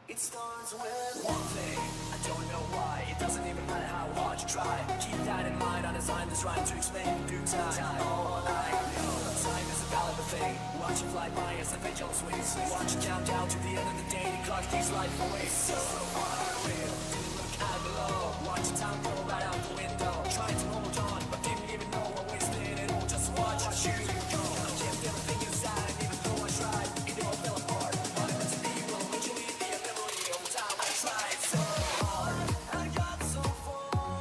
It starts with one thing. I don't know why. It doesn't even matter how hard you try. Keep that in mind. I designed this rhyme to explain in due time. All I know, time is a valuable thing. Watch it fly by as the pendulum swings. Watch it count down to the end of the day. The clock takes life away. So unreal. Didn't look out below. Watch the time go right out the window. Trying to hold on, but didn't even know I wasted it all. Just watch you go. I kept everything inside, and even though I tried, it all fell apart. What it meant to be will eventually be a memory of time I tried so hard. I got so far.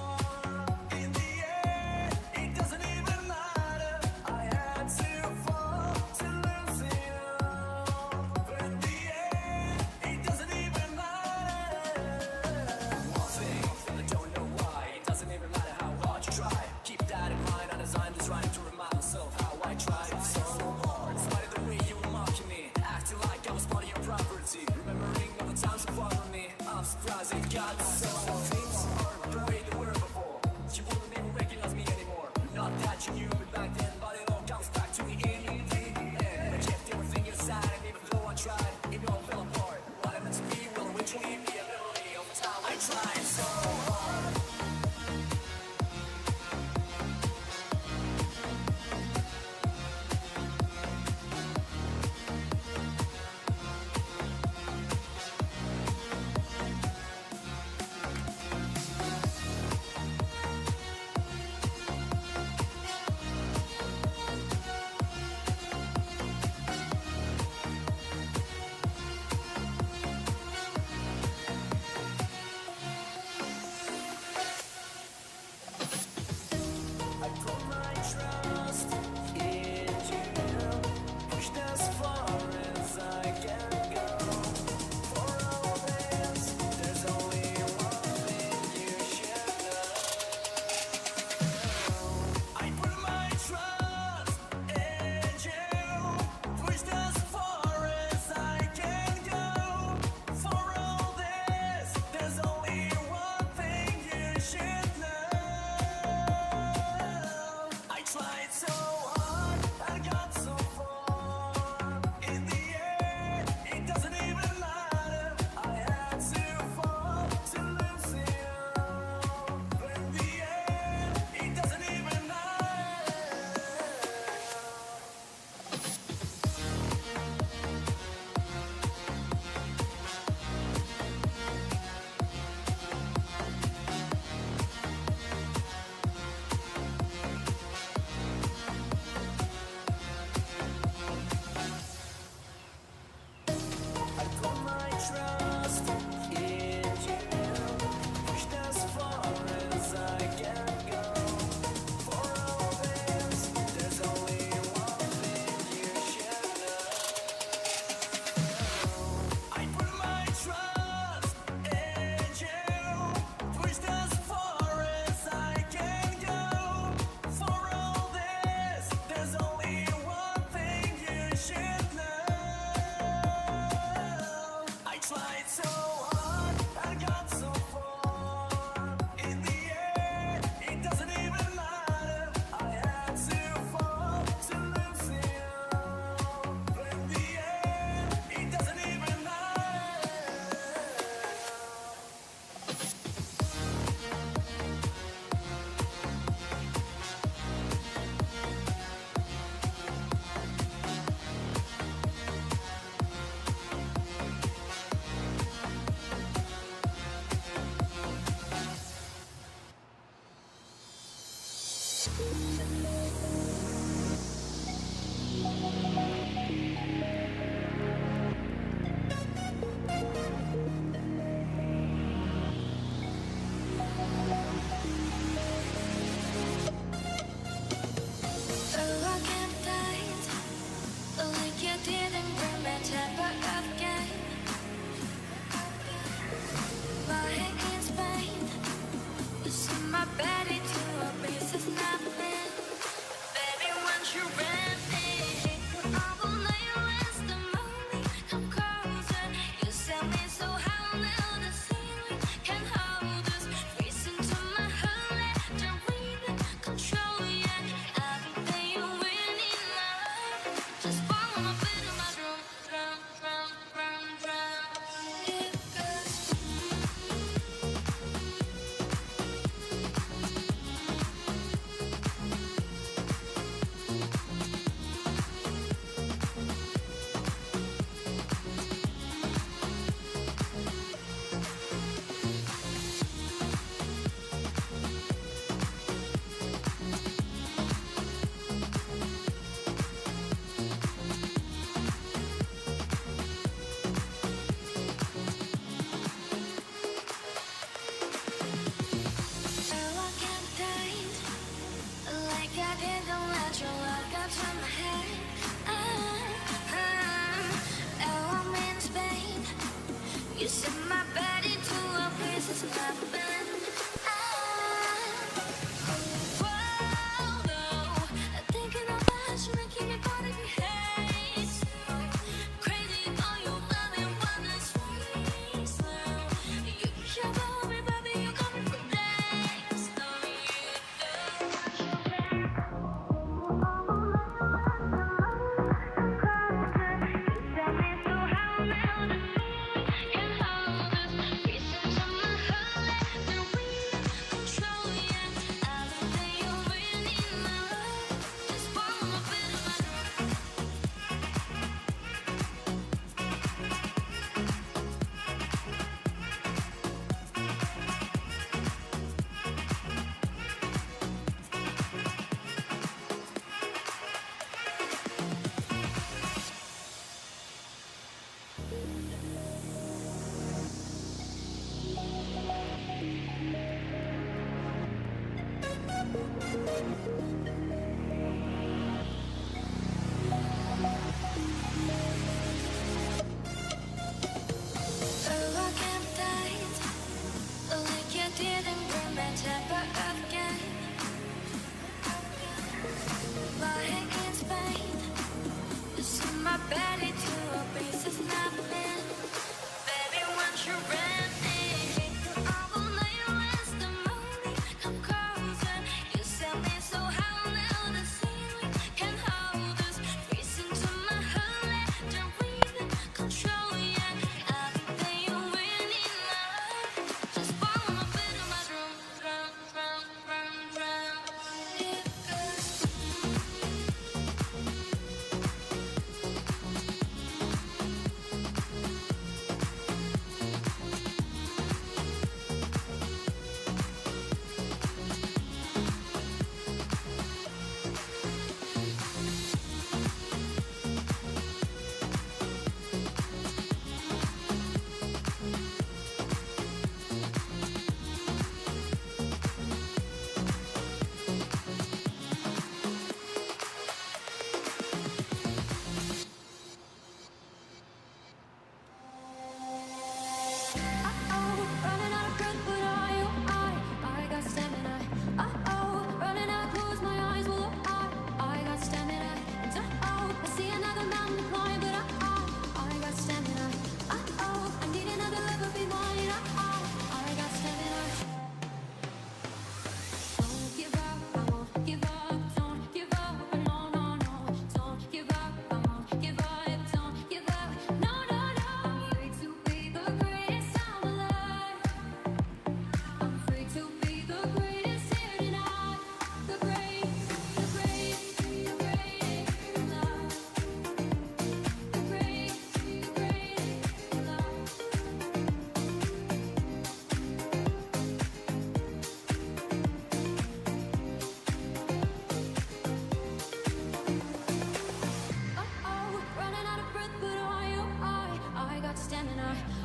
In the end, it doesn't even matter. I had to fall to lose it all. But in the end, it doesn't even matter. One thing, I don't know why. It doesn't even matter how hard you try. Keep that in mind. I designed this rhyme to remind myself how I tried so hard. In spite of the way you were mocking me, acting like I was part of your property. Remembering all the times you fought with me, I'm surprised it got so. Things aren't the way they were before. You wouldn't even recognize me anymore. Not that you knew me back then, but it all comes back to me in the end. I kept everything inside, and even though I tried, it all fell apart. What I meant to be will eventually be a memory of the time I tried so hard.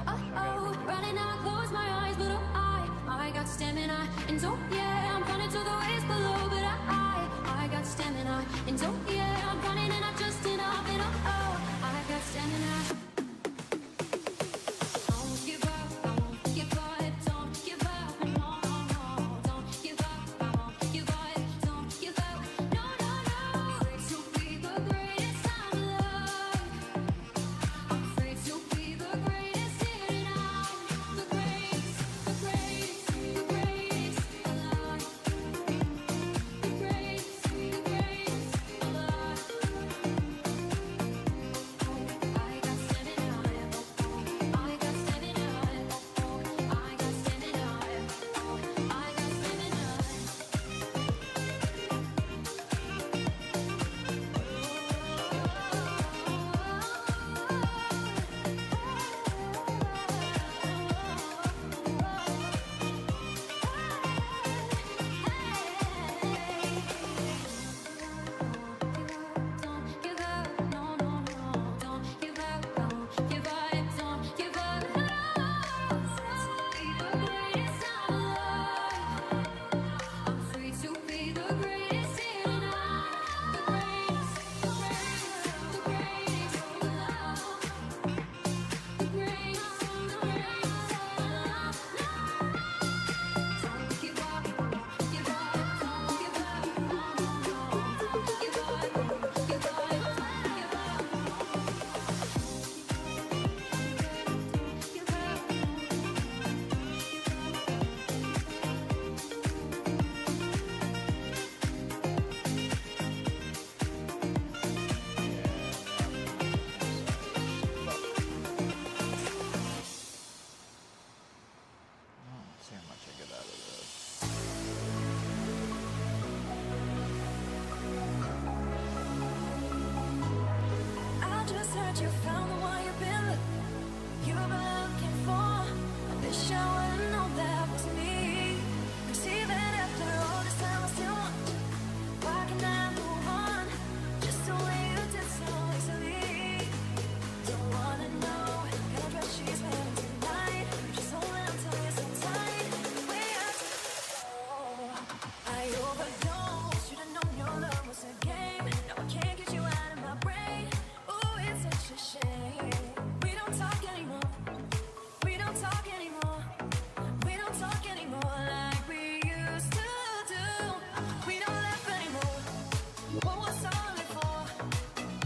oh. Right now I close my eyes, but I got stamina. And so yeah, I'm running to the ways below, but I got stamina. And so yeah, I'm running and I'm just enough. And oh, I got stamina. Don't give up, don't give up, don't give up. No, no, no, don't give up, don't give up, don't give up. No, no, no. Afraid to be the greatest time alive. I'm afraid to be the greatest here now. The greatest, the greatest, the greatest alive. The greatest, the greatest alive. I got stamina. I got stamina. I got stamina. I got stamina. Don't give up, no, no, no. Don't give up, don't give up, don't give up. I'm free to be the greatest here now. The greatest, the greatest, the greatest alive. The greatest, the greatest alive. Don't give up, don't give up, don't give up. No, no, no. Don't give up, don't give up, don't give up. See how much I get out of this. I just heard you found the one you've been looking for. I wish I would've known that was me. 'Cause even after all this time, I still want you. Why can't I move on? Just the way you did so easily. Don't wanna know what dress she's wearing tonight. Just hold on till you're so tight. We have to go. I overdosed. Should've known your love was a game. Now I can't get you out of my brain. Ooh, it's such a shame. We don't talk anymore. We don't talk anymore. We don't talk anymore like we used to do. We don't laugh anymore. What was all it for?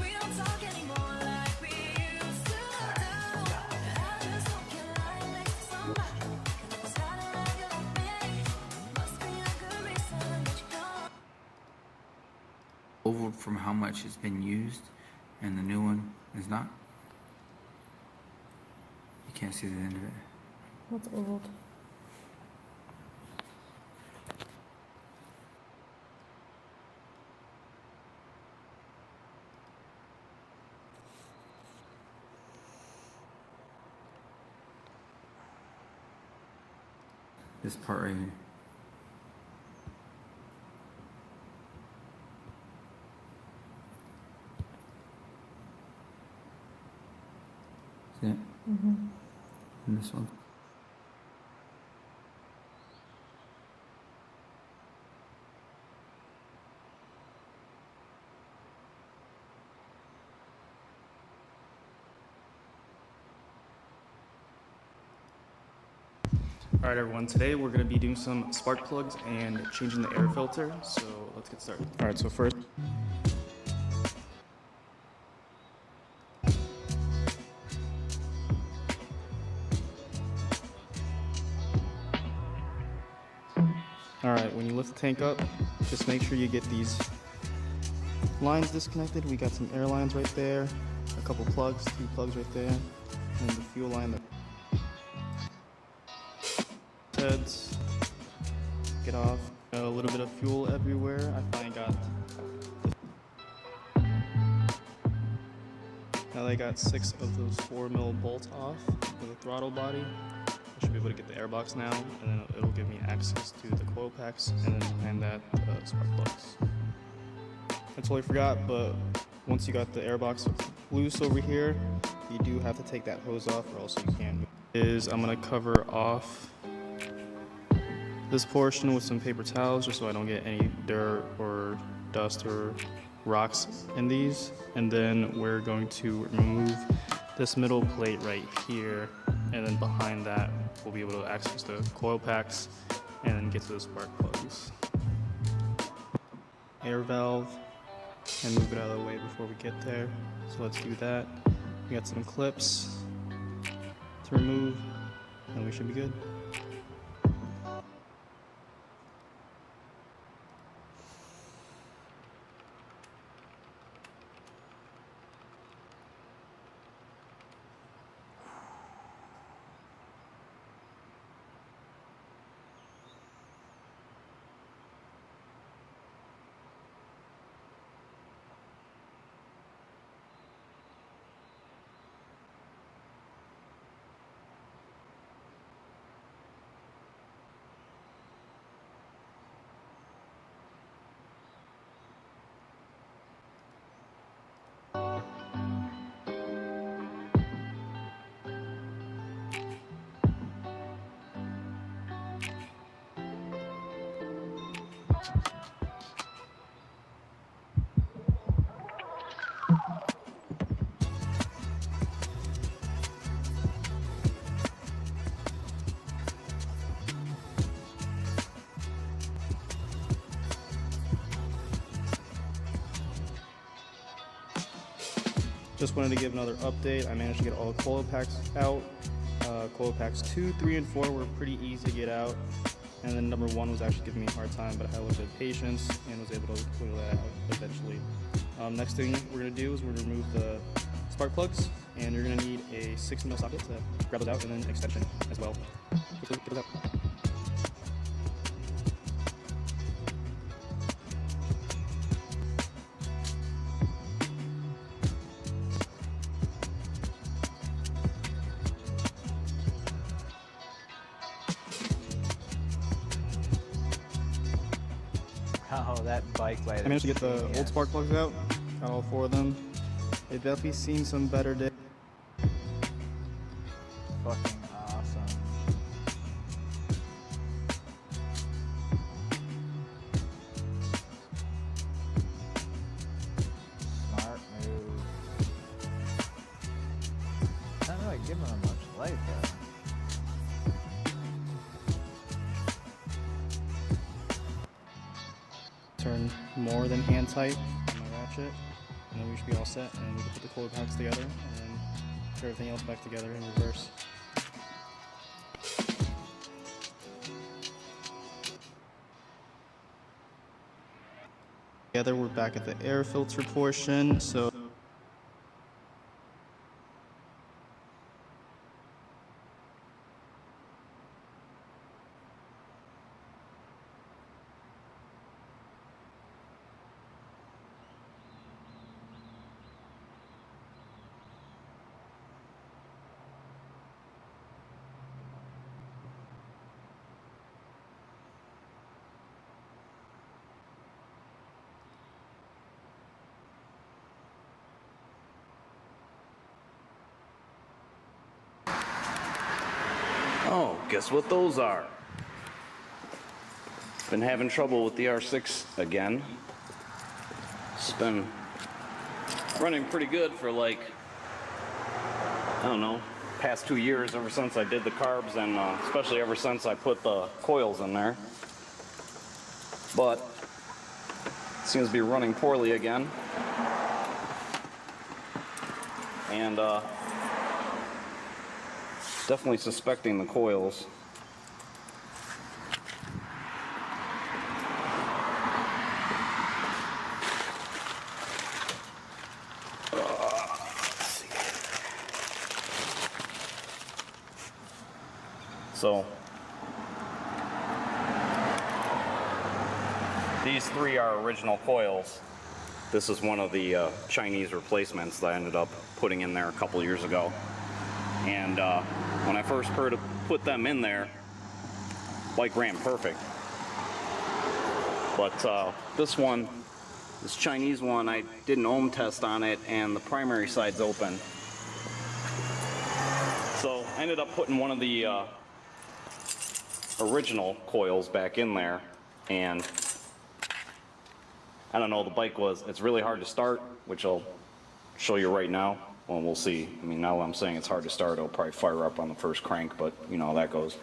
We don't talk anymore like we used to do. I just hope you're lying next to somebody who knows how to love you like me. Must be a good reason that you don't. Over from how much has been used and the new one is not. You can't see the end of it. What's old? This part right here. See it? Mm-hmm. And this one. Alright everyone, today we're going to be doing some spark plugs and changing the air filter, so let's get started. Alright, so first, alright, when you lift the tank up, just make sure you get these lines disconnected. We got some air lines right there, a couple plugs, 2 plugs right there, and the fuel line that heads, get off. A little bit of fuel everywhere. I finally got. Now they got 6 of those 4mm bolts off with a throttle body. I should be able to get the airbox now, and then it'll give me access to the coil packs, and then behind that, spark plugs. I totally forgot, but once you got the airbox loose over here, you do have to take that hose off, or else you can't move. is I'm gonna cover off this portion with some paper towels just so I don't get any dirt or dust or rocks in these. And then we're going to remove this middle plate right here, and then behind that we'll be able to access the coil packs and then get to the spark plugs. Air valve, and move it out of the way before we get there. So let's do that. We got some clips to remove, and we should be good. Just wanted to give another update. I managed to get all the coil packs out. Coil packs 2, 3, and 4 were pretty easy to get out. And then number 1 was actually giving me a hard time, but I had a little bit of patience and was able to clear that out eventually. Next thing we're gonna do is we're gonna remove the spark plugs, and you're gonna need a 6mm socket to grab those out, and then an extension as well. Get those out. Oh, that bike light. I managed to get the old spark plugs out, got all 4 of them. They've definitely seen some better days. Fucking awesome. Smart move. It's not really giving them much light though. Turn more than hand tight on my ratchet, and then we should be all set, and we can put the coil packs together and put everything else back together in reverse. Together, we're back at the air filter portion. So oh, guess what those are? Been having trouble with the R6 again. It's been running pretty good for like, I don't know, past 2 years, ever since I did the carbs, and especially ever since I put the coils in there. But it seems to be running poorly again. And definitely suspecting the coils. So these 3 are original coils. This is one of the Chinese replacements that I ended up putting in there a couple years ago. And when I first put them in there, bike ran perfect. But this one, this Chinese one, I did an ohm test on it, and the primary side's open. So I ended up putting one of the original coils back in there, and I don't know, the bike it's really hard to start, which I'll show you right now. Well, we'll see. I mean, now I'm saying it's hard to start, it'll probably fire up on the first crank, but you know how that goes.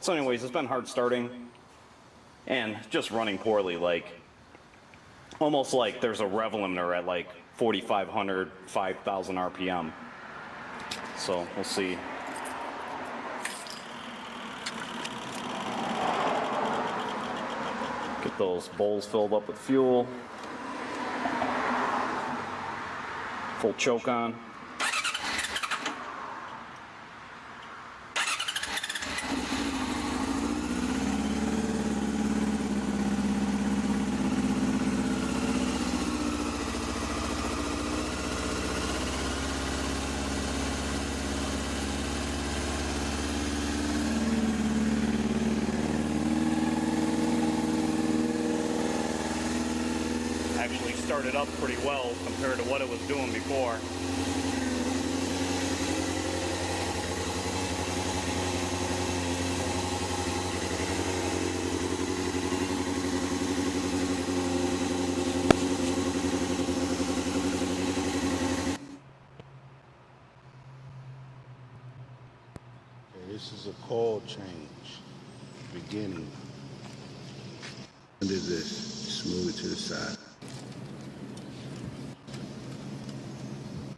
So anyways, it's been hard starting and just running poorly, like almost like there's a rev limiter at like 4,500, 5,000 RPM. So we'll see. Get those bowls filled up with fuel. Full choke on. Actually started up pretty well compared to what it was doing before. This is a coil change, beginning. Under this, just move it to the side.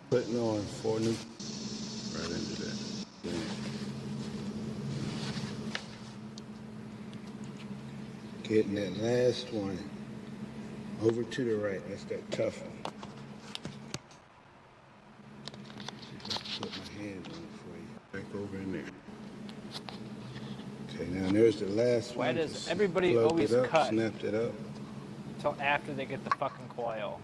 Putting on 4 new, right into that. Then getting that last one over to the right, that's that tough one. Put my hand on it for you, back over in there. Okay, now there's the last one. Why does Just everybody plugged always it up, cut snapped it up. until after they get the fucking coil?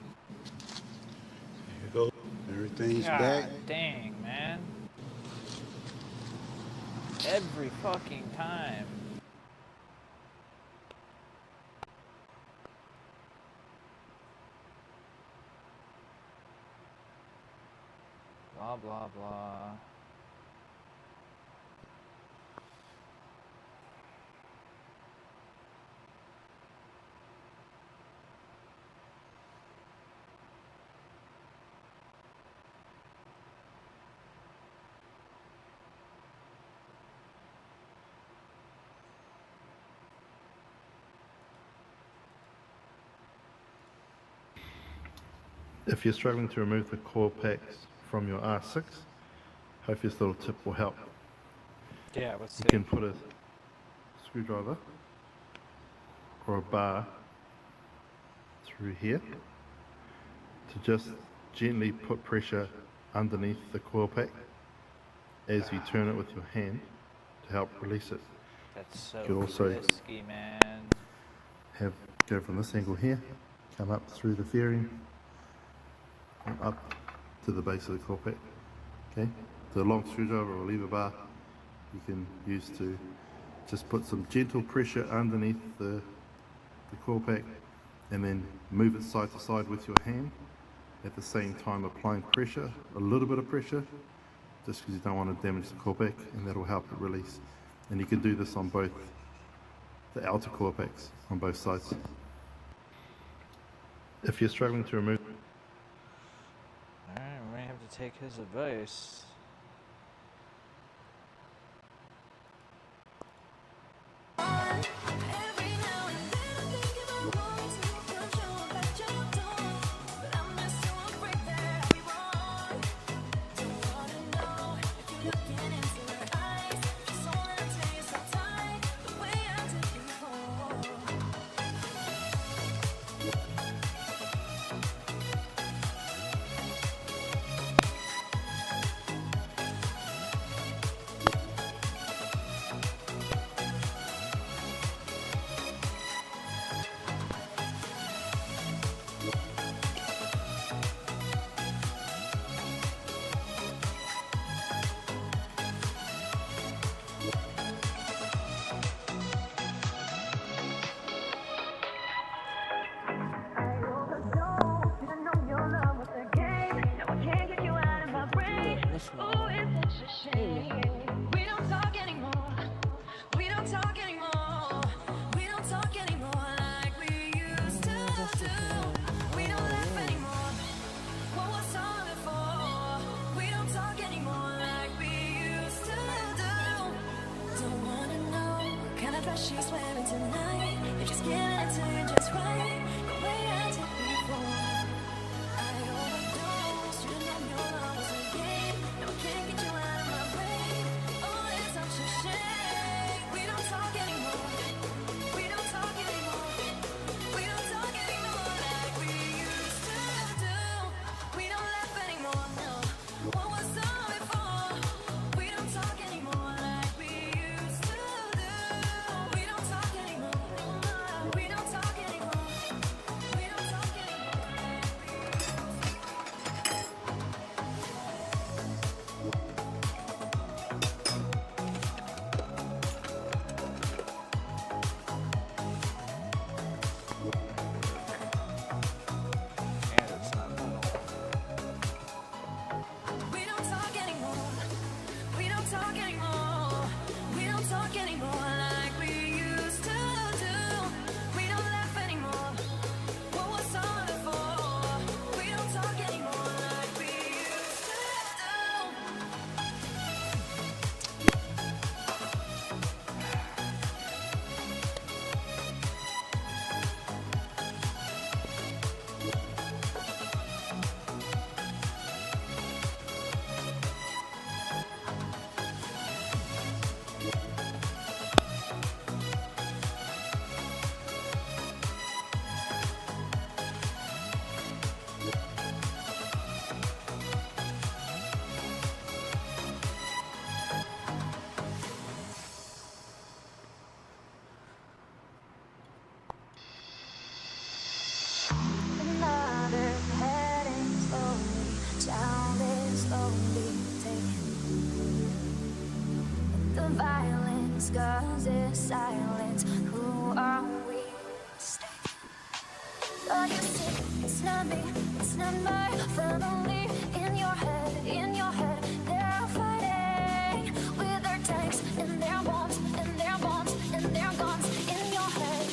There you go. Everything's God back. dang, man. Every fucking time. Blah, blah, blah. If you're struggling to remove the coil packs from your R6, hopefully this little tip will help. Yeah, let's see. You can put a screwdriver or a bar through here to just gently put pressure underneath the coil pack as you turn it with your hand to help release it. That's so You could also risky, man. go from this angle here, come up through the fairing, and up to the base of the coil pack. Okay, the long screwdriver or lever bar you can use to just put some gentle pressure underneath the coil pack and then move it side to side with your hand, at the same time applying pressure, a little bit of pressure, just because you don't want to damage the coil pack, and that will help it release. And you can do this on both the outer coil packs on both sides. If you're struggling to remove Alright, we're gonna have to take his advice. dress she's wearing tonight. If she's giving it to you just right, the way I did before. I overdosed, you know your love was a game. No, I can't get you out of my brain. Oh, it's such a shame. We don't talk anymore. We don't talk anymore. We don't talk anymore like we used to do. We don't laugh anymore, no. What was all before? We don't talk anymore like we used to do. We don't talk anymore. We don't talk anymore. We don't talk We don't talk anymore. We don't talk anymore. We don't talk anymore like we used to do. We don't laugh anymore. What was all before? We don't talk anymore like we used to Another heading slowly, sound is slowly taking the violence, 'cause it's silence. Who are we mistaken? Oh, you see, it's not me, it's not my family. In your head, they're fighting with their tanks and their bombs and their bombs and their guns. In your head,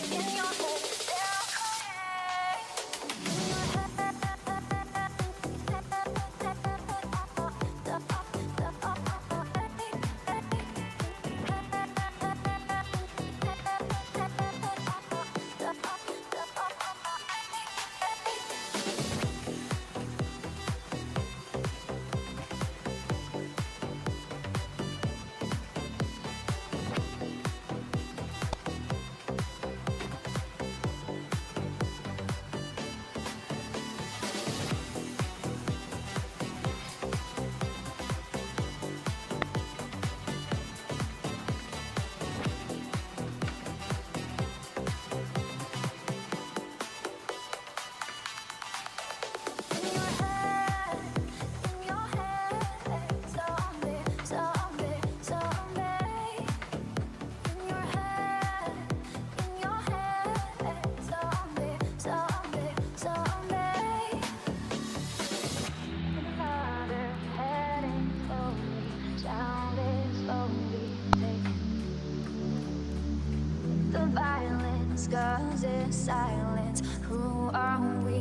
they're violence, 'cause it's silence. Who are we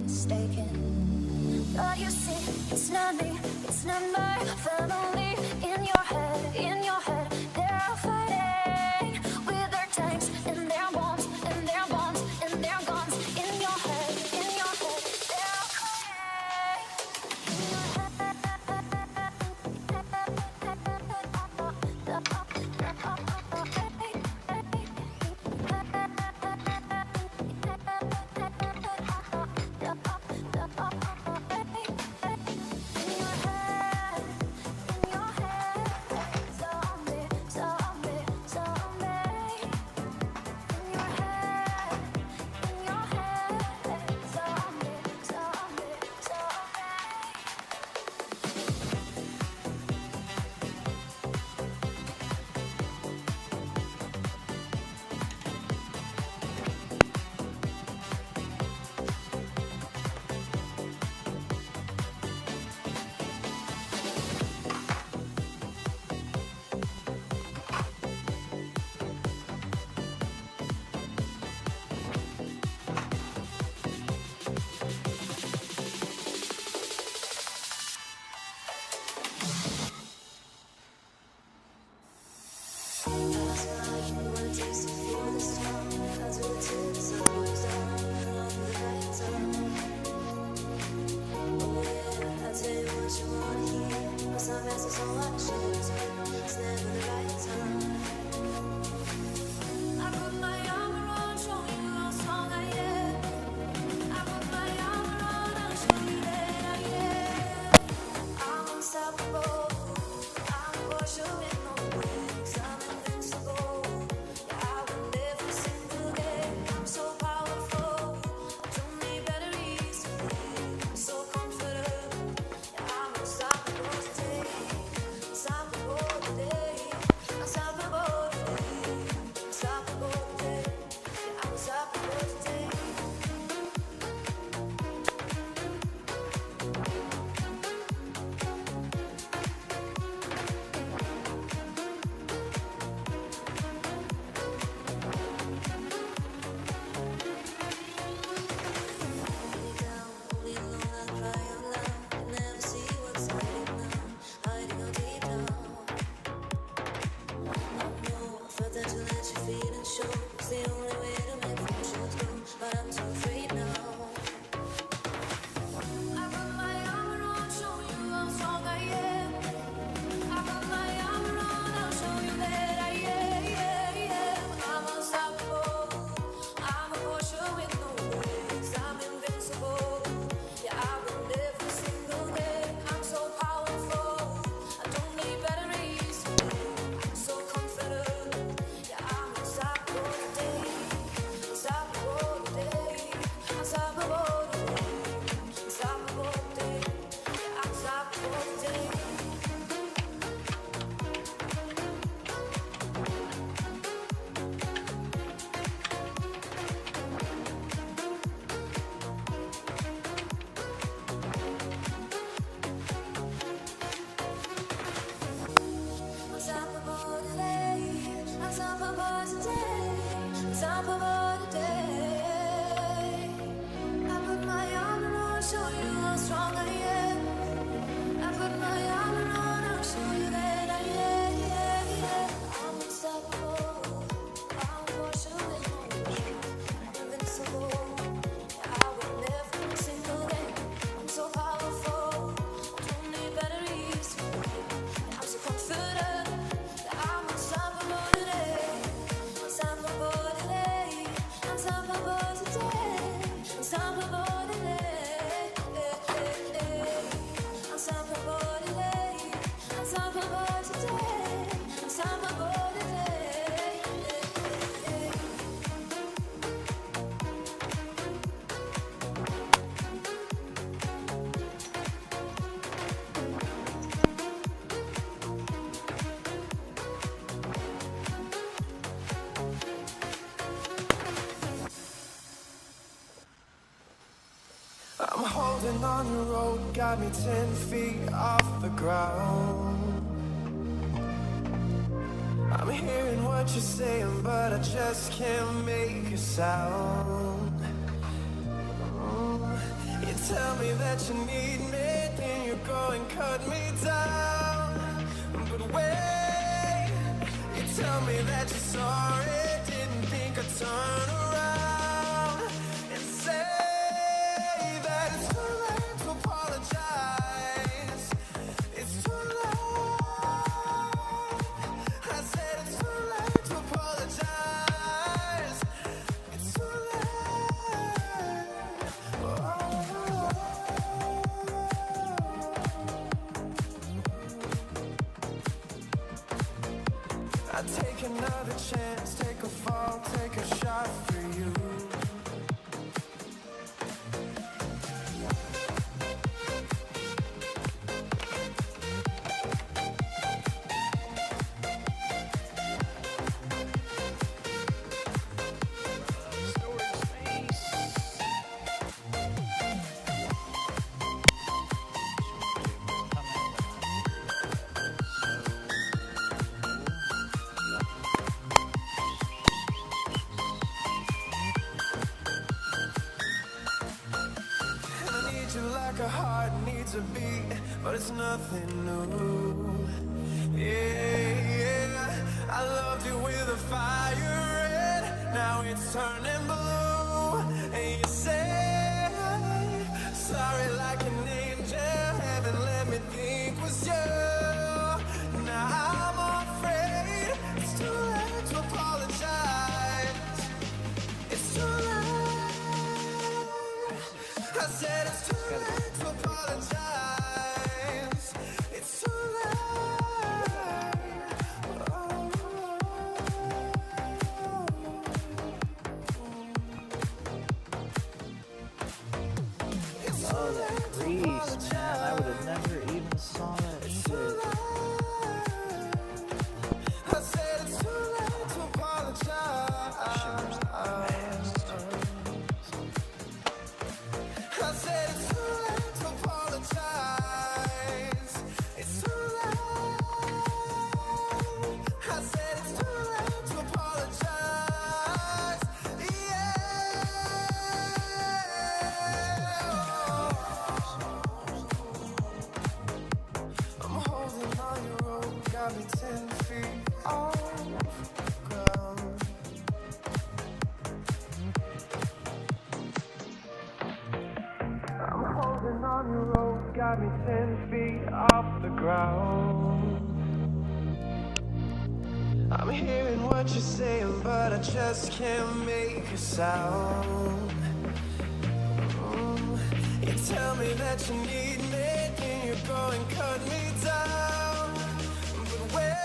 mistaken? Oh, you see, it's not me, it's not my family. In your head, they're fighting with their tanks and their bombs and their bombs and their guns. In your head, they're crying. I'm holding on your rope, got me 10 feet off the ground. I'm hearing what you're saying, but I just can't make a sound. You tell me that you need me, then you go and cut me down. But wait, you tell me that you're sorry, didn't think I'd turn around and say that it's too late to apologize. It's too late. I said it's too late to apologize. It's too late. I'd take another chance, take a fall, take a shot for you. Like a heart needs a beat, but it's nothing new. Yeah, I loved you with a fire red, now it's turning blue. And you say sorry like an angel, heaven let me think was you. got me 10 feet off the ground. I'm holding on your rope, got me 10 feet off the ground. I'm hearing what you're saying, but I just can't make a sound. You tell me that you need me, then you go and cut me down. But wait.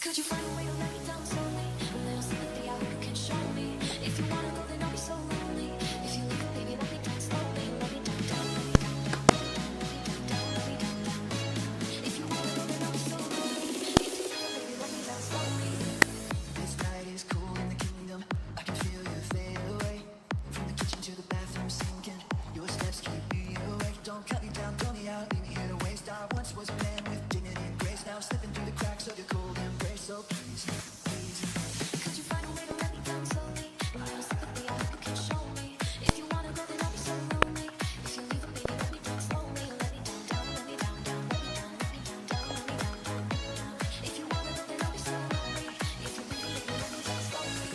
Could you find a way to let me down slowly? A little sympathy I hope you can show me. If you wanna go, then I'll be so lonely. If you leave it, baby, let me down slowly. Let me down, down, let me down, down, let me down, let me down, down, let me down, down. If you wanna go, then I'll be so lonely. If you leave it, baby, let me down slowly. This night is cool in the kingdom. I can feel you fade away. From the kitchen to the bathroom sinking. Your steps keep me awake. Don't cut me down, throw me out, leave me here to waste. I once was a man with dignity and grace. Now slipping through the cracks of your cold embrace. So please, please. Could you find a way to let me down slowly? A little sympathy I hope you can show me. If you wanna go, then I'll be so lonely. If you leave it, baby, let me down slowly. Let me down, down, let me down, down, let me down, let me down, down, let me down, down, let me down. If you wanna go, then I'll be so lonely. If you leave it, baby, let me down slowly.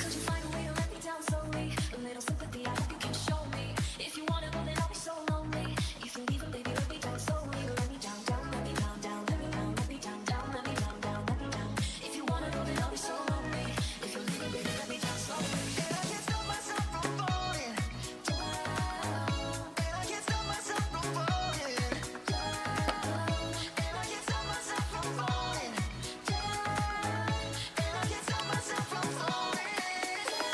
Could you find a way to let me down slowly? A little sympathy I hope you can show me. If you wanna go, then I'll be so lonely. If you leave it, baby, let me down slowly. Let me down, down, let me down, down, let me down, let me down, down, let me down, down, let me down. If you wanna go, then I'll be so lonely. If you leave it, baby, let me down slowly. And I can't stop myself from falling down. And I can't stop myself from falling down. And I can't stop myself from falling down. And I can't stop myself from falling down.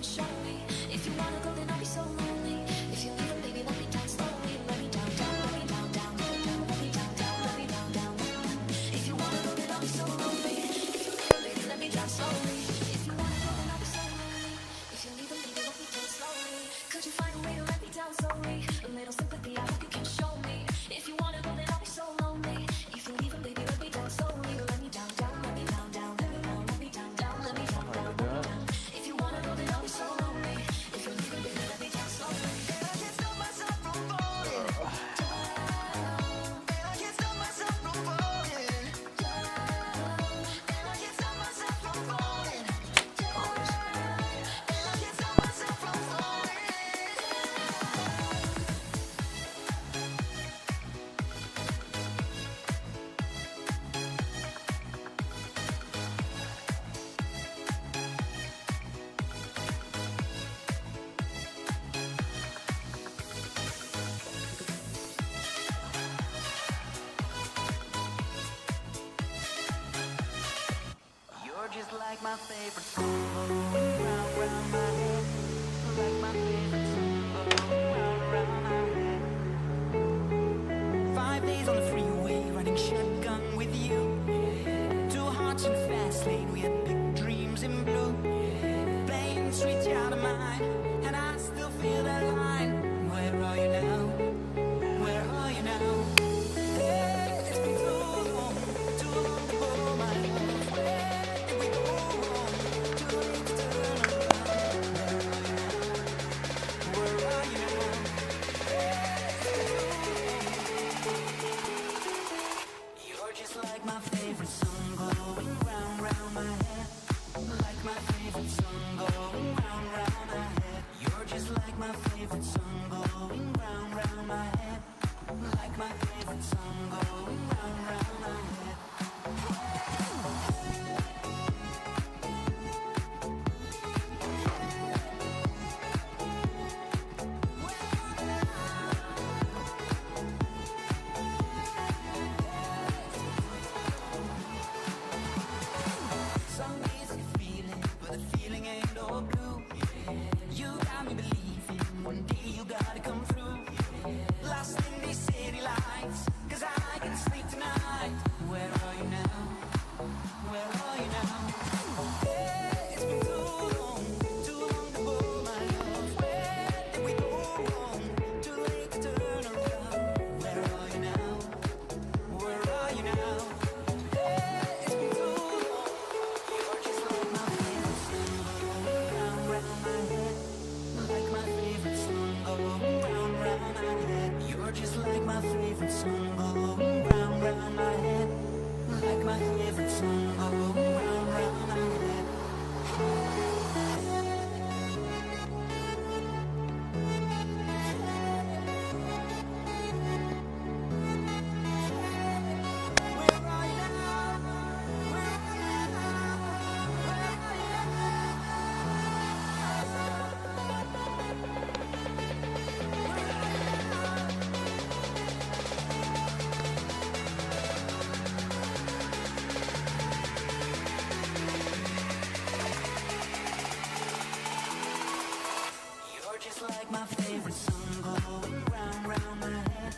Show me. If you wanna go, then I'll be so lonely. If you leave it, baby, let me down slowly. Let me down, down, let me down, down, let me down, let me down, down, let me down, down, let me down. If you wanna go, then I'll be so lonely. If you leave it, baby, let me down slowly. If you wanna go, then I'll be so lonely. If you leave it, baby, let me down slowly. Could you find a way to let me down slowly? A little sympathy I hope you can show me. If you wanna go, then I'll be so lonely. If you leave it, baby, let me down slowly. Let me down, down, let me down, down, let me down, let me down, down, let me down, down, let me down. If you wanna go, then I'll be so lonely. If you leave it, baby, let me down slowly. And I can't stop myself from falling down. And I can't stop myself from falling down. And I can't stop myself from falling down. And I can't stop myself from falling down. You're just like my favorite song going round, round my head. Like my favorite song going round, round my head. 5 days on the freeway, riding shotgun with you. 2 hearts in the fast lane, we had big dreams in blue. Playing the streets out of mine, and I still feel that line. Where are you now? Where are you now? Hey, it's been too long to go, my love. Where did we go wrong? Too late to turn around. Where are you now? Hey, it's been too long. You're just like my favorite song going round, round my head. Like my favorite song my favorite song going round, round my head. Like my favorite song going round, round my head. Some days I feel it, but the feeling ain't all blue. You got me believing one day you gotta come through. Lost in these city lights, 'cause I can sleep tonight. Where are you now? Where are you now? Hey, it's been too long to go, my love. Where did we go wrong? Too late to turn around. Where are you now? Where are you now? Hey, it's been too long. You're just like my favorite song going round, round my head. Like my favorite song going round, round my head. You're just like my favorite song going round, round my head. Like my favorite song going round, round my head. You're just like my favorite song going round, round my head.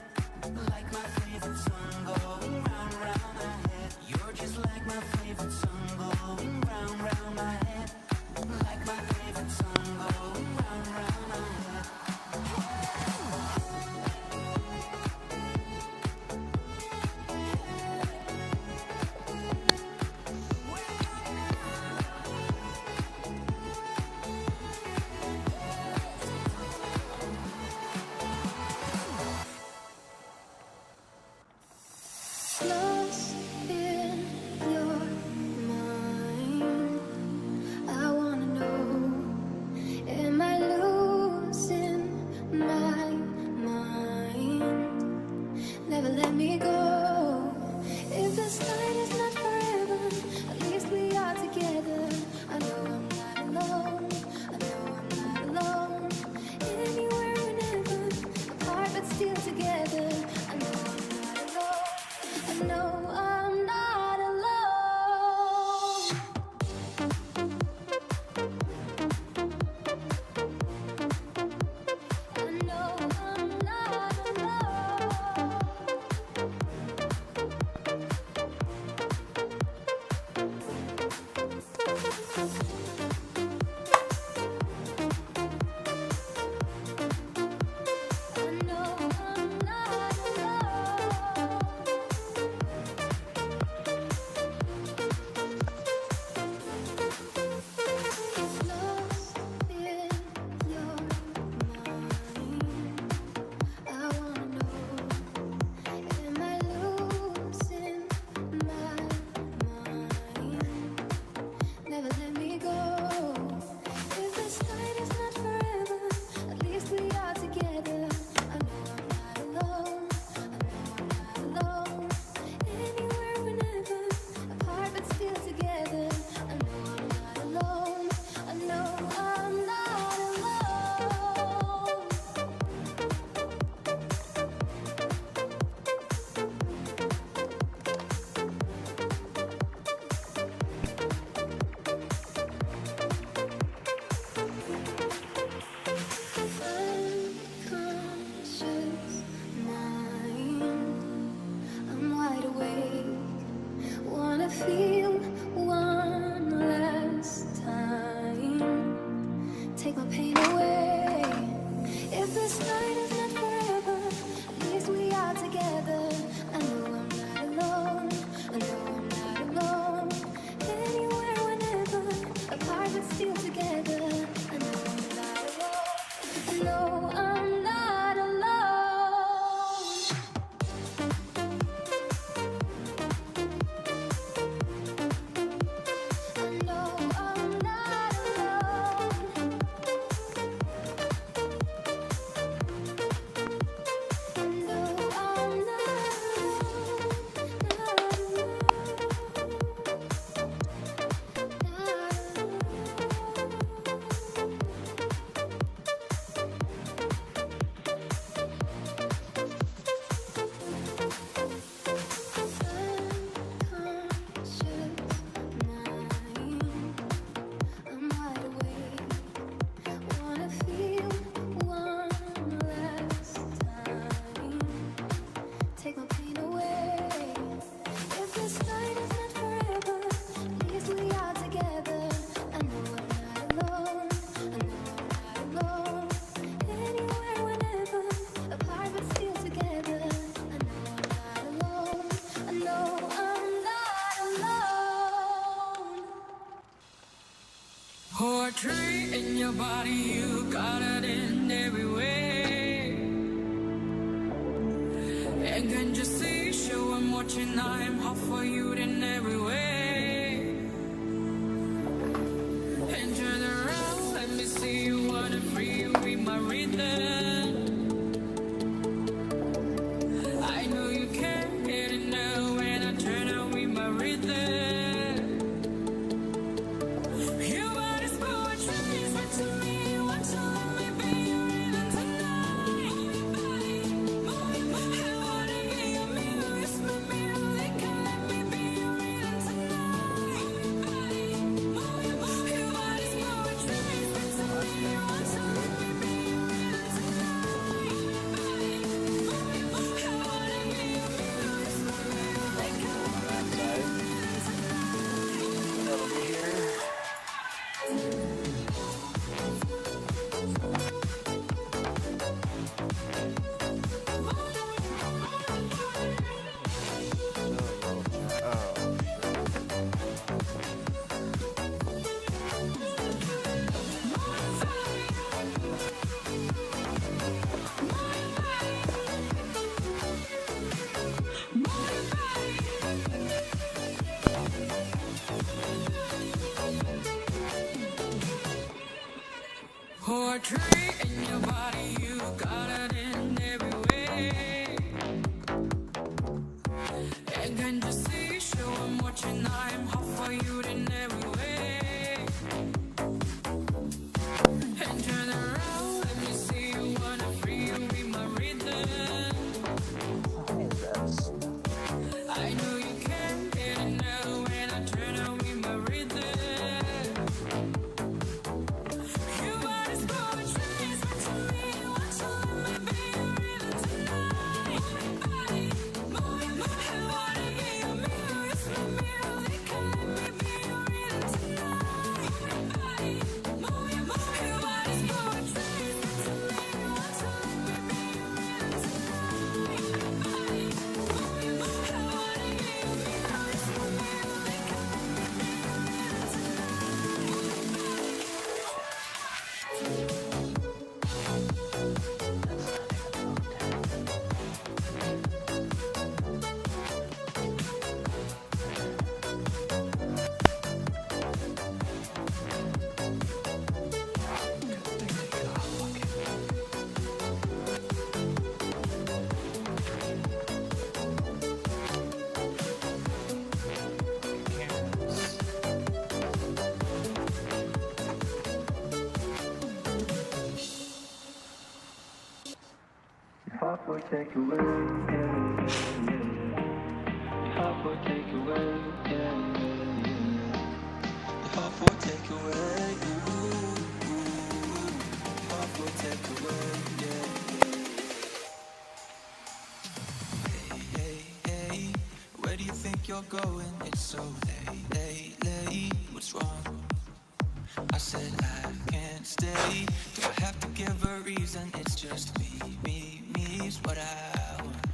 Like my favorite song going round, round my head. You're just like my favorite song going round, round my head. Like my favorite song going round, round my head. Lost in your mind, I wanna know, am I losing my mind? Never let me go. If this night is not forever, at least we are together. I know I'm not alone, I know I'm not alone. Anywhere, whenever, apart but still together. I know I'm not alone. No, I'm not alone. I know I'm not alone. I know I'm not alone. Lost in your mind, I wanna know, am I losing my mind? Never let me go. If this night is not forever, at least we are together. I know I'm not alone, I know I'm not alone. Anywhere, whenever, apart but still together. I know I'm not alone, I know I'm not alone. Unconscious mind, I'm wide awake. Wanna feel one last time. Take my pain away. If this night is not forever, at least we are together. I know I'm not alone, I know I'm not alone. Anywhere, whenever, apart but still together. I know I'm not alone. I know I'm not alone. I know I'm not alone. Poetry in your body, you got it in every way. And can you see, show I'm watching, I'm hot for you in every way. And turn around, let me see you, wanna free you, be my rhythm. I know you can't get enough when I turn on with my rhythm. Poetry in your body, you got it in every way. And can you see, show I'm watching, I'm hot for you in every way. And turn around, let me see you, wanna free you with my rhythm. I know you can't get enough when I turn on with my rhythm. Hot boy takeaway, yeah, yeah, yeah. Hot boy takeaway, yeah, yeah, yeah. Hot boy takeaway, ooh, ooh. Hot boy takeaway, yeah, yeah. Hey, hey, hey, where do you think you're going? It's so late, late, late. What's wrong? I said I can't stay. Do I have to give a reason? It's just me is what I want.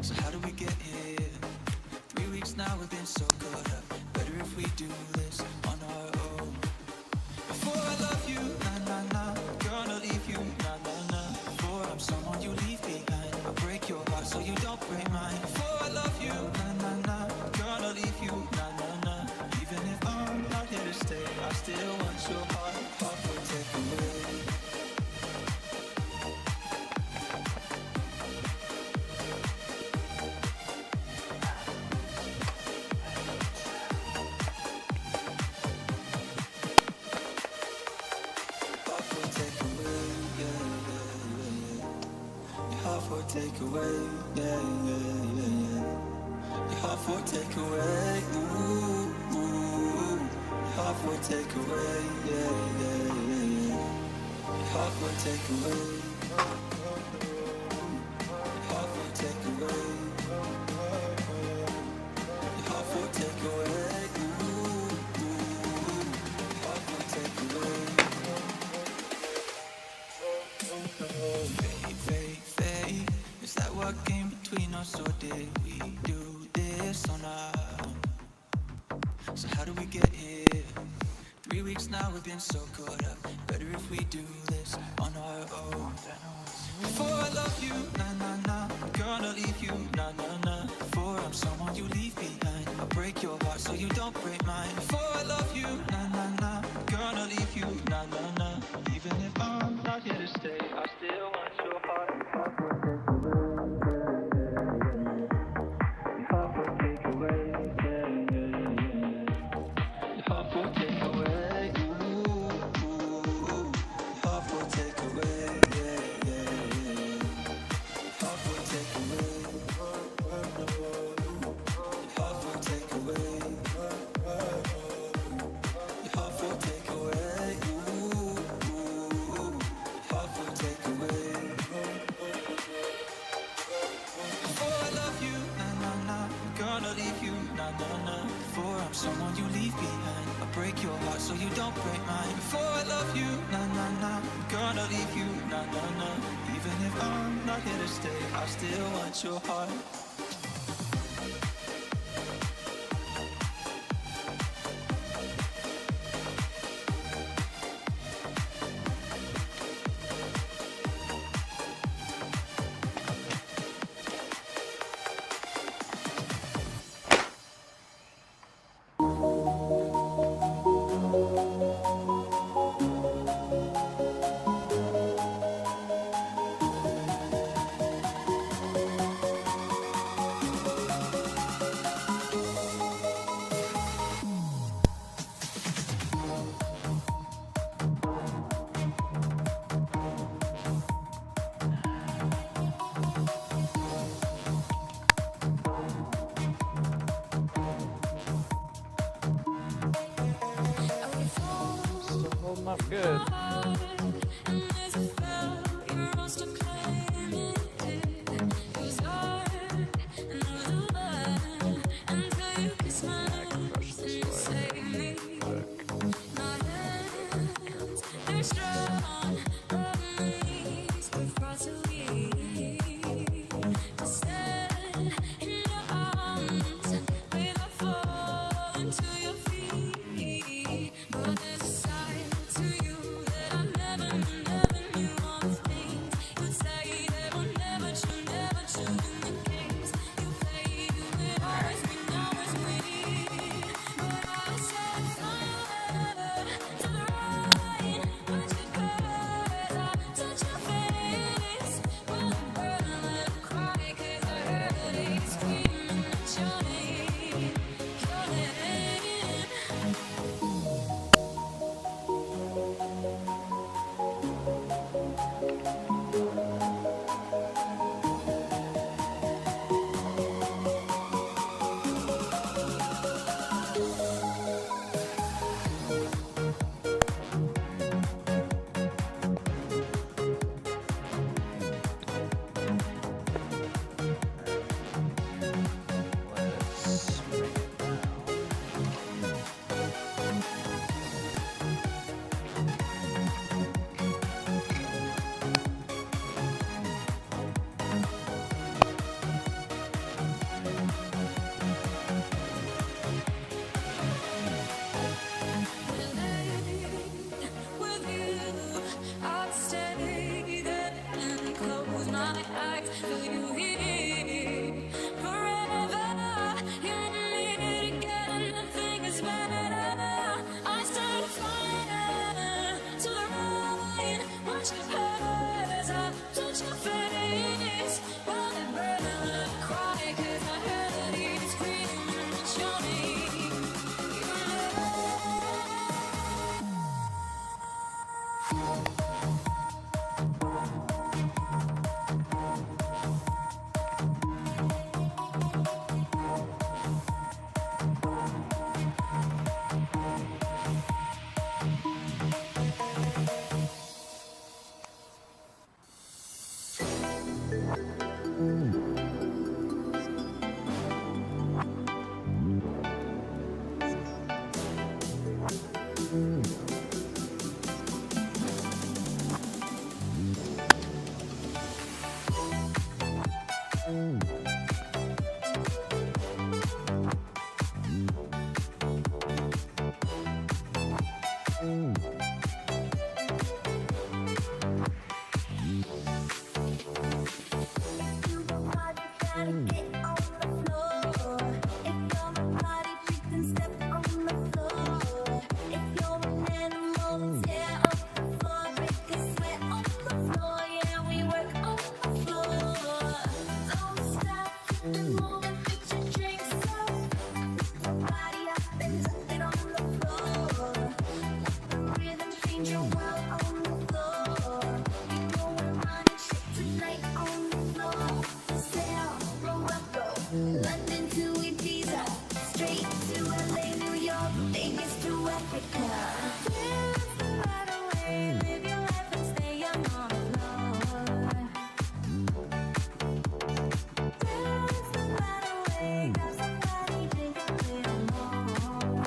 So how do we get here? 3 weeks now we've been so caught up. Better if we do this on our own. Before I love you, nah, nah, nah, gonna leave you, nah, nah, nah. Before I'm someone you leave behind, I'll break your heart so you don't break mine. Before I love you, nah, nah, nah, gonna leave you, nah, nah, nah. Even if I'm not here to stay, I still want your heart. Heart will take away. Take away, yeah, yeah, yeah, yeah. Your heart for take away, ooh, ooh. Your heart for take away, yeah, yeah, yeah, yeah. Your heart for take away. Your heart for take away. Your heart for take away, ooh, ooh. Your heart for take away. Fade, fade, fade. Is that what came between us, or did we do this on our own? So how do we get here? 3 weeks now we've been so caught up. Better if we do this on our own. Before I love you, nah nah nah, I'm gonna leave you, nah nah nah. Before I'm someone you leave behind, I'll break your heart so you don't break mine. Before I love you, nah nah nah, I'm gonna leave you, nah nah nah. Even if I'm not here to stay, I still want your heart. Your heart will take away, yeah, yeah, yeah. Your heart will take away, ooh, ooh. Your heart will take away, yeah, yeah, yeah. Your heart will take away, your heart will take away, your heart will take away, ooh, ooh. Your heart will take away. Before I love you, nah nah nah, I'm gonna leave you, nah nah nah. Before I'm someone you leave behind, I'll break your heart so you don't break mine. Before I love you, nah nah nah, I'm gonna leave you, nah nah nah. Even if I'm not here to stay, I still want your heart. Still holding up good. London to Ibiza, straight to LA, New York, Vegas to Africa. Dance the night away, live your life and stay young on the floor. Dance the night away, grab somebody, drink a little more.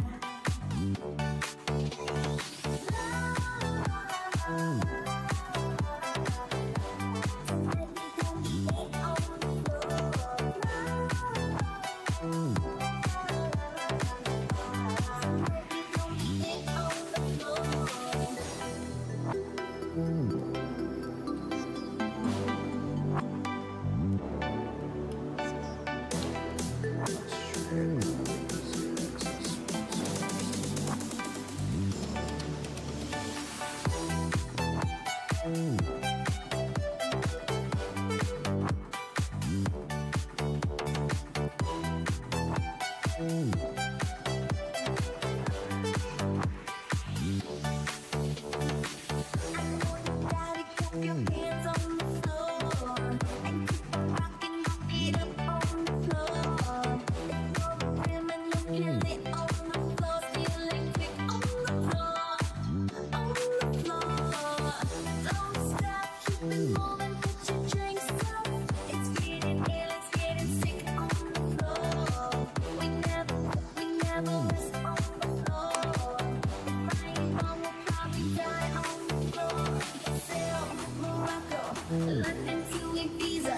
London to Ibiza,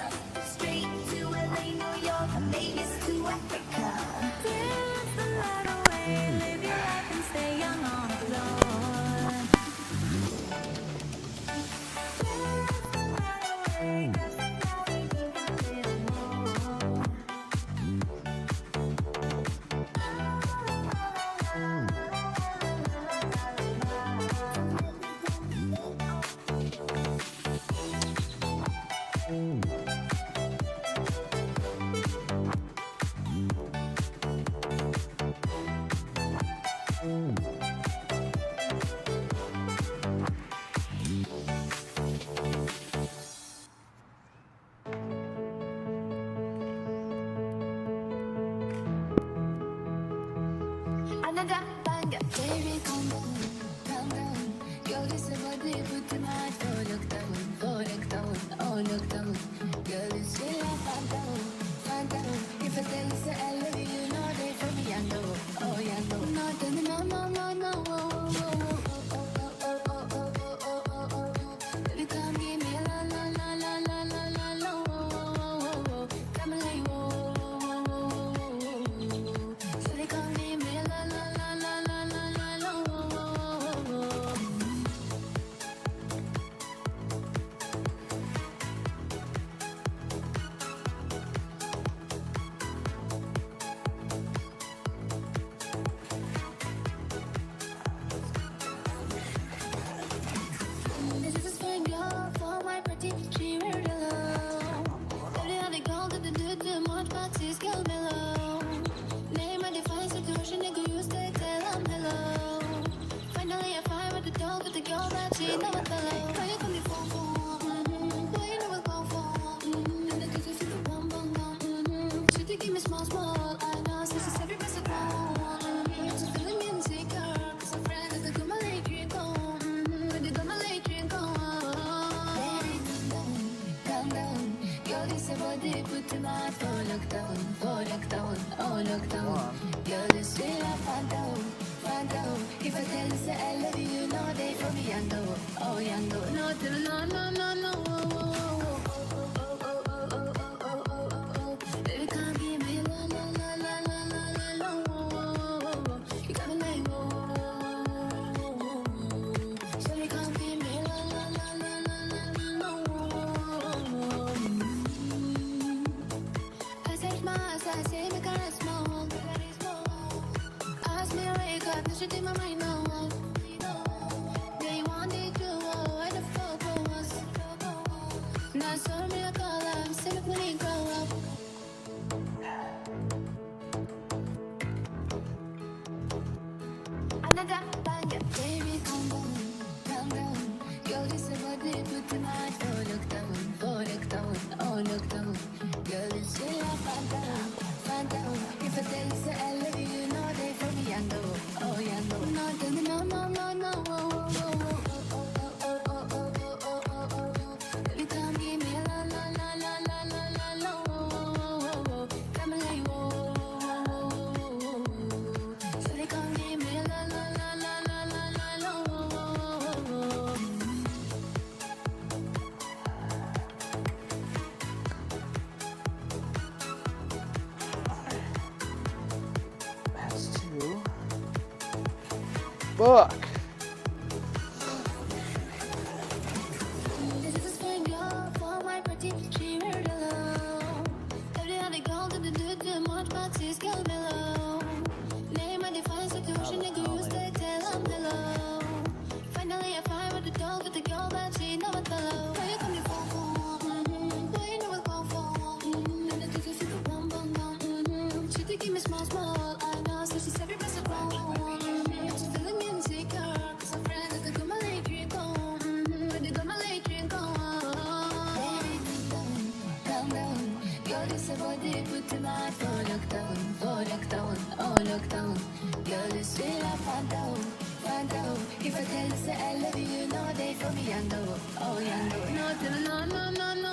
straight to LA, New York, Vegas to Africa. Dance the night away, live your life and stay young on the floor. Dance the night away, grab somebody, drink a little more. Another banger, baby, calm down. Girl, this is what they put tonight. Oh, look down, oh, look down. Girl, this feel like fan down. If I tell you say I love you, you know they for me, I know. Oh, yeah, no. No, no. Baby, come give me a la. Come like, so they come give me a la. This is for girl, for my pretty, she wear it alone. Every other girl that they do too much, but she's girl below. Name a define situation, nigga, you stay till I'm hello. Finally I find with the dog with the girl that she never below. How you come before? Boy, you know what's going for. And the cookies feel the bum. She did give me small. I know, so she's every best of all. She's feeling insecure, cause her friend is the good my late drink on. With the good my late drink on. Baby, calm down. Girl, this is what they put tonight. Oh, look down. Girl, this feel like fan down. If I tell you say I love you, you know they for me, I know. Oh, yeah, no. No. Baby, come give me a la. You got me like, Fuck. If I tell you I love you, you know they for me and no, oh yeah, no, no, no, no, no,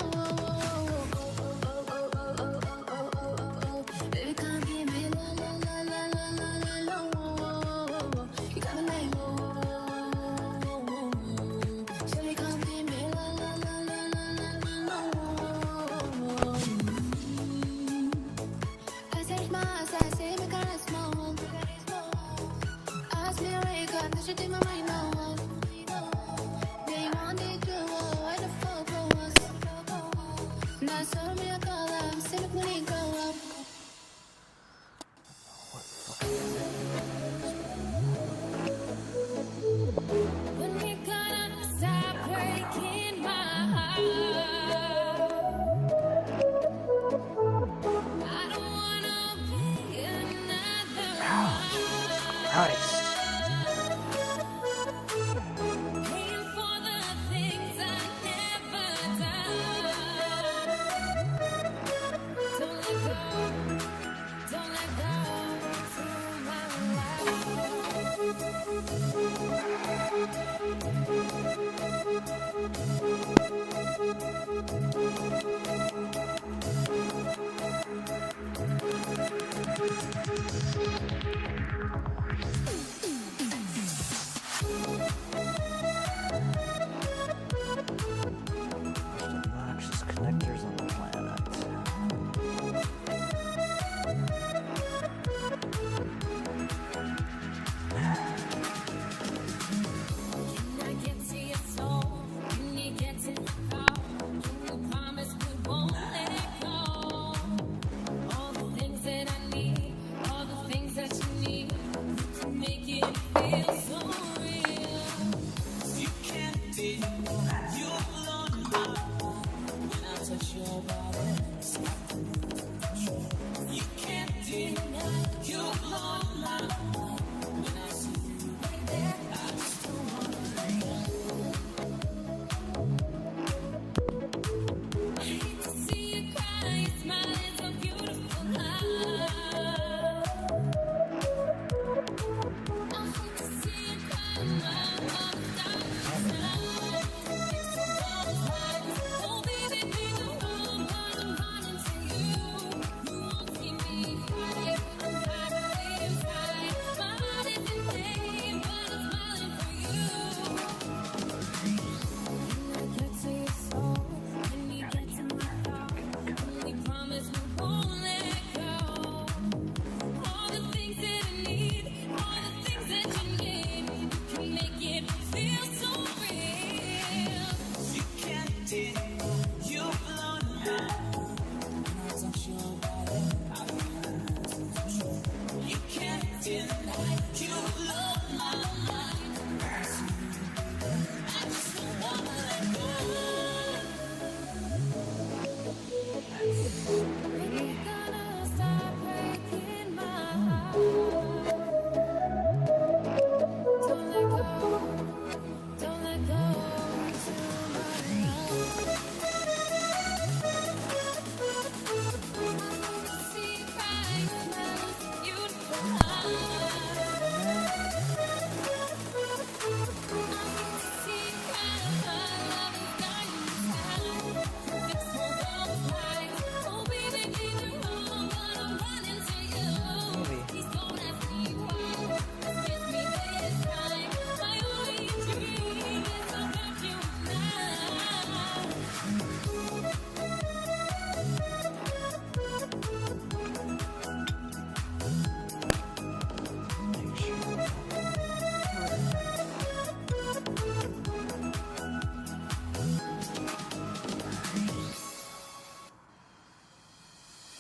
baby, come give me la la la la la la la la, you got me like so you come give me la la la la la la la. I search my eyes, I say me kinda small. Ask me where you got this shit in my mind now. They wanted to, why the fuck was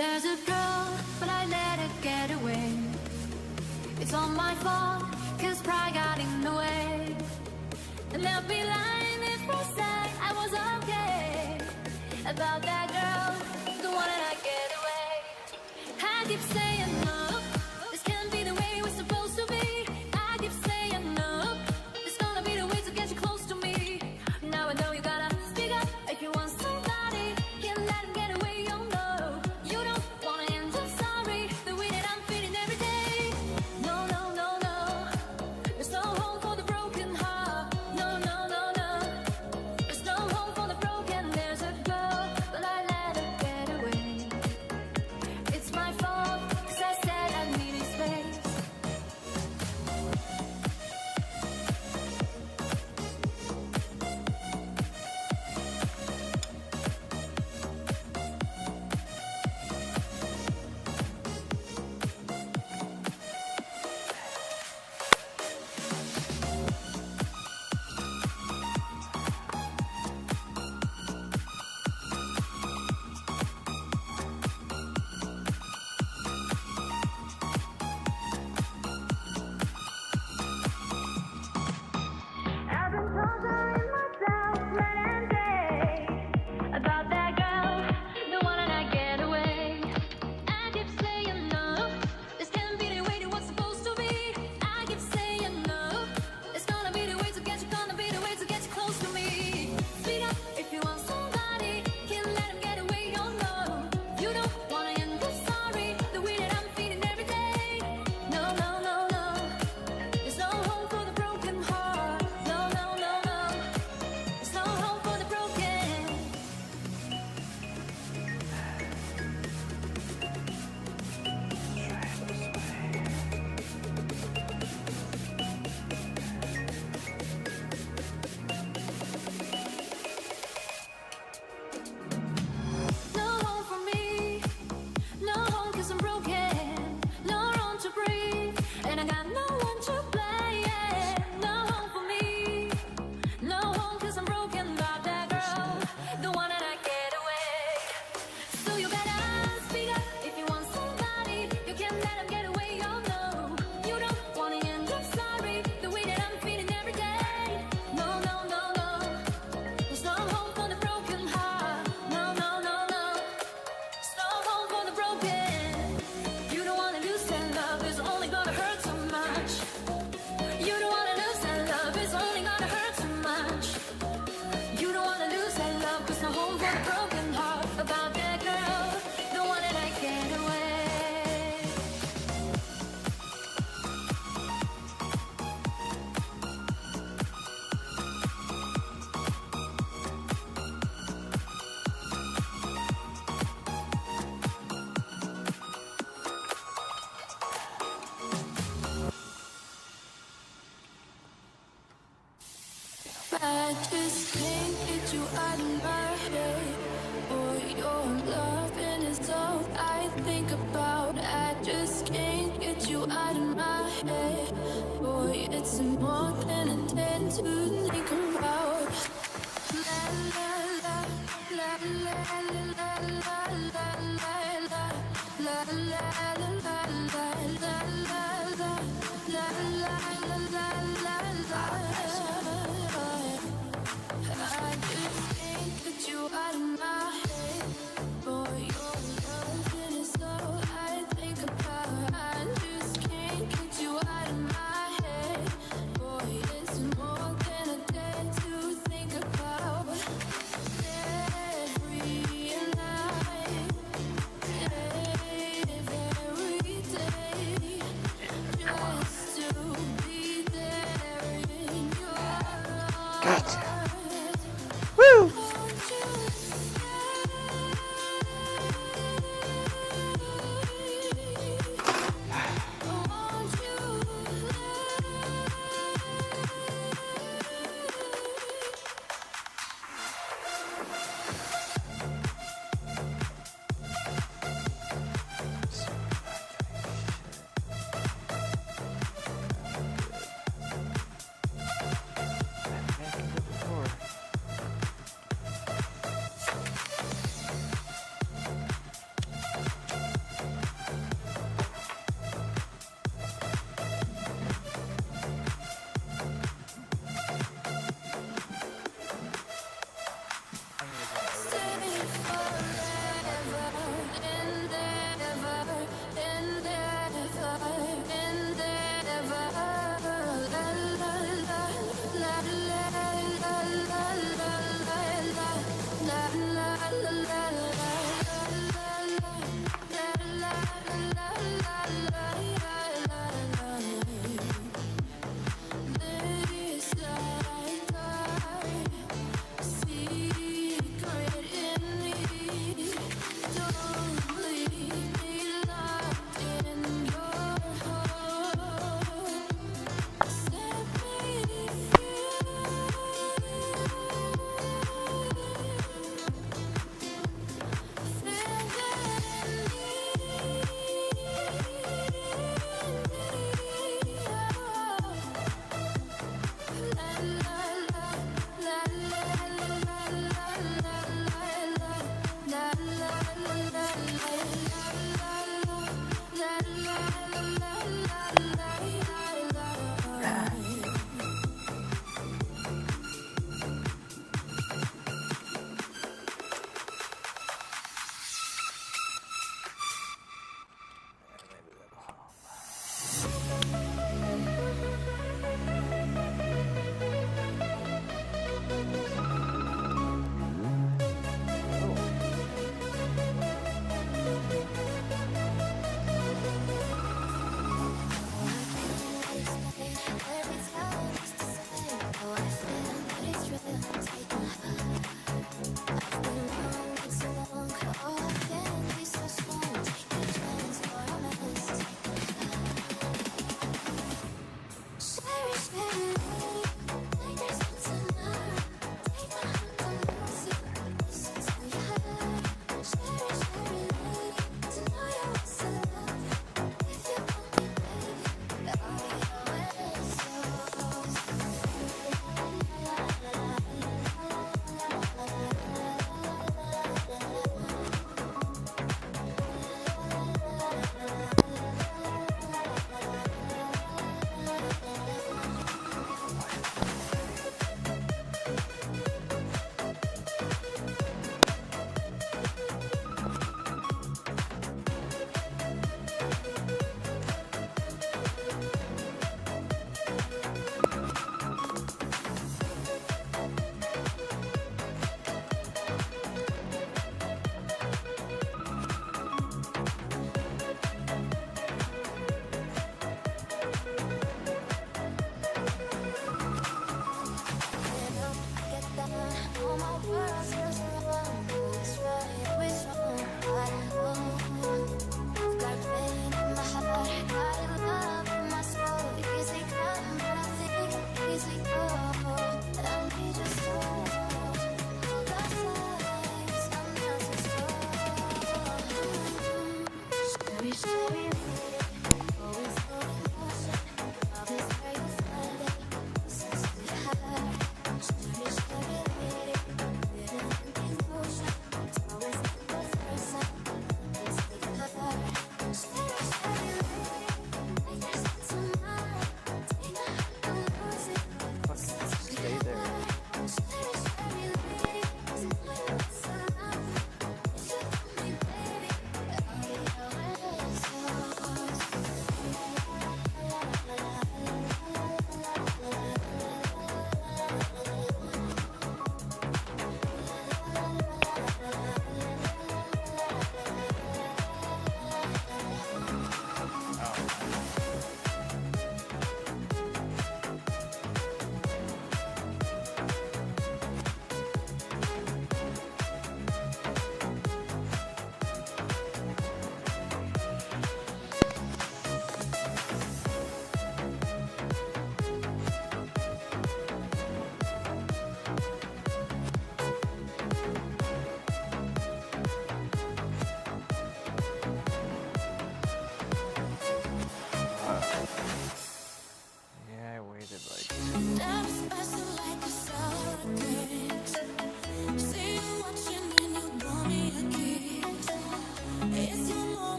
There's a girl, but I let her get away. It's all my fault, cause pride got in the way. And they'll be lying if I say I was okay about that girl, the one that I get away. I keep saying no, this can't be the way we're supposed to be. I keep saying no, it's gonna be the way to get you close to me. Now I know you gotta speak up if you want somebody. Can't let him get away, oh no. You don't wanna end up sorry, the way that I'm feeling every day. No, no, no, no, there's no home for the broken heart. No, no, no, no, there's no home for the broken. There's a girl, but I let her get away. It's my fault, cause I said I needed space. I've been puzzling myself night and day about that girl, the one that I get away. I keep saying no, this can't be the way that what's supposed to be. I keep saying no, it's gonna be the way to get you, gonna be the way to get you close to me. Speak up if you want somebody, can't let him get away, oh no. You don't wanna end up sorry, the way that I'm feeling every day. No, no, no, no, there's no home for the broken heart. No, no, no, no, there's no home for the broken. No home for me, no home cause I'm broken. No room to breathe, and I got no one to blame. No home for me, no home cause I'm broken by that girl, the one that I get away. So you better speak up if you want somebody. You can't let him get away, oh no. You don't wanna end up sorry, the way that I'm feeling every day. No, no, no, no, there's no home for the broken heart. No, no, no, no, there's no home for the broken. You don't wanna lose that love, it's only gonna hurt so much. You don't wanna lose that love, it's only gonna hurt so much. You don't wanna lose that love, cause no home for the broken heart. About that girl, the one that I get away. I just can't get you out of my head, or your loving is all I think about. I just can't get you out of my head, boy, it's more than I tend to think about. La la la la la la la la la la la la I just can't get you out of my head, boy, your loving is all I think about. I just can't get you out of my head, boy, it's more than I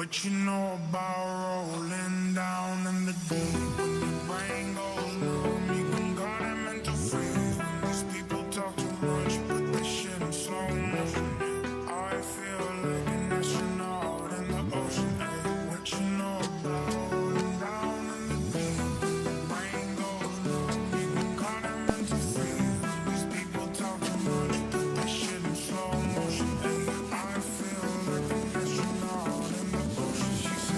What you know about rolling down in the deep? When your brain goes numb, you can call it mental freeze. These people talk too much, put this shit in slow motion. I feel like an astronaut in the ocean. What you know about rolling down in the deep? When your brain goes numb, you can call it mental freeze. These people talk too much, put this shit in slow motion. I feel like an astronaut in the ocean. She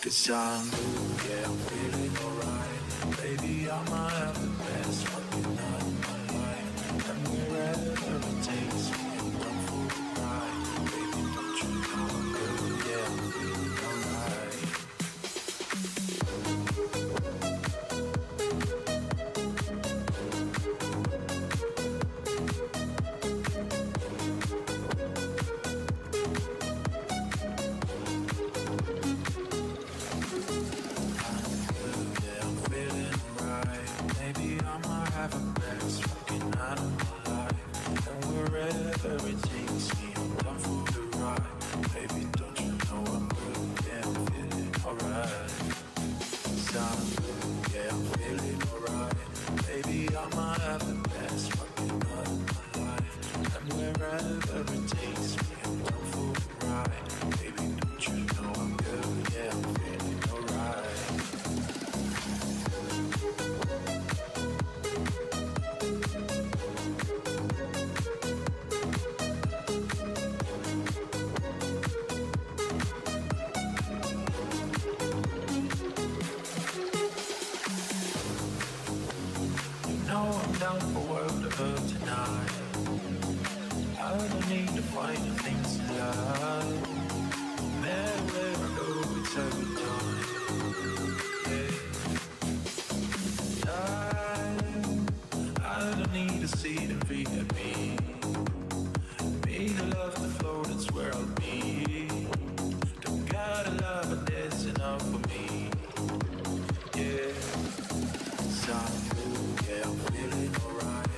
'Cause I'm good, yeah, I'm feeling alright. Baby, I might have the best fucking night of my life. And wherever it takes me, I'm down for the ride. Baby, don't you know I'm good, yeah, I'm feeling alright. Down for world of earth tonight. I don't need to find the things in life. Where I go, it's every time. Yeah. I don't need to see them VIP. Me to love the flow, that's where I'll be. Don't gotta love, but that's enough for me. Yeah. Sound good, yeah, I'm feeling alright.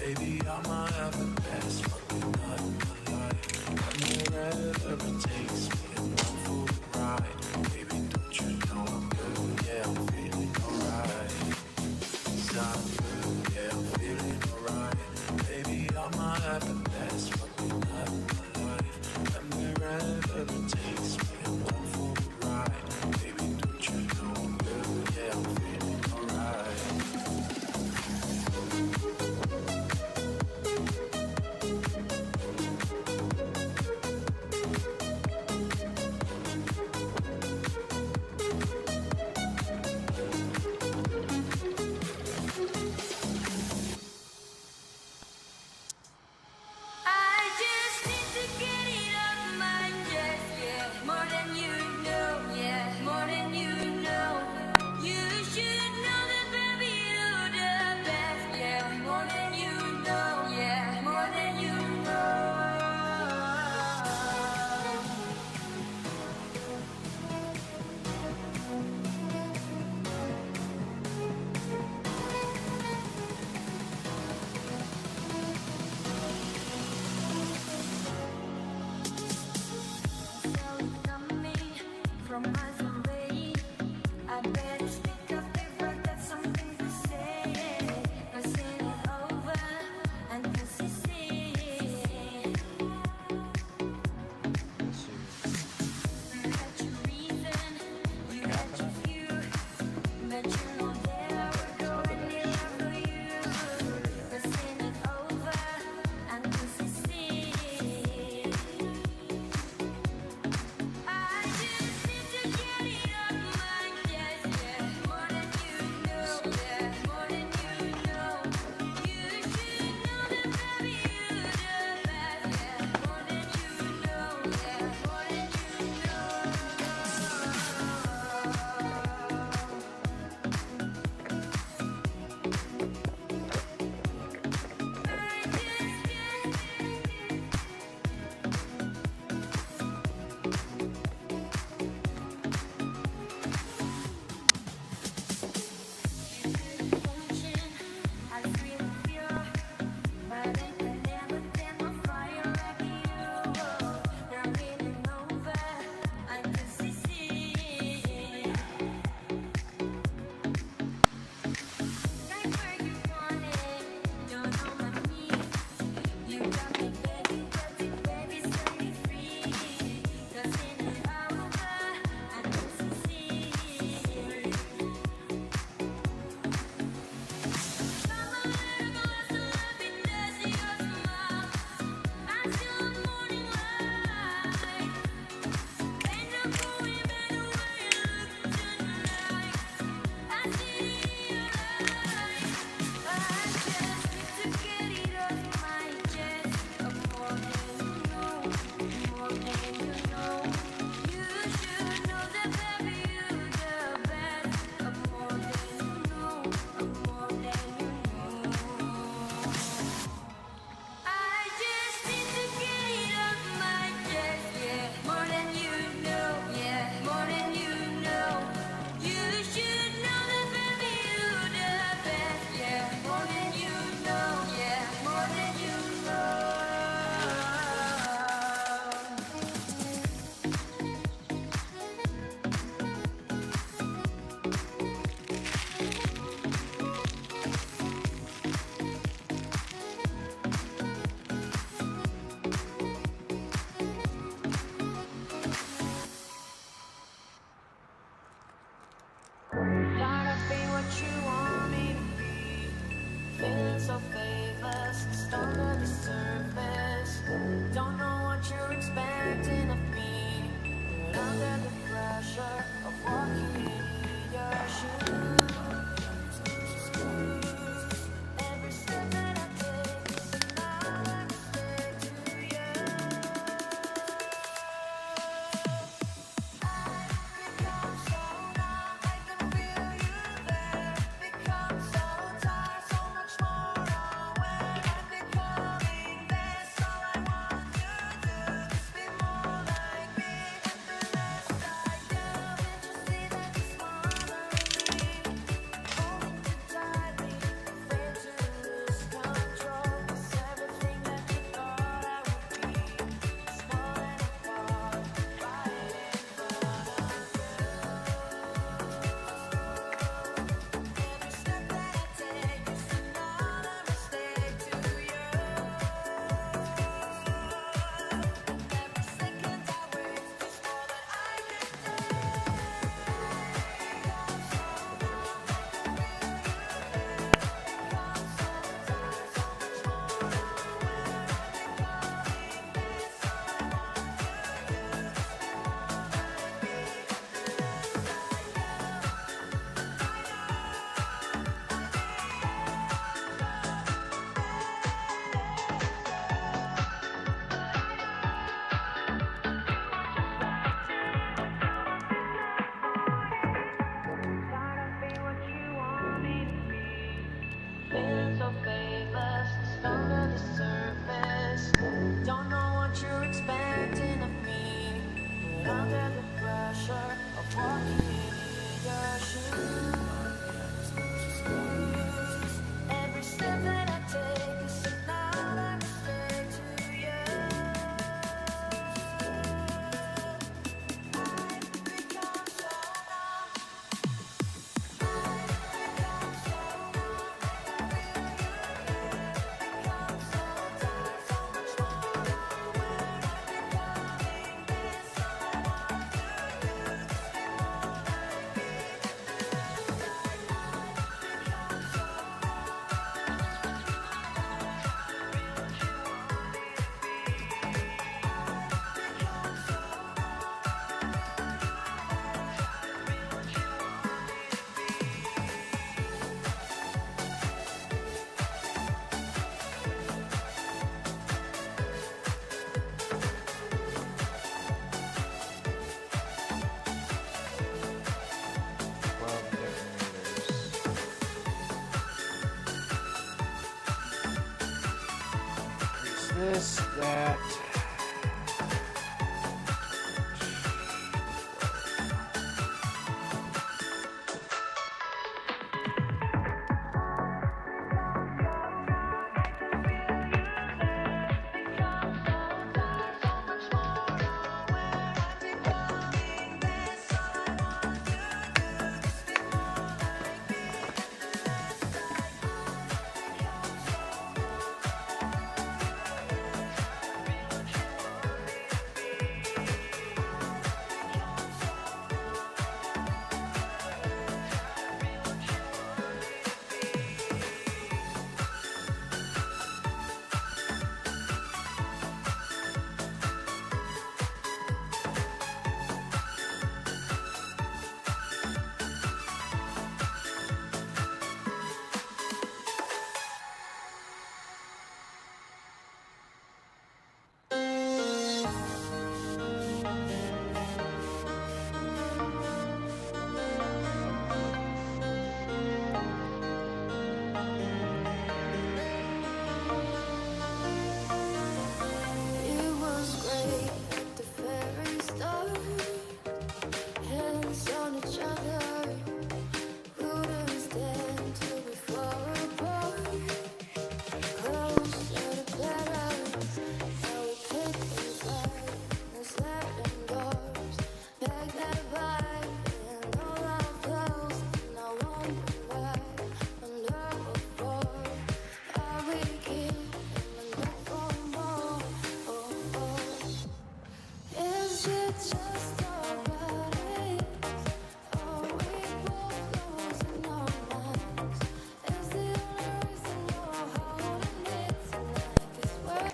Baby, I might have the best fucking night of my life. And wherever it takes me, I'm down for the ride. Baby, don't you know I'm good, yeah, I'm feeling alright. Sound good, yeah, I'm feeling alright. Baby, I might have the best fucking night of my life. And wherever it takes me, I'm down for the ride. Baby, don't you know I'm good, yeah, I'm feeling alright. this, that. It was great at the very start. Hands on each other, couldn't stand till we fall apart. Closer to better, now we pick things right and slapping doors. Back that vibe and all our clothes, and I wonder why under before. Are we kidding and back for more? Is it just our bodies? Are we both losing our minds? Is the only reason you're holding it tonight? 'Cause we're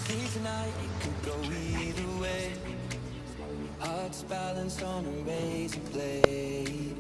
See tonight, it could go either way. Hearts balanced on a razor blade.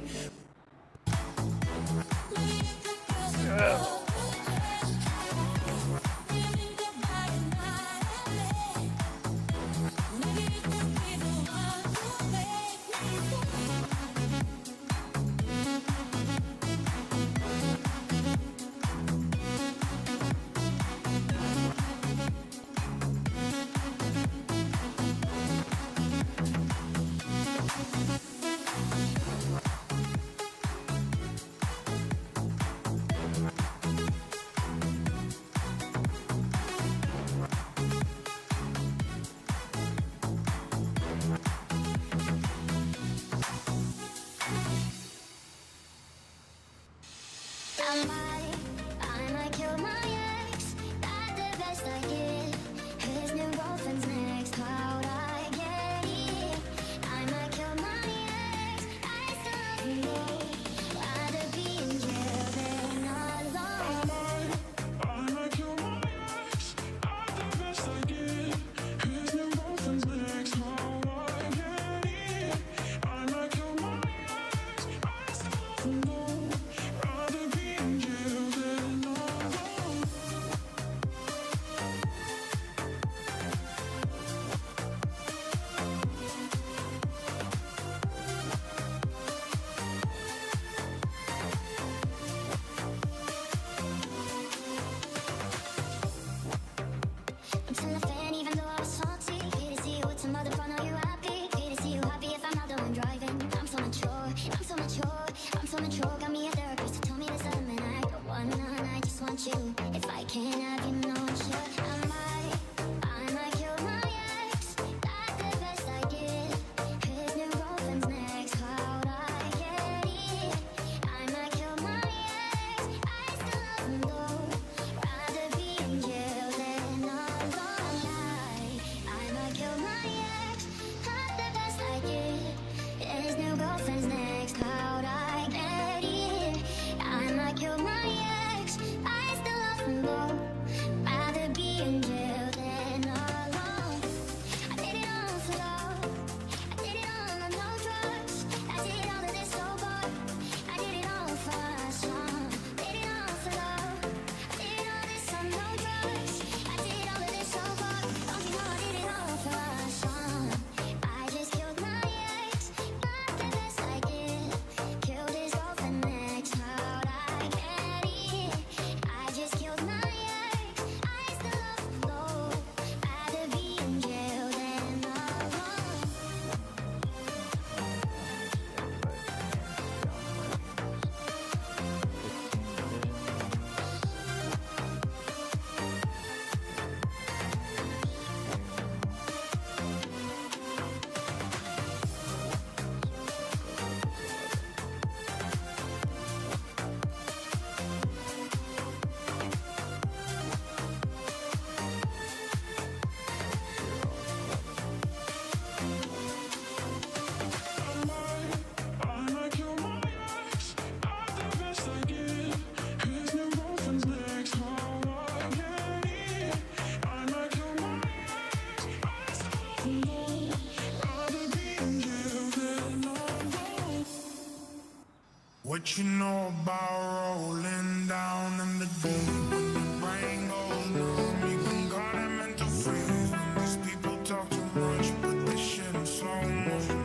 What you know about rolling down in the deep? When your brain goes numb, you can call it mental freeze. When these people talk too much, put this shit in slow motion.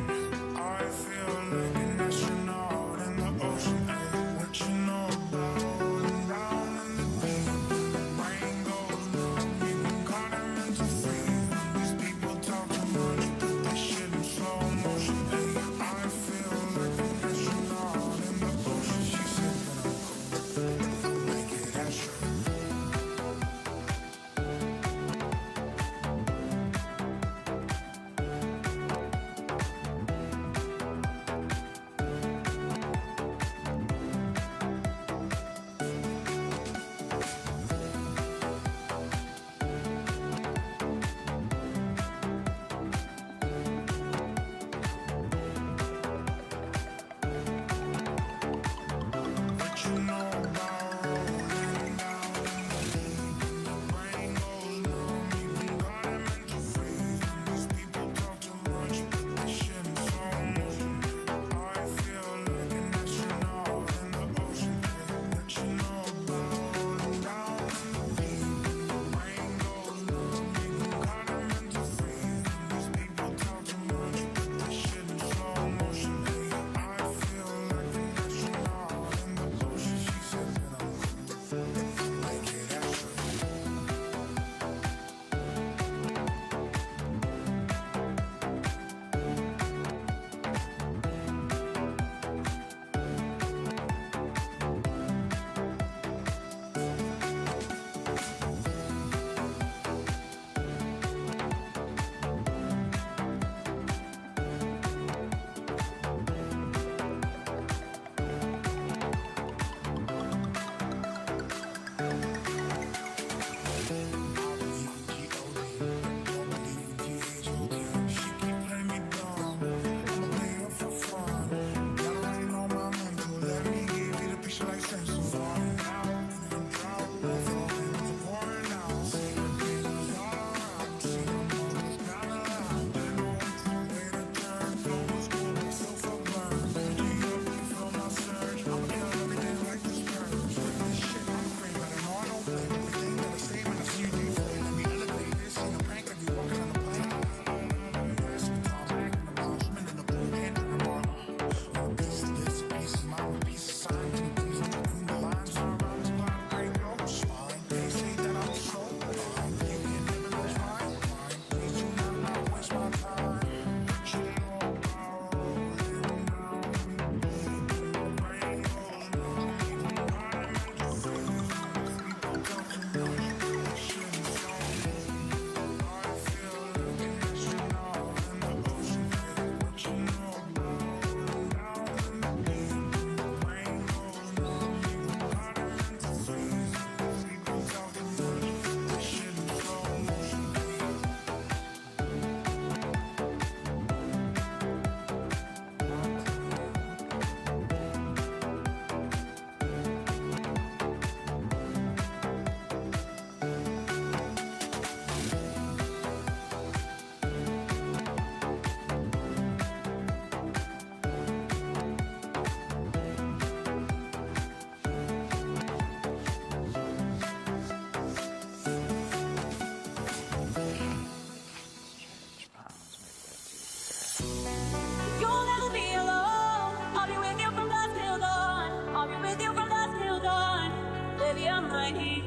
I feel like an astronaut in the ocean. Ay, what you know about rolling down in the deep? When your brain goes numb, you can call it mental freeze. When these people talk too much, put this shit in slow motion. Ay, I feel like an astronaut in the ocean. She said that I'll make it extra. What you know about rolling down in the deep? When your brain goes numb, you can call it mental freeze. When these people talk too much, put this shit in slow motion. I feel like an astronaut in the ocean. What you know about rolling down in the deep? When your brain goes numb, you can call it mental freeze. When these people talk too much, put this shit in slow motion. I feel like an astronaut in the ocean. She said that I'll make it extra. You'll never be alone. I'll be with you from dusk till dawn. I'll be with you from dusk till dawn. Baby, I'm right here.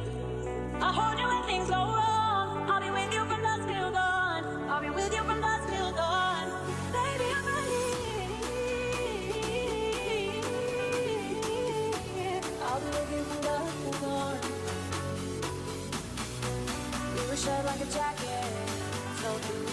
I'll hold you when things go wrong. I'll be with you from dusk till dawn. I'll be with you from dusk till dawn. Baby, I'm right here. I'll be with you from dusk till dawn. We were shaped like a jacket, so blue.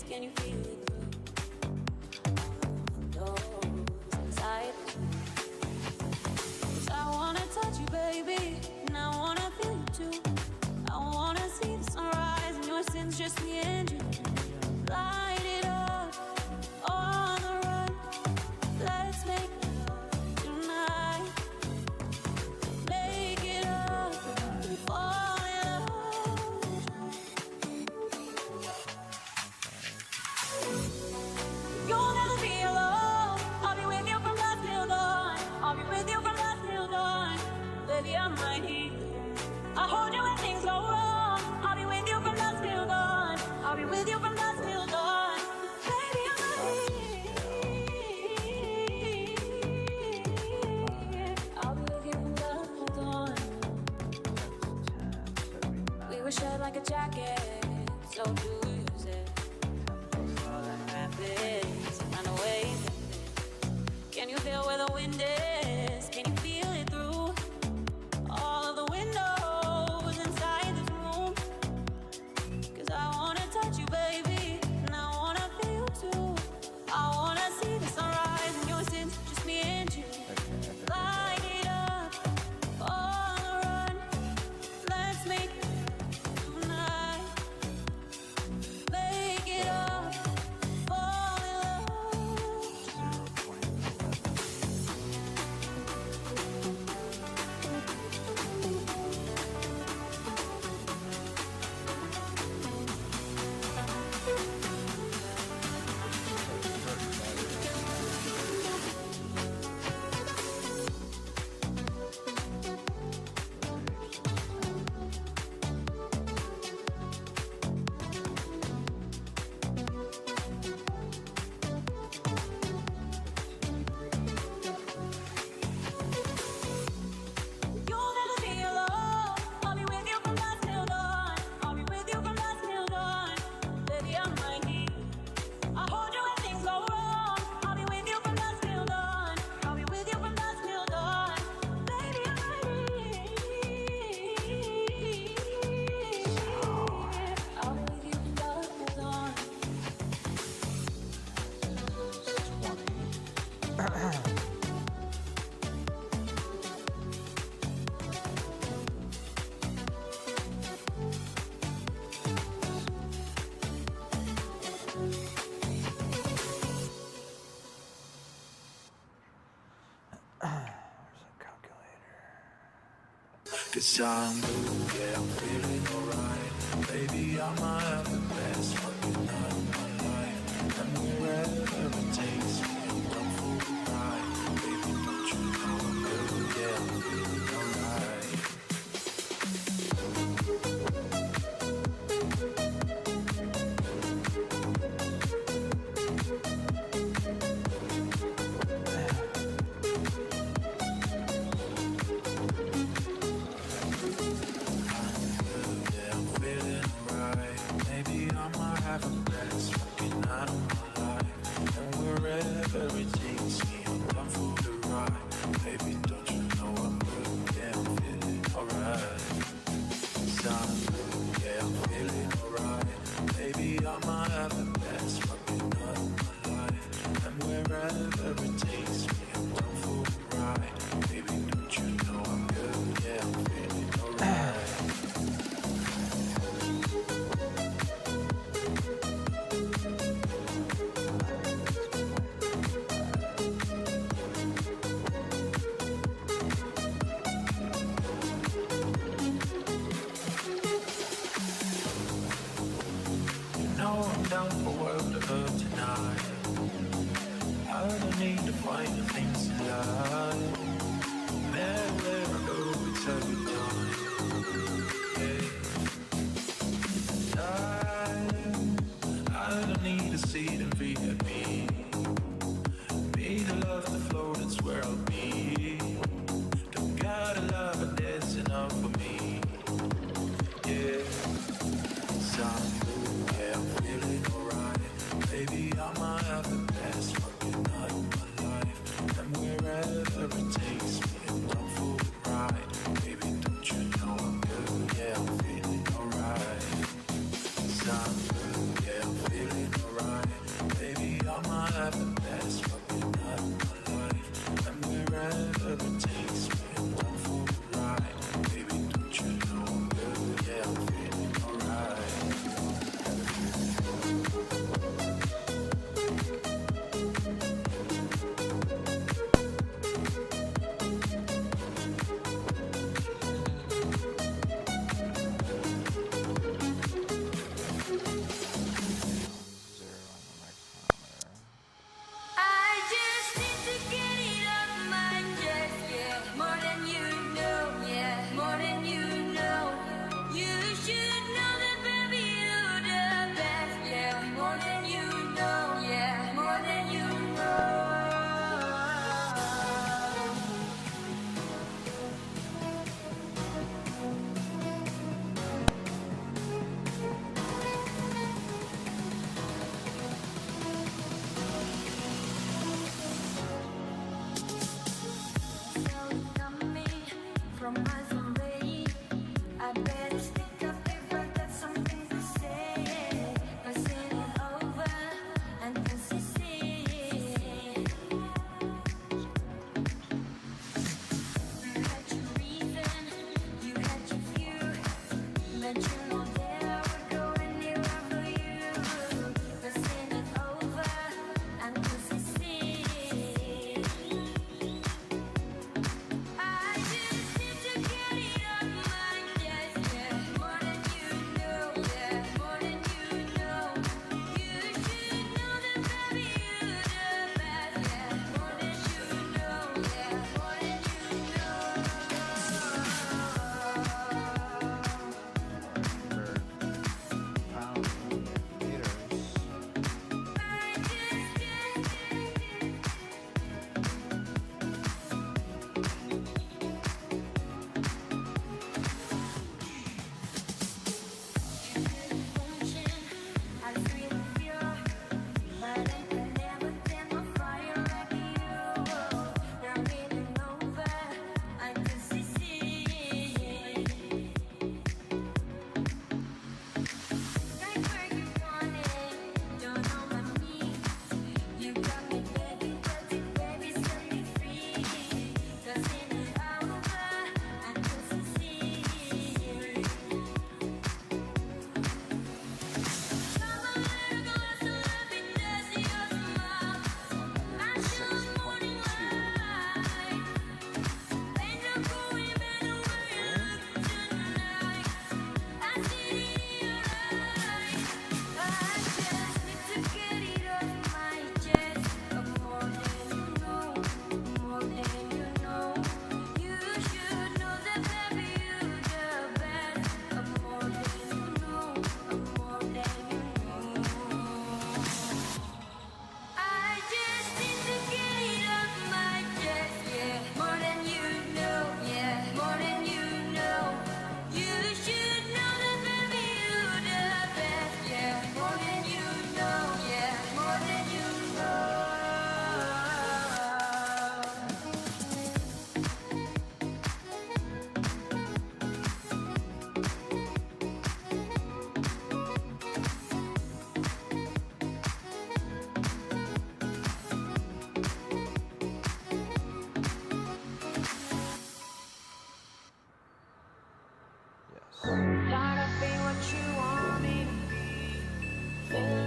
Can you feel since just me and you. Light it up on the run. Let's make love tonight. Make it up, fall in love. You'll never be alone. I'll be with you from dusk till dawn. I'll be with you from dusk till dawn. Baby, I'm right here. I hold you when things go wrong. I'll be with you from dusk till dawn. I'll be with you from dusk till dawn. Baby, I'm right here. I'll be with you from dusk till dawn. We were shed like a jacket, so do use it. All that happens, find a way. Can you feel where the wind is? Can you feel it through all of the windows inside this room? 'Cause I wanna touch you, baby, and I wanna feel you too. I wanna see the sunrise in your sins, just me and you. Light it up on the run. Let's make it tonight. Make it up, fall in love. You'll never be alone. I'll be with you from dusk till dawn. I'll be with you from dusk till dawn. Baby, I'm right here. I hold you when things go wrong. I'll be with you from dusk till dawn. I'll be with you from dusk till dawn. Baby, I'm right here. I'll be with you from dusk till dawn. Cause I'm blue, yeah, I'm feeling alright. Baby, I'ma have the best fucking night of my life. And wherever it takes me, I'm down for the ride. Baby, don't you know I'm good, yeah, I'm feeling alright. Yeah, I'm feeling alright. Maybe I'ma have a best fucking night of my life. And wherever it takes me, I'm down for the ride. Baby, don't you know I'm good? Yeah, I'm feeling alright. I'm good, yeah, I'm feeling alright. Baby, I'ma have the best fucking night of my life. And wherever it takes me, I'm down for the ride. Baby, don't you know I'm good? Yeah, I'm feeling alright. You know I'm down for world to earth tonight. I don't need to find the things in life. Where I go, it's every time. Yeah. I don't need a seat in VIP. Me to love the flow, that's where I'll be. Don't gotta love, but that's enough for me. Yeah. I'm good, yeah, I'm feeling alright. Baby, I'ma have the best fucking night of my life. And wherever it takes me, I'm down for the ride. Baby, don't you know I'm good, yeah, I'm feeling alright. I'm good, yeah, I'm feeling alright. Baby, I'ma have the best fucking night of my life. And wherever it takes me, I'm down for the ride. Baby, don't you know I'm good, yeah, I'm feeling alright.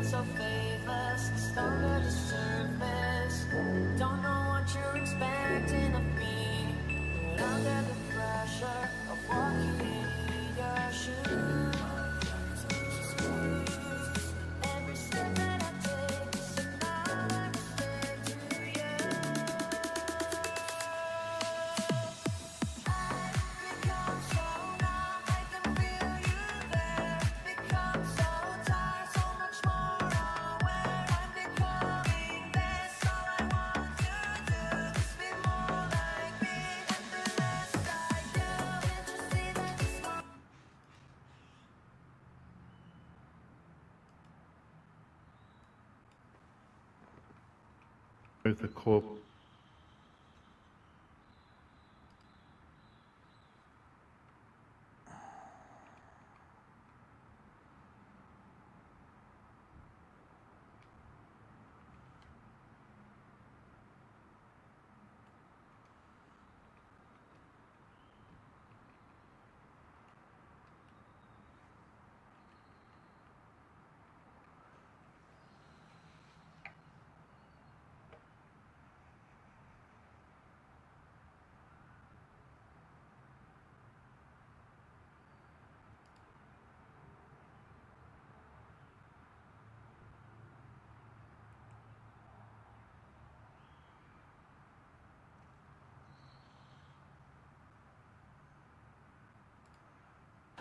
so famous, it's under the surface. Don't know what you're expecting of me, but under the pressure of walking in your shoes. Every step that I take is another mistake to you. I've become so numb, I can feel you there. Become so tired, so much more aware. I'm becoming this. All I want to do is be more like me. And the less I do, can't you see that it's more? Both the core.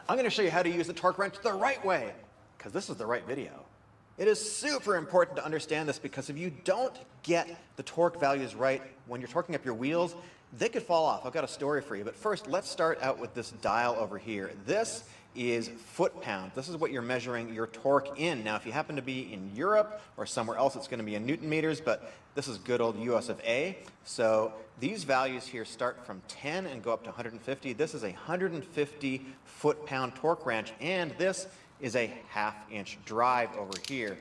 I'm going to show you how to use the torque wrench the right way, because this is the right video. It is super important to understand this, because if you don't get the torque values right when you're torquing up your wheels, they could fall off. I've got a story for you, but first let's start out with this dial over here. This is foot-pounds. This is what you're measuring your torque in. Now, if you happen to be in Europe or somewhere else, it's going to be in Newton meters, but this is good old US of A. So these values here start from 10 and go up to 150. This is a 150 foot-pound torque wrench, and this is a 1/2 inch drive over here.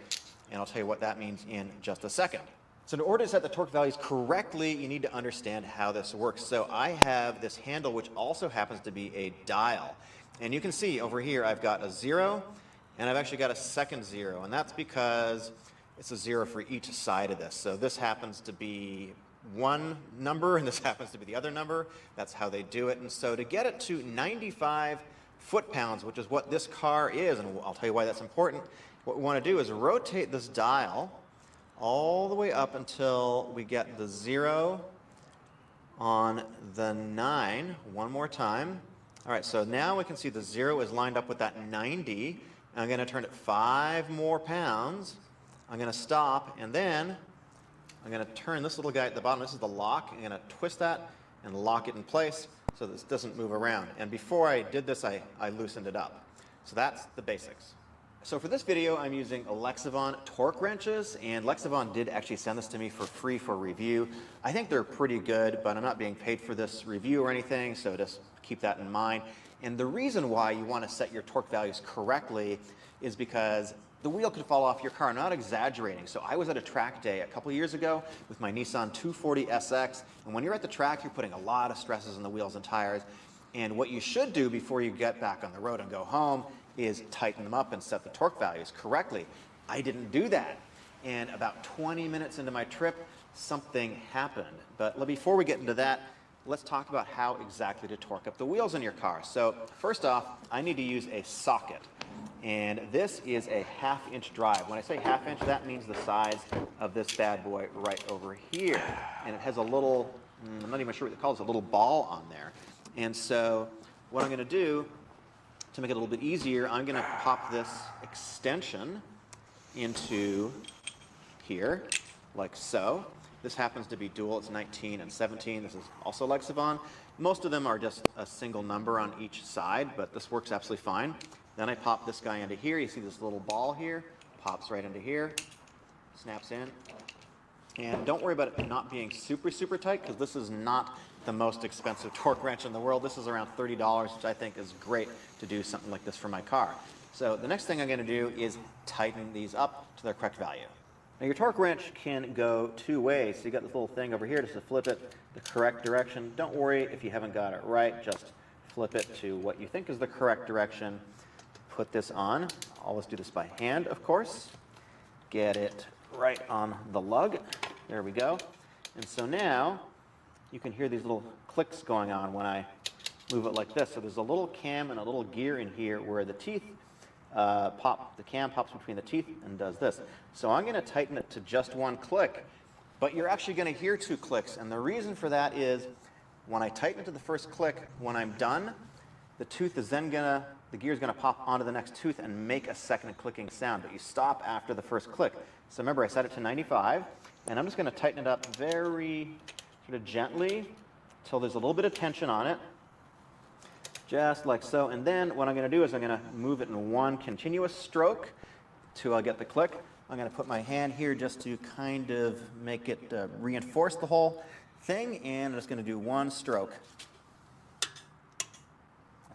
And I'll tell you what that means in just a second. So in order to set the torque values correctly, you need to understand how this works. So I have this handle, which also happens to be a dial. And you can see over here, I've got a 0, and I've actually got a second 0. And that's because it's a 0 for each side of this. So this happens to be one number, and this happens to be the other number. That's how they do it. And so to get it to 95 foot-pounds, which is what this car is, and I'll tell you why that's important, what we want to do is rotate this dial all the way up until we get the 0 on the 9 one more time. All right, so now we can see the 0 is lined up with that 90. I'm going to turn it 5 more pounds. I'm going to stop, and then I'm going to turn this little guy at the bottom. This is the lock. I'm going to twist that and lock it in place so this doesn't move around. And before I did this, I loosened it up. So that's the basics. So for this video, I'm using Lexavon torque wrenches, and Lexavon did actually send this to me for free for review. I think they're pretty good, but I'm not being paid for this review or anything, so just keep that in mind. And the reason why you want to set your torque values correctly is because the wheel could fall off your car. I'm not exaggerating. So I was at a track day a couple years ago with my Nissan 240 SX, and when you're at the track, you're putting a lot of stresses on the wheels and tires. And what you should do before you get back on the road and go home is tighten them up and set the torque values correctly. I didn't do that. And about 20 minutes into my trip, something happened. But before we get into that, let's talk about how exactly to torque up the wheels in your car. So first off, I need to use a socket. And this is a 1/2 inch drive. When I say 1/2 inch, that means the size of this bad boy right over here. And it has a little, I'm not even sure what they call it, a little ball on there. And so what I'm going to do to make it a little bit easier, I'm going to pop this extension into here, like so. This happens to be dual. It's 19 and 17. This is also Lexavon. Most of them are just a single number on each side, but this works absolutely fine. Then I pop this guy into here. You see this little ball here, pops right into here, snaps in. And don't worry about it not being super, super tight, because this is not the most expensive torque wrench in the world. This is around $30, which I think is great to do something like this for my car. So the next thing I'm going to do is tighten these up to their correct value. Now your torque wrench can go two ways. So you got this little thing over here just to flip it the correct direction. Don't worry if you haven't got it right. Just flip it to what you think is the correct direction. Put this on. Always do this by hand, of course. get it right on the lug. There we go. And so now you can hear these little clicks going on when I move it like this. So there's a little cam and a little gear in here where the teeth pop, the cam pops between the teeth and does this. So I'm going to tighten it to just one click, but you're actually going to hear 2 clicks. And the reason for that is when I tighten it to the first click, when I'm done, the tooth is then the gear is going to pop onto the next tooth and make a second clicking sound, but you stop after the first click. So remember, I set it to 95, and I'm just going to tighten it up very sort of gently till there's a little bit of tension on it, just like so. And then what I'm going to do is I'm going to move it in one continuous stroke till I get the click. I'm going to put my hand here just to kind of make it reinforce the whole thing, and I'm just going to do one stroke.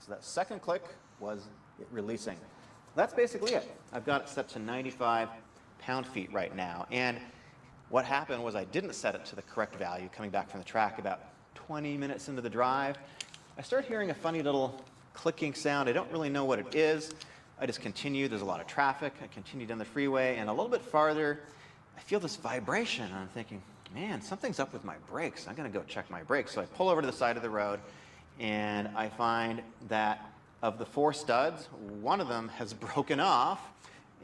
So that second click was it releasing. That's basically it. I've got it set to 95 pound-feet right now. And what happened was I didn't set it to the correct value coming back from the track. About 20 minutes into the drive, I start hearing a funny little clicking sound. I don't really know what it is. I just continue. There's a lot of traffic. I continue down the freeway, and a little bit farther, I feel this vibration. And I'm thinking, man, something's up with my brakes. I'm going to go check my brakes. So I pull over to the side of the road, and I find that of the 4 studs, one of them has broken off,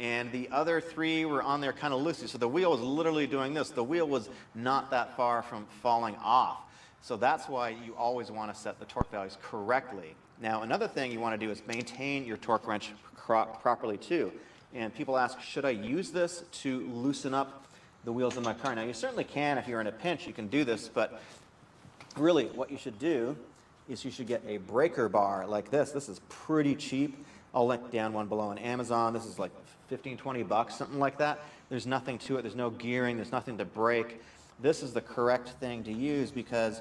and the other 3 were on there kind of loosely. So the wheel was literally doing this. The wheel was not that far from falling off. So that's why you always want to set the torque values correctly. Now, another thing you want to do is maintain your torque wrench properly too. And people ask, should I use this to loosen up the wheels in my car? Now, you certainly can. If you're in a pinch, you can do this, but really what you should do is you should get a breaker bar like this. This is pretty cheap. I'll link down one below on Amazon. This is like 15, 20 bucks, something like that. There's nothing to it. There's no gearing. There's nothing to break. This is the correct thing to use, because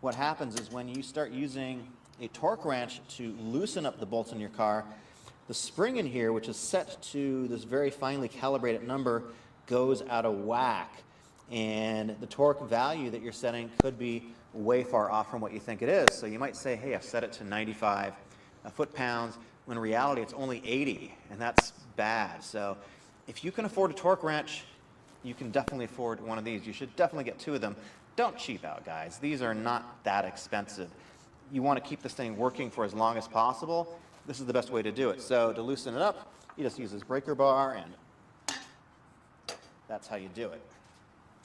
what happens is when you start using a torque wrench to loosen up the bolts in your car, the spring in here, which is set to this very finely calibrated number, goes out of whack. And the torque value that you're setting could be way far off from what you think it is. So you might say, hey, I've set it to 95 foot-pounds, when in reality it's only 80, and that's bad. So if you can afford a torque wrench, you can definitely afford one of these. You should definitely get 2 of them. Don't cheap out, guys. These are not that expensive. You want to keep this thing working for as long as possible. This is the best way to do it. So to loosen it up, you just use this breaker bar, and that's how you do it.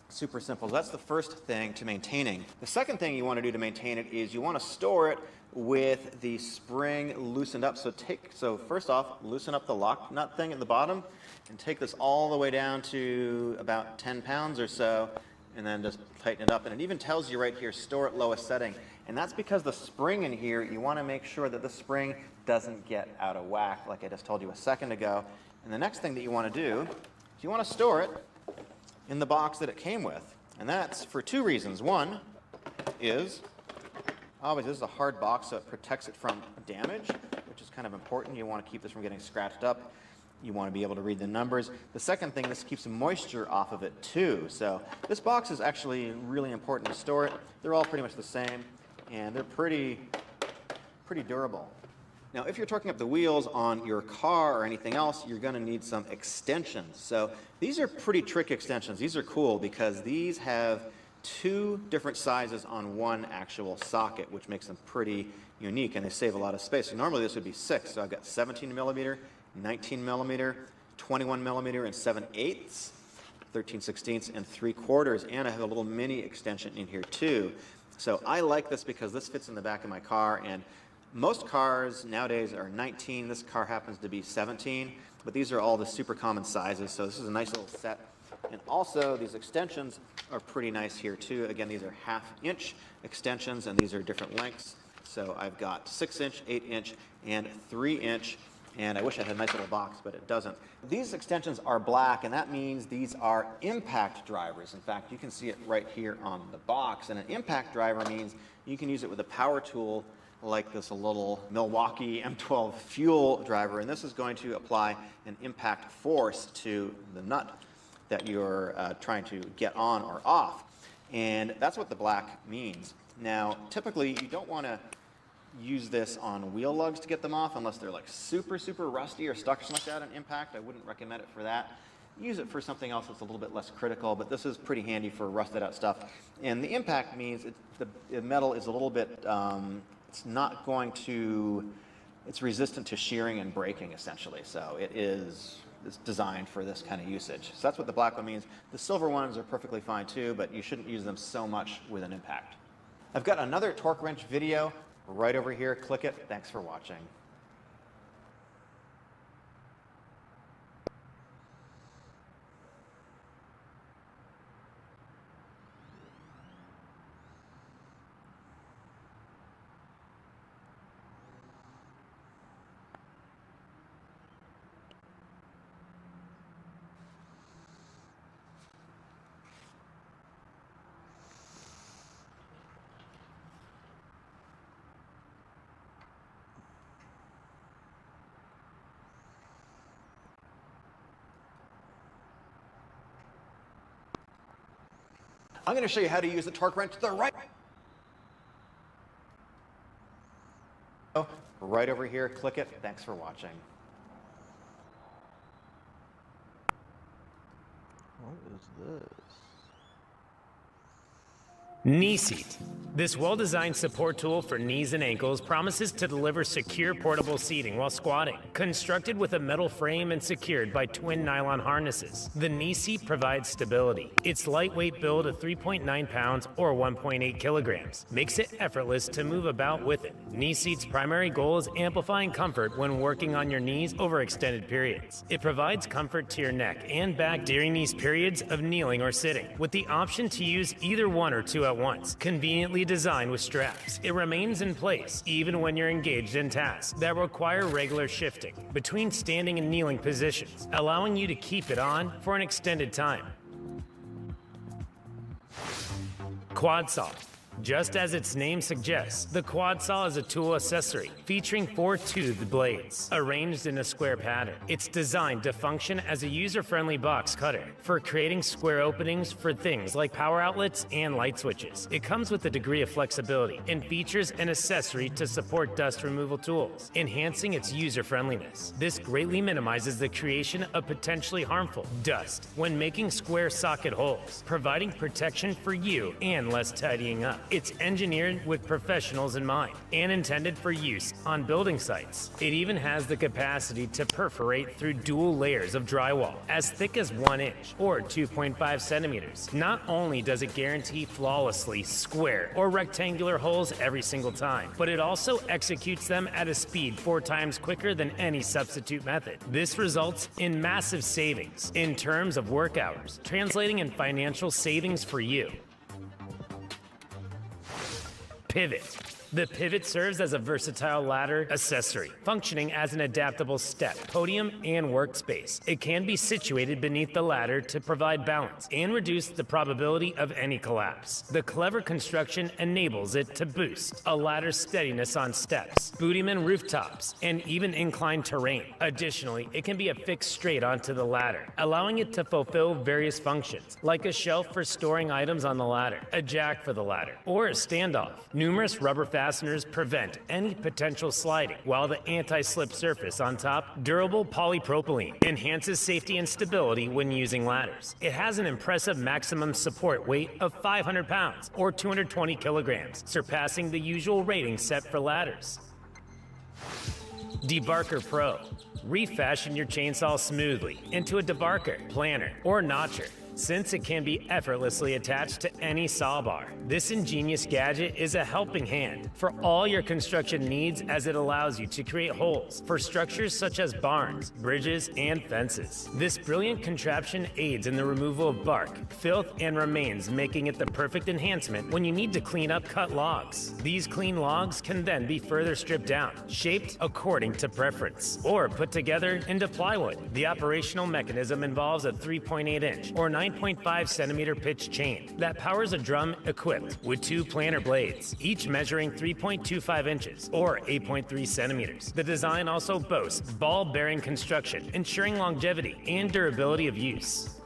Super simple. That's the first thing to maintaining. The second thing you want to do to maintain it is you want to store it with the spring loosened up. So first off, loosen up the lock nut thing at the bottom and take this all the way down to about 10 pounds or so, and then just tighten it up. And it even tells you right here, store at lowest setting. And that's because the spring in here, you want to make sure that the spring doesn't get out of whack, like I just told you a second ago. And the next thing that you want to do is you want to store it in the box that it came with. And that's for 2 reasons. One is, obviously this is a hard box, so it protects it from damage, which is kind of important. You want to keep this from getting scratched up. You want to be able to read the numbers. The second thing, this keeps moisture off of it too. So this box is actually really important to store it. They're all pretty much the same, and they're pretty durable. Now, if you're torquing up the wheels on your car or anything else, you're going to need some extensions. So these are pretty trick extensions. These are cool because these have 2 different sizes on one actual socket, which makes them pretty unique, and they save a lot of space. So normally this would be 6. So I've got 17 millimeter, 19 millimeter, 21 millimeter, and 7/8, 13/16, and 3/4, and I have a little mini extension in here too. So I like this because this fits in the back of my car, and most cars nowadays are 19. This car happens to be 17, but these are all the super common sizes, so this is a nice little set. And also, these extensions are pretty nice here too. Again, these are 1/2-inch extensions, and these are different lengths. So I've got 6-inch, 8-inch, and 3-inch, and I wish I had a nice little box, but it doesn't. These extensions are black, and that means these are impact drivers. In fact, you can see it right here on the box, and an impact driver means you can use it with a power tool like this little Milwaukee M12 fuel driver, and this is going to apply an impact force to the nut that you're trying to get on or off. And that's what the black means. Now, typically, you don't want to use this on wheel lugs to get them off unless they're like super rusty or stuck or something like that on impact. I wouldn't recommend it for that. use it for something else that's a little bit less critical, but this is pretty handy for rusted out stuff. And the impact means the metal is a little bit, it's not going to, it's resistant to shearing and breaking essentially. So it's designed for this kind of usage. So that's what the black one means. The silver ones are perfectly fine too, but you shouldn't use them so much with an impact. I've got another torque wrench video right over here. Click it. Thanks for watching. I'm going to show you how to use the torque wrench the right way. Right over here, click it. Thanks for watching. What is this? Knee seat. This well-designed support tool for knees and ankles promises to deliver secure portable seating while squatting. Constructed with a metal frame and secured by twin nylon harnesses, the knee seat provides stability. Its lightweight build of 3.9 pounds or 1.8 kilograms makes it effortless to move about with it. Knee seat's primary goal is amplifying comfort when working on your knees over extended periods. It provides comfort to your neck and back during these periods of kneeling or sitting, with the option to use either one or two at once. Conveniently designed with straps, it remains in place even when you're engaged in tasks that require regular shifting between standing and kneeling positions, allowing you to keep it on for an extended time. Quad saw. Just as its name suggests, the quad saw is a tool accessory featuring 4 toothed blades arranged in a square pattern. It's designed to function as a user-friendly box cutter for creating square openings for things like power outlets and light switches. It comes with a degree of flexibility and features an accessory to support dust removal tools, enhancing its user-friendliness. This greatly minimizes the creation of potentially harmful dust when making square socket holes, providing protection for you and less tidying up. It's engineered with professionals in mind and intended for use on building sites. It even has the capacity to perforate through dual layers of drywall as thick as 1 inch or 2.5 centimeters. Not only does it guarantee flawlessly square or rectangular holes every single time, but it also executes them at a speed 4 times quicker than any substitute method. This results in massive savings in terms of work hours, translating in financial savings for you. Pivot. The pivot serves as a versatile ladder accessory, functioning as an adaptable step, podium, and workspace. It can be situated beneath the ladder to provide balance and reduce the probability of any collapse. The clever construction enables it to boost a ladder's steadiness on steps, bootyman rooftops, and even inclined terrain. Additionally, it can be affixed straight onto the ladder, allowing it to fulfill various functions, like a shelf for storing items on the ladder, a jack for the ladder, or a standoff. Numerous rubber fasteners prevent any potential sliding, while the anti-slip surface on top, durable polypropylene, enhances safety and stability when using ladders. It has an impressive maximum support weight of 500 pounds or 220 kilograms, surpassing the usual rating set for ladders. Debarker Pro. Refashion your chainsaw smoothly into a debarker, planer, or notcher, since it can be effortlessly attached to any saw bar. This ingenious gadget is a helping hand for all your construction needs, as it allows you to create holes for structures such as barns, bridges, and fences. This brilliant contraption aids in the removal of bark, filth, and remains, making it the perfect enhancement when you need to clean up cut logs. These clean logs can then be further stripped down, shaped according to preference, or put together into plywood. The operational mechanism involves a 3.8 inch or 9.5 centimeter pitch chain that powers a drum equipped with 2 planer blades, each measuring 3.25 inches or 8.3 centimeters. The design also boasts ball bearing construction, ensuring longevity and durability of use.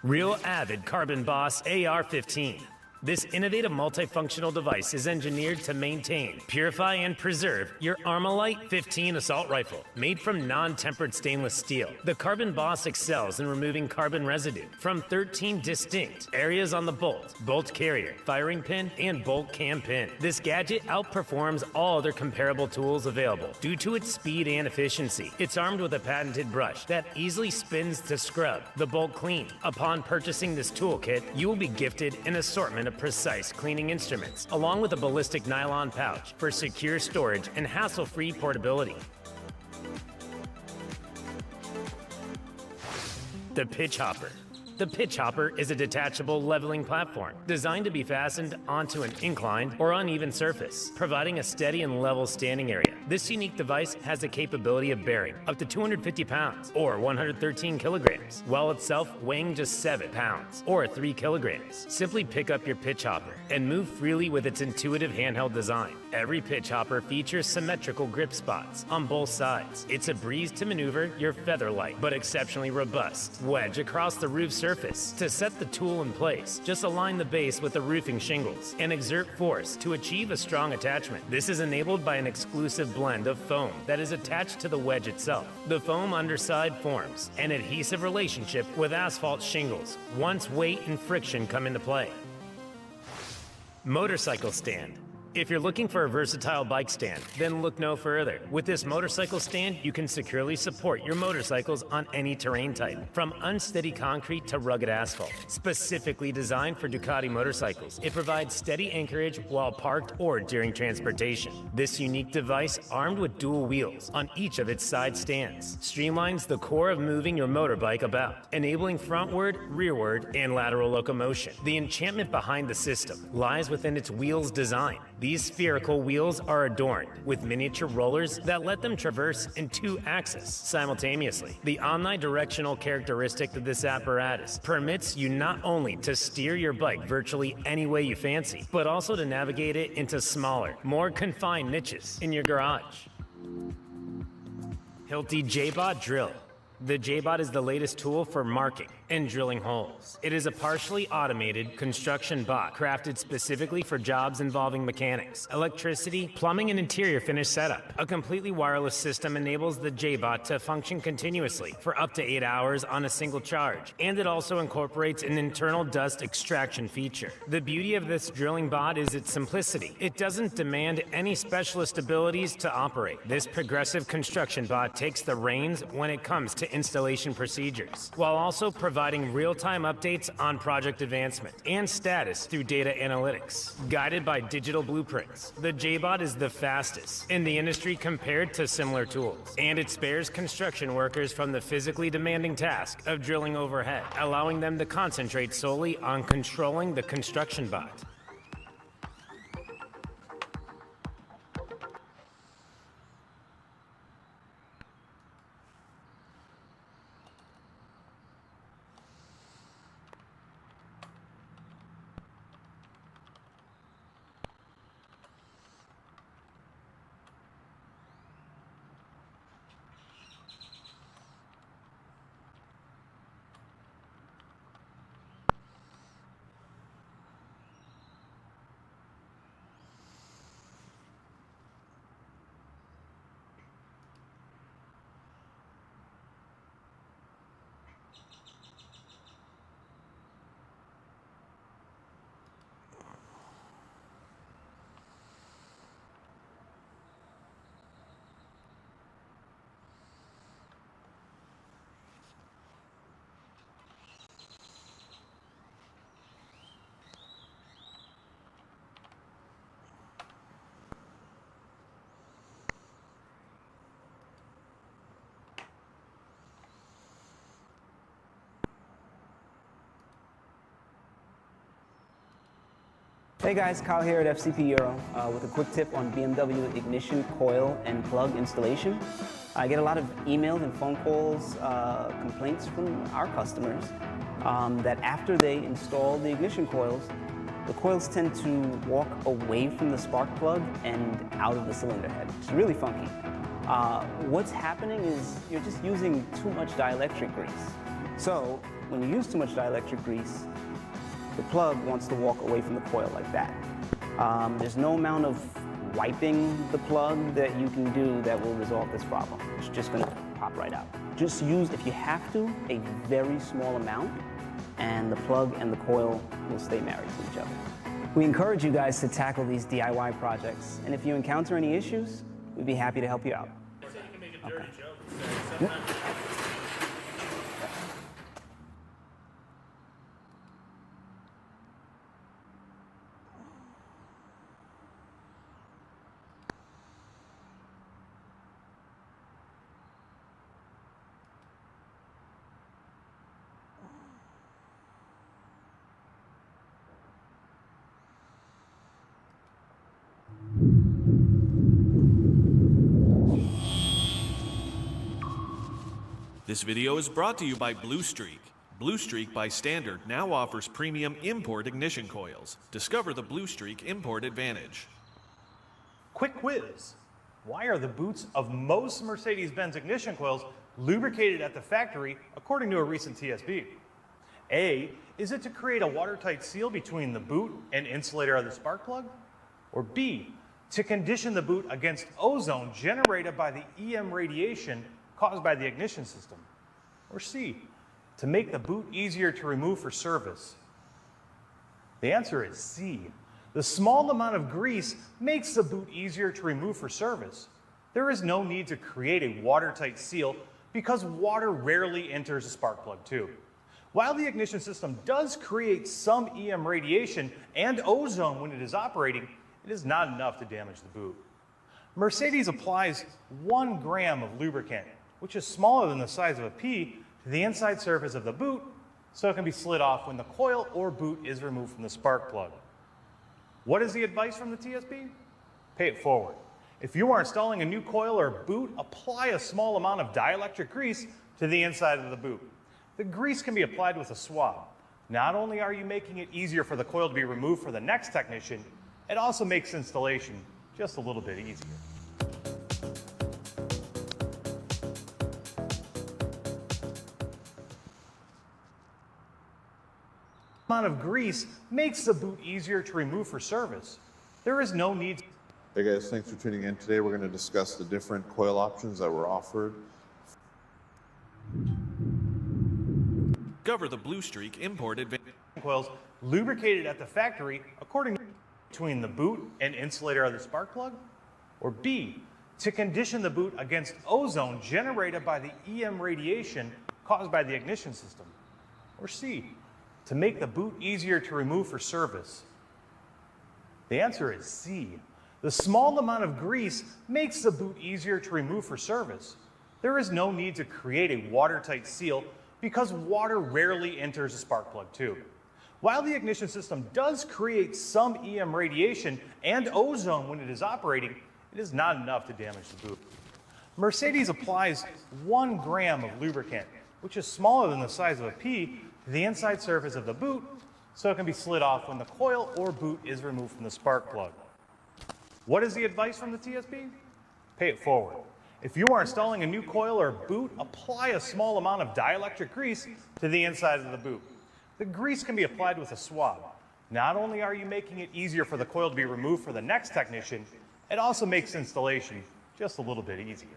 Real Avid Carbon Boss AR-15. This innovative multifunctional device is engineered to maintain, purify, and preserve your Armalite 15 assault rifle, made from non-tempered stainless steel. The Carbon Boss excels in removing carbon residue from 13 distinct areas on the bolt carrier, firing pin, and bolt cam pin. This gadget outperforms all other comparable tools available due to its speed and efficiency. It's armed with a patented brush that easily spins to scrub the bolt clean. Upon purchasing this toolkit, you will be gifted an assortment of precise cleaning instruments, along with a ballistic nylon pouch for secure storage and hassle-free portability. The Pitch Hopper. The Pitch Hopper is a detachable leveling platform designed to be fastened onto an inclined or uneven surface, providing a steady and level standing area. This unique device has the capability of bearing up to 250 pounds or 113 kilograms, while itself weighing just 7 pounds or 3 kilograms. Simply pick up your Pitch Hopper and move freely with its intuitive handheld design. Every Pitch Hopper features symmetrical grip spots on both sides. It's a breeze to maneuver your feather-light but exceptionally robust wedge across the roof surface. To set the tool in place, just align the base with the roofing shingles and exert force to achieve a strong attachment. This is enabled by an exclusive blend of foam that is attached to the wedge itself. The foam underside forms an adhesive relationship with asphalt shingles once weight and friction come into play. Motorcycle stand. If you're looking for a versatile bike stand, then look no further. With this motorcycle stand, you can securely support your motorcycles on any terrain type, from unsteady concrete to rugged asphalt. Specifically designed for Ducati motorcycles, it provides steady anchorage while parked or during transportation. This unique device, armed with dual wheels on each of its side stands, streamlines the core of moving your motorbike about, enabling frontward, rearward, and lateral locomotion. The enchantment behind the system lies within its wheels design. These spherical wheels are adorned with miniature rollers that let them traverse in 2 axes simultaneously. The omnidirectional characteristic of this apparatus permits you not only to steer your bike virtually any way you fancy, but also to navigate it into smaller, more confined niches in your garage. Hilti J-Bot Drill. The J-Bot is the latest tool for marking and drilling holes. It is a partially automated construction bot crafted specifically for jobs involving mechanics, electricity, plumbing, and interior finish setup. A completely wireless system enables the J-Bot to function continuously for up to 8 hours on a single charge, and it also incorporates an internal dust extraction feature. The beauty of this drilling bot is its simplicity. It doesn't demand any specialist abilities to operate. This progressive construction bot takes the reins when it comes to installation procedures, while also providing real-time updates on project advancement and status through data analytics. Guided by digital blueprints, the J-Bot is the fastest in the industry compared to similar tools, and it spares construction workers from the physically demanding task of drilling overhead, allowing them to concentrate solely on controlling the construction bot. Hey guys, Kyle here at FCP Euro with a quick tip on BMW ignition coil and plug installation. I get a lot of emails and phone calls, complaints from our customers that after they install the ignition coils, the coils tend to walk away from the spark plug and out of the cylinder head. It's really funky. What's happening is you're just using too much dielectric grease. So when you use too much dielectric grease, the plug wants to walk away from the coil like that. There's no amount of wiping the plug that you can do that will resolve this problem. It's just gonna pop right out. Just use, if you have to, a very small amount, and the plug and the coil will stay married to each other. We encourage you guys to tackle these DIY projects, and if you encounter any issues, we'd be happy to help you out. Okay. This video is brought to you by Blue Streak. Blue Streak by standard now offers premium import ignition coils. Discover the Blue Streak Import Advantage. Quick quiz. Why are the boots of most Mercedes-Benz ignition coils lubricated at the factory according to a recent TSB? A, is it to create a watertight seal between the boot and insulator of the spark plug? Or B, to condition the boot against ozone generated by the EM radiation caused by the ignition system? Or C, to make the boot easier to remove for service? The answer is C. The small amount of grease makes the boot easier to remove for service. There is no need to create a watertight seal because water rarely enters the spark plug tube. While the ignition system does create some EM radiation and ozone when it is operating, it is not enough to damage the boot. Mercedes applies 1 gram of lubricant, which is smaller than the size of a pea, to the inside surface of the boot, so it can be slid off when the coil or boot is removed from the spark plug. What is the advice from the TSB? Pay it forward. If you are installing a new coil or boot, apply a small amount of dielectric grease to the inside of the boot. The grease can be applied with a swab. Not only are you making it easier for the coil to be removed for the next technician, it also makes installation just a little bit easier. Amount of grease makes the boot easier to remove for service. There is no need. Hey guys, thanks for tuning in. Today we're going to discuss the different coil options that were offered. Discover the Blue Streak Import Advantage. Coils lubricated at the factory according to between the boot and insulator of the spark plug? Or B, to condition the boot against ozone generated by the EM radiation caused by the ignition system? Or C, to make the boot easier to remove for service? The answer is C. The small amount of grease makes the boot easier to remove for service. There is no need to create a watertight seal because water rarely enters the spark plug tube. While the ignition system does create some EM radiation and ozone when it is operating, it is not enough to damage the boot. Mercedes applies 1 gram of lubricant, which is smaller than the size of a pea, to the inside surface of the boot, so it can be slid off when the coil or boot is removed from the spark plug. What is the advice from the TSB? Pay it forward. If you are installing a new coil or boot, apply a small amount of dielectric grease to the inside of the boot. The grease can be applied with a swab. Not only are you making it easier for the coil to be removed for the next technician, it also makes installation just a little bit easier.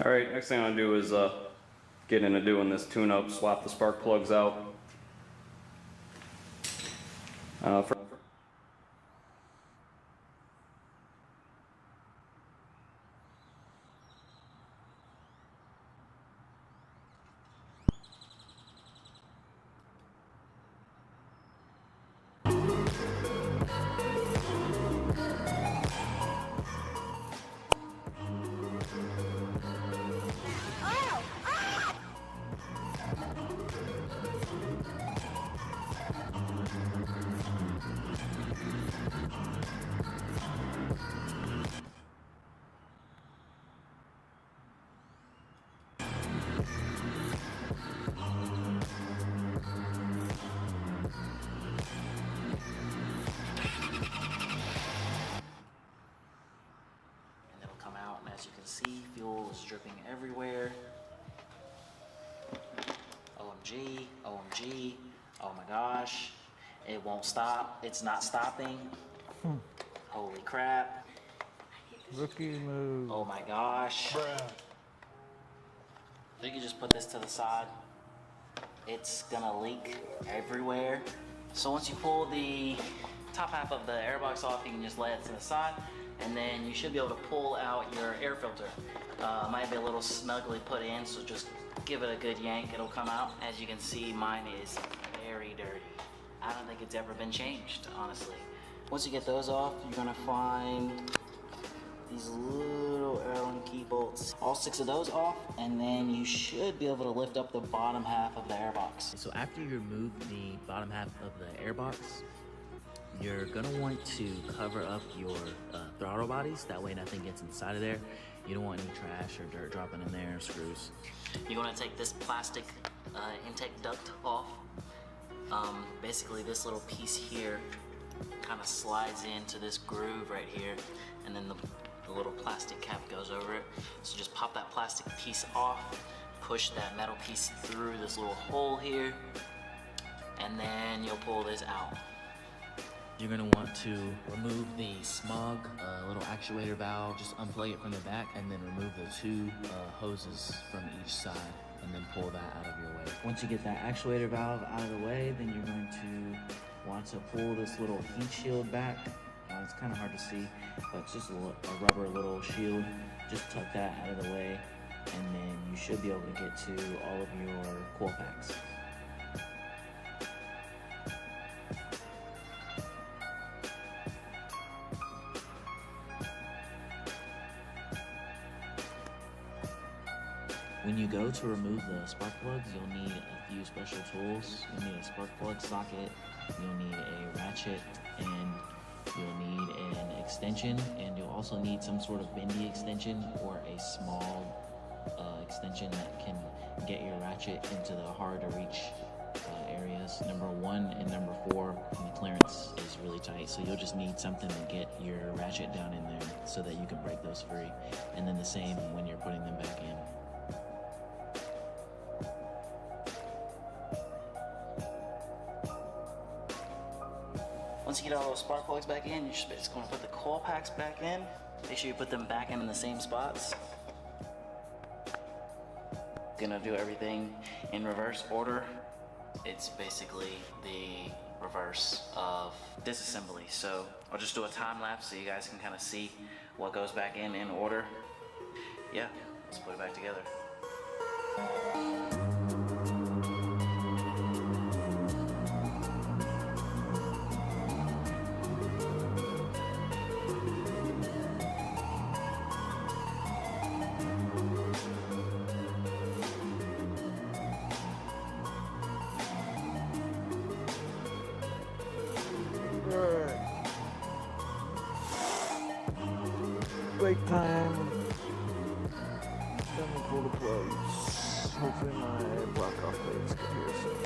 Alright, next thing I'm gonna do is get into doing this tune-up, swap the spark plugs out. As you can see, fuel is dripping everywhere. OMG, OMG, oh my gosh. It won't stop, it's not stopping. Holy crap. Rookie move. Oh my gosh. Bruh. You can just put this to the side. It's gonna leak everywhere. So once you pull the top half of the airbox off, you can just lay it to the side. And then you should be able to pull out your air filter. Might be a little snugly put in, so just give it a good yank, it'll come out. As you can see, mine is very dirty. I don't think it's ever been changed, honestly. Once you get those off, you're gonna find these little Allen key bolts. All 6 of those off, and then you should be able to lift up the bottom half of the airbox. So after you remove the bottom half of the airbox, you're gonna want to cover up your throttle bodies. That way nothing gets inside of there. You don't want any trash or dirt dropping in there, screws. You're gonna take this plastic intake duct off. Basically this little piece here kind of slides into this groove right here, and then the little plastic cap goes over it. So just pop that plastic piece off, push that metal piece through this little hole here, and then you'll pull this out. You're gonna want to remove the smog little actuator valve, just unplug it from the back, and then remove the 2 hoses from each side, and then pull that out of your way. Once you get that actuator valve out of the way, then you're going to want to pull this little heat shield back. It's kind of hard to see, but it's just a rubber little shield. Just tuck that out of the way, and then you should be able to get to all of your coil packs. When you go to remove the spark plugs, you'll need a few special tools. You'll need a spark plug socket, you'll need a ratchet, and you'll need an extension, and you'll also need some sort of bendy extension or a small extension that can get your ratchet into the hard to reach areas. Number 1 and number 4, and the clearance is really tight, so you'll just need something to get your ratchet down in there so that you can break those free. And then the same when you're putting them back in. Once you get all those spark plugs back in, you're just going to put the coil packs back in. Make sure you put them back in the same spots. Gonna do everything in reverse order. It's basically the reverse of disassembly. So I'll just do a time lapse so you guys can kind of see what goes back in order. Yeah, let's put it back together. Break time. Let me pull the plugs. Hopefully my block off plates get here soon.